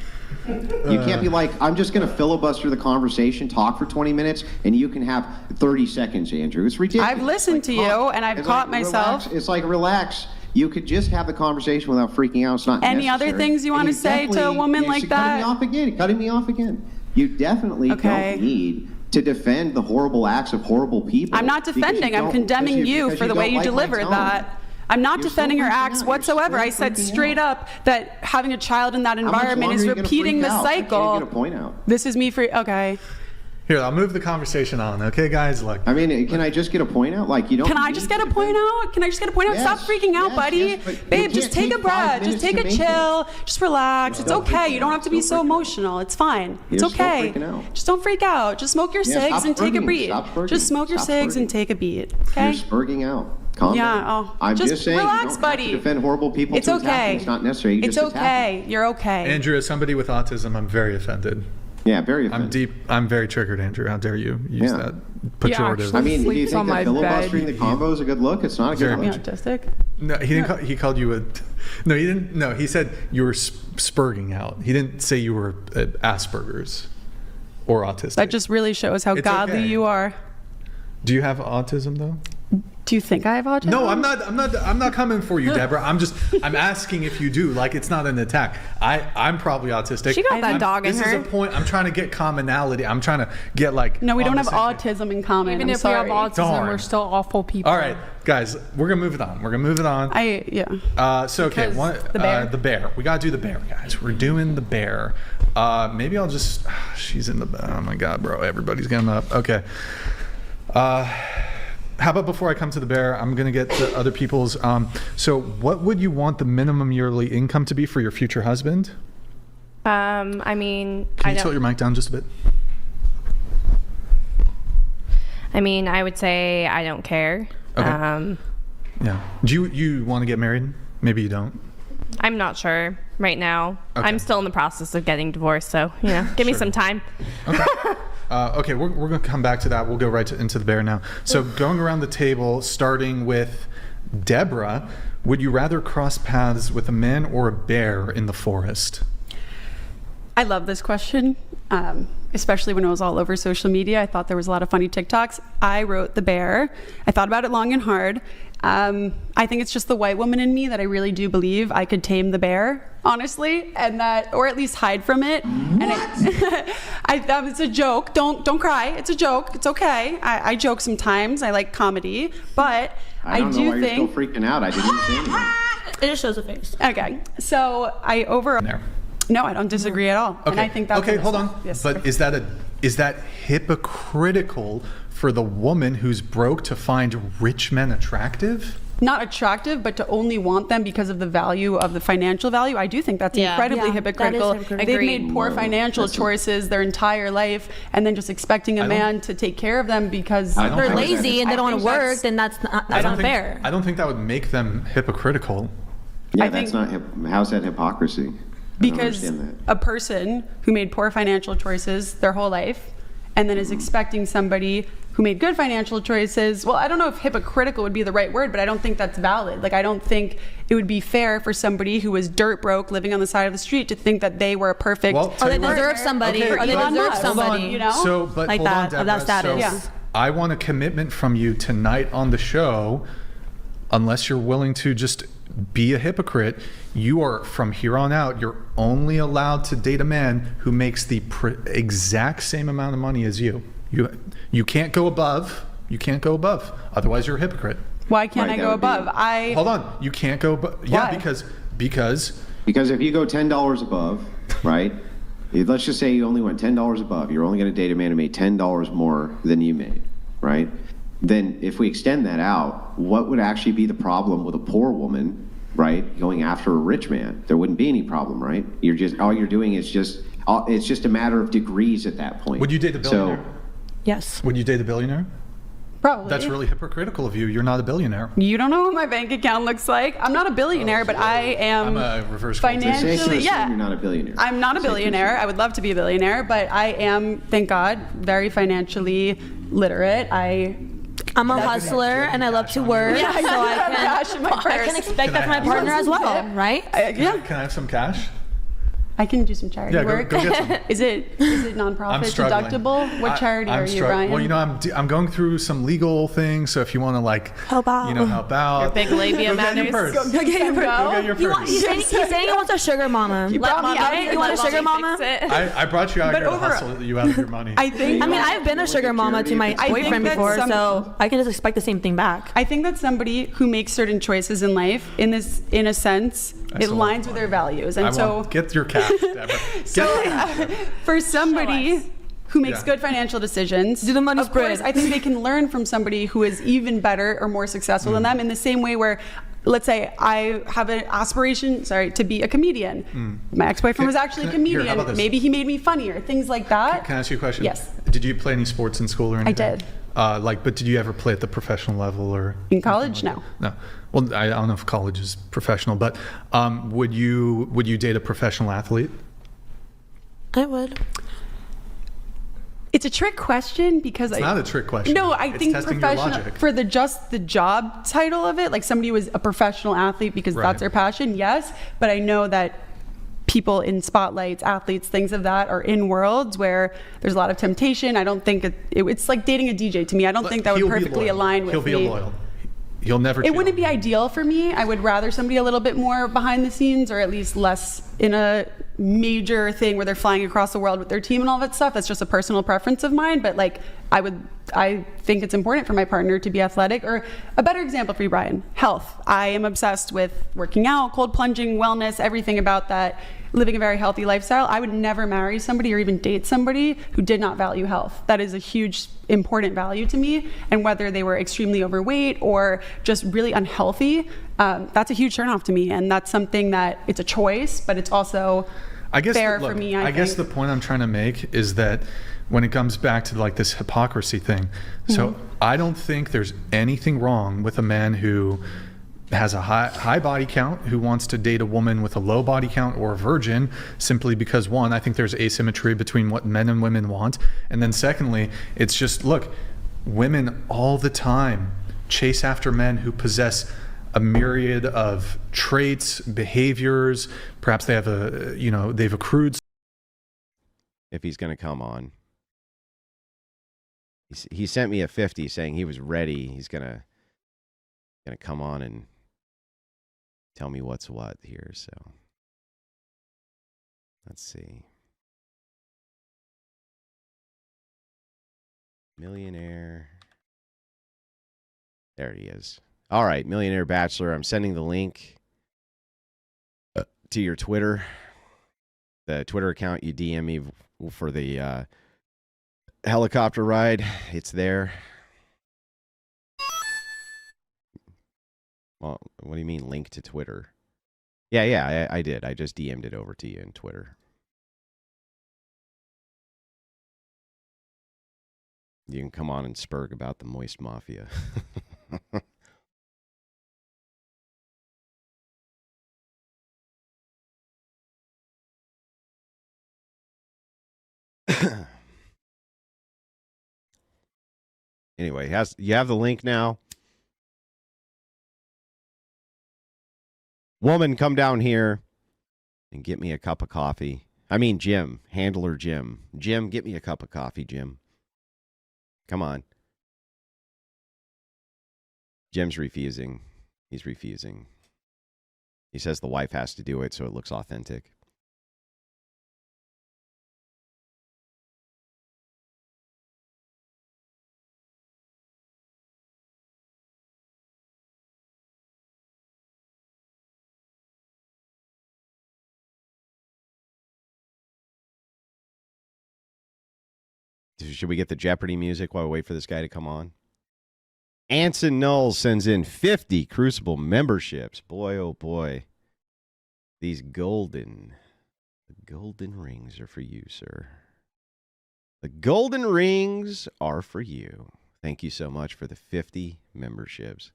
You can't be like, I'm just going to filibuster the conversation, talk for 20 minutes, and you can have 30 seconds, Andrew. It's ridiculous. I've listened to you, and I've It's caught like, myself. relax. It's like, relax. You could just have the conversation without freaking out. It's not Any other necessary. things you And wanna say to a definitely- woman you like should- that? Cutting me off again. You definitely Okay. don't need to defend the horrible acts of horrible people. I'm not because you defending. I'm don't- condemning because you because for the way don't you like my delivered tone. that. I'm not You're still defending her freaking acts out. You're whatsoever. still I said freaking straight out. up that having a child in that How much environment longer is are you gonna repeating freak the out? I cycle. can't get a point out. This is me for okay. Here, I'll move the conversation on. Okay, guys, look. I mean, can I just get a point out? Like, you don't. Can I need just to get a point defend- out? Can I just get a point out? Yes, Stop freaking out, yes, buddy. yes, but you Babe, can't just take a take 5 breath. Just minutes take to a make it. chill. Just relax. It's Still okay. freaking You don't out. have to be Still so freaking out. emotional. It's fine. It's You're still okay. freaking out. Just don't freak out. Just smoke your Yeah, cigs stop and take a spurging. beat. Stop spurging. Just smoke your Stop cigs and spurging. take a beat. You're Okay? spurging out. Calm Yeah, down. oh, I'm just just saying, relax, you don't buddy. have to defend horrible people. It's to attack them. okay. It's not necessary. You It's just attack okay. them. You're okay. Andrew, as somebody with autism, I'm very offended. Yeah, very offended. I'm very triggered, Andrew. How dare you use Yeah. that pejorative? I mean, do you Sleeps think on that my filibustering bed. the convo is a good look? It's not a good Very You look. autistic? No, he didn't. He called you a. No, he didn't. No, he said you were spurging out. He didn't say you were Asperger's or autistic. That just really shows how It's godly okay. you are. Do you have autism though? Do you think I have autism? No, I'm not. I'm not coming for you, Deborah. I'm asking if you do. Like, it's not an attack. I'm probably autistic. She got that I'm- dog in This her. is a point. I'm trying to get commonality. I'm trying to get like. No, we on don't the have same page. autism in common. Even I'm if sorry. we have autism, Darn. we're still awful people. All right, guys, we're gonna move it on. We're gonna move it on. So okay, Because the bear. the bear. We gotta do the bear, guys. We're doing the bear. Maybe I'll just. She's in the. Oh my God, bro! Everybody's getting up. Okay. How about before I come to the bear, I'm gonna get to other people's. So, what would you want the minimum yearly income to be for your future husband? I mean, Can I you tilt don't. your mic down just a bit? I mean, I would say I don't care. Okay. Yeah. Do you want to get married? Maybe you don't. I'm not sure right now. Okay. I'm still in the process of getting divorced, so give me Sure. some time. Okay, we're going to come back to that. We'll go right into the bear now. So going around the table, starting with Deborah, would you rather cross paths with a man or a bear in the forest? I love this question, especially when it was all over social media. I thought there was a lot of funny TikToks. I wrote the bear. I thought about it long and hard, I think it's just the white woman in me that I really do believe I could tame the bear, honestly, and that, or at least hide from it. What? And it's a joke. Don't cry. It's a joke. It's okay. I joke sometimes. I like comedy, but I don't know why you're still freaking out. I didn't say anything. It just shows a face. Okay, so No, I don't disagree at all. Okay. And I think that's okay. Hold on. Yes. But is that hypocritical for the woman who's broke to find rich men attractive? Not attractive, but to only want them because of the value of the financial value. I do think that's incredibly hypocritical. That is hypocritical. They've made poor financial choices their entire life, and then just expecting a man to take care of them because they're lazy and they don't want to work, then that's not fair. I don't think that would make them hypocritical. Yeah, that's not. How's that hypocrisy? Because a person who made poor financial choices their whole life and then is expecting somebody who made good financial choices, well, I don't know if hypocritical would be the right word, but I don't think that's valid. Like, I don't think it would be fair for somebody who was dirt broke living on the side of the street to think that they were a perfect or they deserve somebody, okay, or they deserve somebody, you know? So, but like hold that, on, Deborah. of that status. So I want a commitment from you tonight on the show, unless you're willing to just be a hypocrite. You are, from here on out, you're only allowed to date a man who makes the exact same amount of money as you. You can't go above. You can't go above. Otherwise, you're a hypocrite. Why can't I go above? Hold on. You can't go above. Yeah, because if you go $10 above, right? Let's just say you only went $10 above. You're only going to date a man who made $10 more than you made, right? Then if we extend that out, what would actually be the problem with a poor woman, right, going after a rich man? There wouldn't be any problem, right? All you're doing is it's just a matter of degrees at that point. Would you date a billionaire? Yes. Would you date a billionaire? Probably. That's really hypocritical of you. You're not a billionaire. You don't know what my bank account looks like. I'm not a billionaire, but I am I'm a reverse financially. You're not a billionaire. I'm not a billionaire. I would love to be a billionaire, but I am, thank God, very financially literate. I'm a hustler and I love to work, so I can expect that from my partner as well, right? Yeah. Can I have some cash? I can do some charity work. Go get some. Is it nonprofit deductible? What charity are you, Ryan? Well, I'm going through some legal things, so if you want to help out. Your big labia matters. Go get your purse. Go get your purse. He's saying he wants a sugar mama. You brought me out. You want a sugar mama? I brought you out here to hustle you out of your money. I've been a sugar mama to my boyfriend before, so I can just expect the same thing back. I think that somebody who makes certain choices in life, in a sense, it aligns with their values, and so get your cash, Deborah. For somebody who makes good financial decisions, do the money of course, I think they can learn from somebody who is even better or more successful than them. In the same way, where let's say I have an aspiration, to be a comedian. My ex-boyfriend was actually a comedian. Maybe he made me funnier. Things like that. Can I ask you a question? Yes. Did you play any sports in school or anything? I did. But did you ever play at the professional level or? In college, no. No. Well, I don't know if college is professional, but would you date a professional athlete? I would. It's a trick question because it's not a trick question. No, I think testing professional your logic. for the job title of it, like somebody who was a professional athlete because that's their passion. Yes, but I know that people in spotlights, athletes, things of that are in worlds where there's a lot of temptation. I don't think it's like dating a DJ to me. I don't think that would perfectly align with me. He'll be loyal. He'll never. It wouldn't be ideal for me. I would rather somebody a little bit more behind the scenes, or at least less in a major thing where they're flying across the world with their team and all that stuff. That's just a personal preference of mine. But I think it's important for my partner to be athletic. Or a better example for you, Brian, health. I am obsessed with working out, cold plunging, wellness, everything about that. Living a very healthy lifestyle. I would never marry somebody or even date somebody who did not value health. That is a huge, important value to me. And whether they were extremely overweight or just really unhealthy, that's a huge turnoff to me. And that's something that it's a choice, but it's also fair for me. I guess the point I'm trying to make is that when it comes back to this hypocrisy thing, so I don't think there's anything wrong with a man who has a high body count who wants to date a woman with a low body count or a virgin, simply because one, I think there's asymmetry between what men and women want, and then secondly, it's just, look, women all the time chase after men who possess a myriad of traits, behaviors. Perhaps they have they've accrued. If he's going to come on, he sent me a 50 saying he was ready. He's going to gonna come on and tell me what's what here. So let's see. Millionaire. There he is. All right, Millionaire Bachelor. I'm sending the link to your Twitter. The Twitter account you DM me for the helicopter ride. It's there. Well, what do you mean link to Twitter? Yeah, I did. I just DM'd it over to you in Twitter. You can come on and spurg about the Moist Mafia. Anyway, you have the link now. Woman, come down here and get me a cup of coffee. I mean, Jim, handler Jim. Jim, get me a cup of coffee, Jim. Come on. Jim's refusing. He's refusing. He says the wife has to do it so it looks authentic. Should we get the Jeopardy music while we wait for this guy to come on? Anson Knowles sends in 50 Crucible memberships. Boy, oh boy. These golden rings are for you, sir. The golden rings are for you. Thank you so much for the 50 memberships.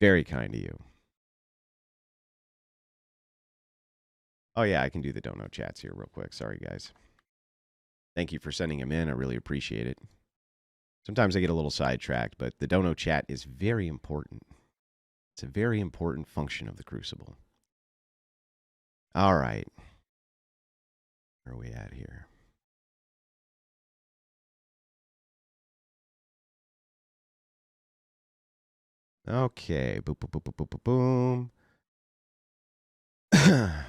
Very kind of you. Oh, yeah, I can do the dono chats here real quick. Sorry, guys. Thank you for sending them in. I really appreciate it. Sometimes I get a little sidetracked, but the dono chat is very important. It's a very important function of the Crucible. All right. Where are we at here? Okay. Boom, boom, boom, boom, boom, boom, boom.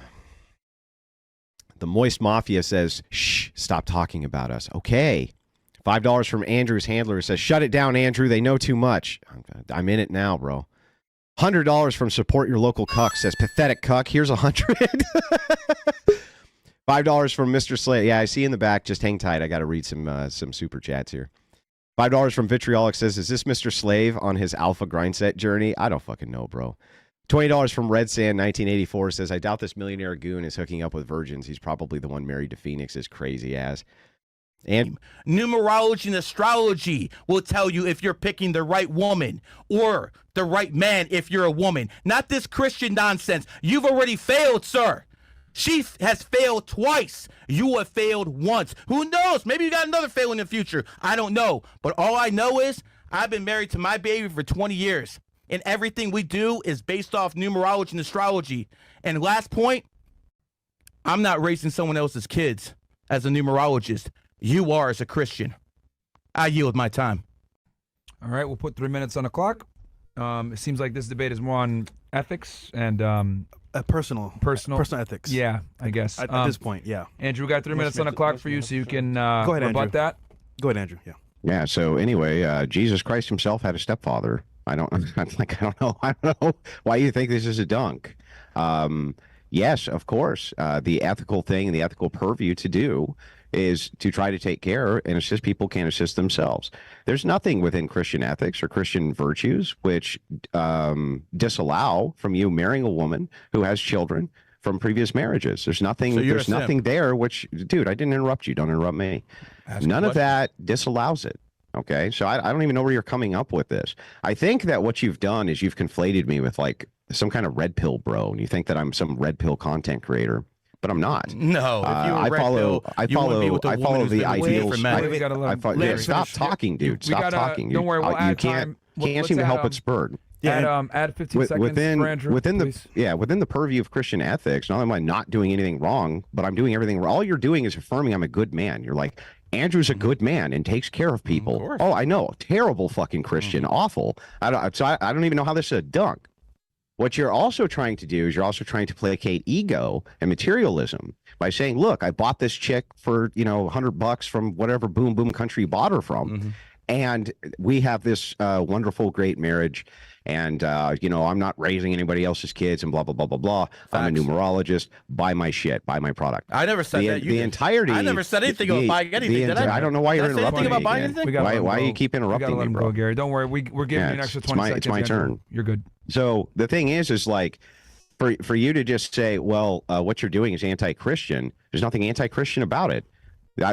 The Moist Mafia says, shh, stop talking about us. Okay. $5 from Andrew's handler says, shut it down, Andrew. They know too much. I'm in it now, bro. $100 from Support Your Local Cuck says, pathetic cuck. Here's $100. $5 from Mr. Slay. Yeah, I see in the back. Just hang tight. I got to read some super chats here. $5 from Vitriolic says, is this Mr. Slave on his alpha grind set journey? I don't fucking know, bro. $20 from Red Sand 1984 says, I doubt this millionaire goon is hooking up with virgins. He's probably the one married to Phoenix's crazy ass. And numerology and astrology will tell you if you're picking the right woman or the right man if you're a woman. Not this Christian nonsense. You've already failed, sir. She has failed twice. You have failed once. Who knows? Maybe you got another fail in the future. I don't know. But all I know is I've been married to my baby for 20 years. And everything we do is based off numerology and astrology. And last point, I'm not raising someone else's kids as a numerologist. You are as a Christian. I yield my time. All right, we'll put 3 minutes on the clock. It seems like this debate is more on ethics and personal ethics. Yeah, I guess. At this point, yeah. Andrew, we got 3 minutes on the clock for you, so you can go ahead, rebut Andrew. that. Go ahead, Andrew. Yeah. yeah, so anyway, Jesus Christ himself had a stepfather. I don't know why you think this is a dunk. Yes, of course. The ethical thing and the ethical purview to do is to try to take care and assist people can assist themselves. There's nothing within Christian ethics or Christian virtues which disallow from you marrying a woman who has children from previous marriages. There's nothing. So there's nothing there. Which, dude, I didn't interrupt you. Don't interrupt me. None of that disallows it. Okay, so I don't even know where you're coming up with this. I think that what you've done is you've conflated me with like some kind of red pill bro, and you think that I'm some red pill content creator, but I'm not. No, if you were I follow the ideals. Stop talking, dude. Stop talking. Don't worry, we'll you add can't time. even help but spurg. Add 15 seconds for Andrew, within please. within the purview of Christian ethics. Not only am I not doing anything wrong, but I'm doing everything. All you're doing is affirming I'm a good man. You're like, Andrew's a good man and takes care of people. Oh, I know, terrible fucking Christian, awful. I don't even know how this is a dunk. What you're also trying to do is you're also trying to placate ego and materialism by saying, look, I bought this chick for, $100 from whatever boom boom country you bought her from. And we have this wonderful, great marriage. And, I'm not raising anybody else's kids and blah, blah, blah, blah, blah. I'm a numerologist. Buy my shit. Buy my product. I never said that. The entirety. I never said anything about buying anything, did I? I don't know why you're interrupting me. About buying anything? Why you keep interrupting me, bro? Gary. Don't worry. We're giving you an extra 20 seconds. It's my turn. You're good. So the thing is like, for you to just say, well, what you're doing is anti-Christian. There's nothing anti-Christian about it.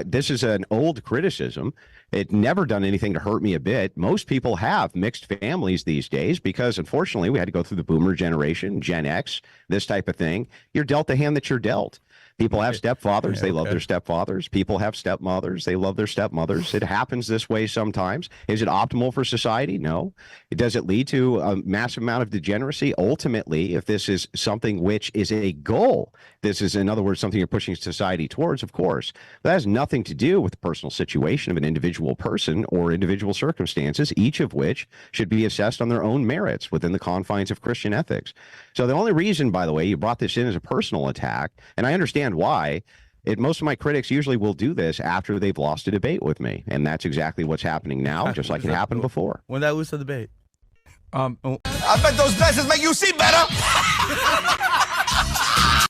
This is an old criticism. It never done anything to hurt me a bit. Most people have mixed families these days because, unfortunately, we had to go through the boomer generation, Gen X, this type of thing. You're dealt the hand that you're dealt. People have stepfathers. They love their stepfathers. People have stepmothers. They love their stepmothers. It happens this way sometimes. Is it optimal for society? No. Does it lead to a massive amount of degeneracy? Ultimately, if this is something which is a goal, this is, in other words, something you're pushing society towards, of course. But that has nothing to do with the personal situation of an individual person or individual circumstances, each of which should be assessed on their own merits within the confines of Christian ethics. So the only reason, by the way, you brought this in as a personal attack, and I understand why. Most of my critics usually will do this after they've lost a debate with me, and that's exactly what's happening now, just like it happened before. When did I lose the debate? I bet those glasses make you see better.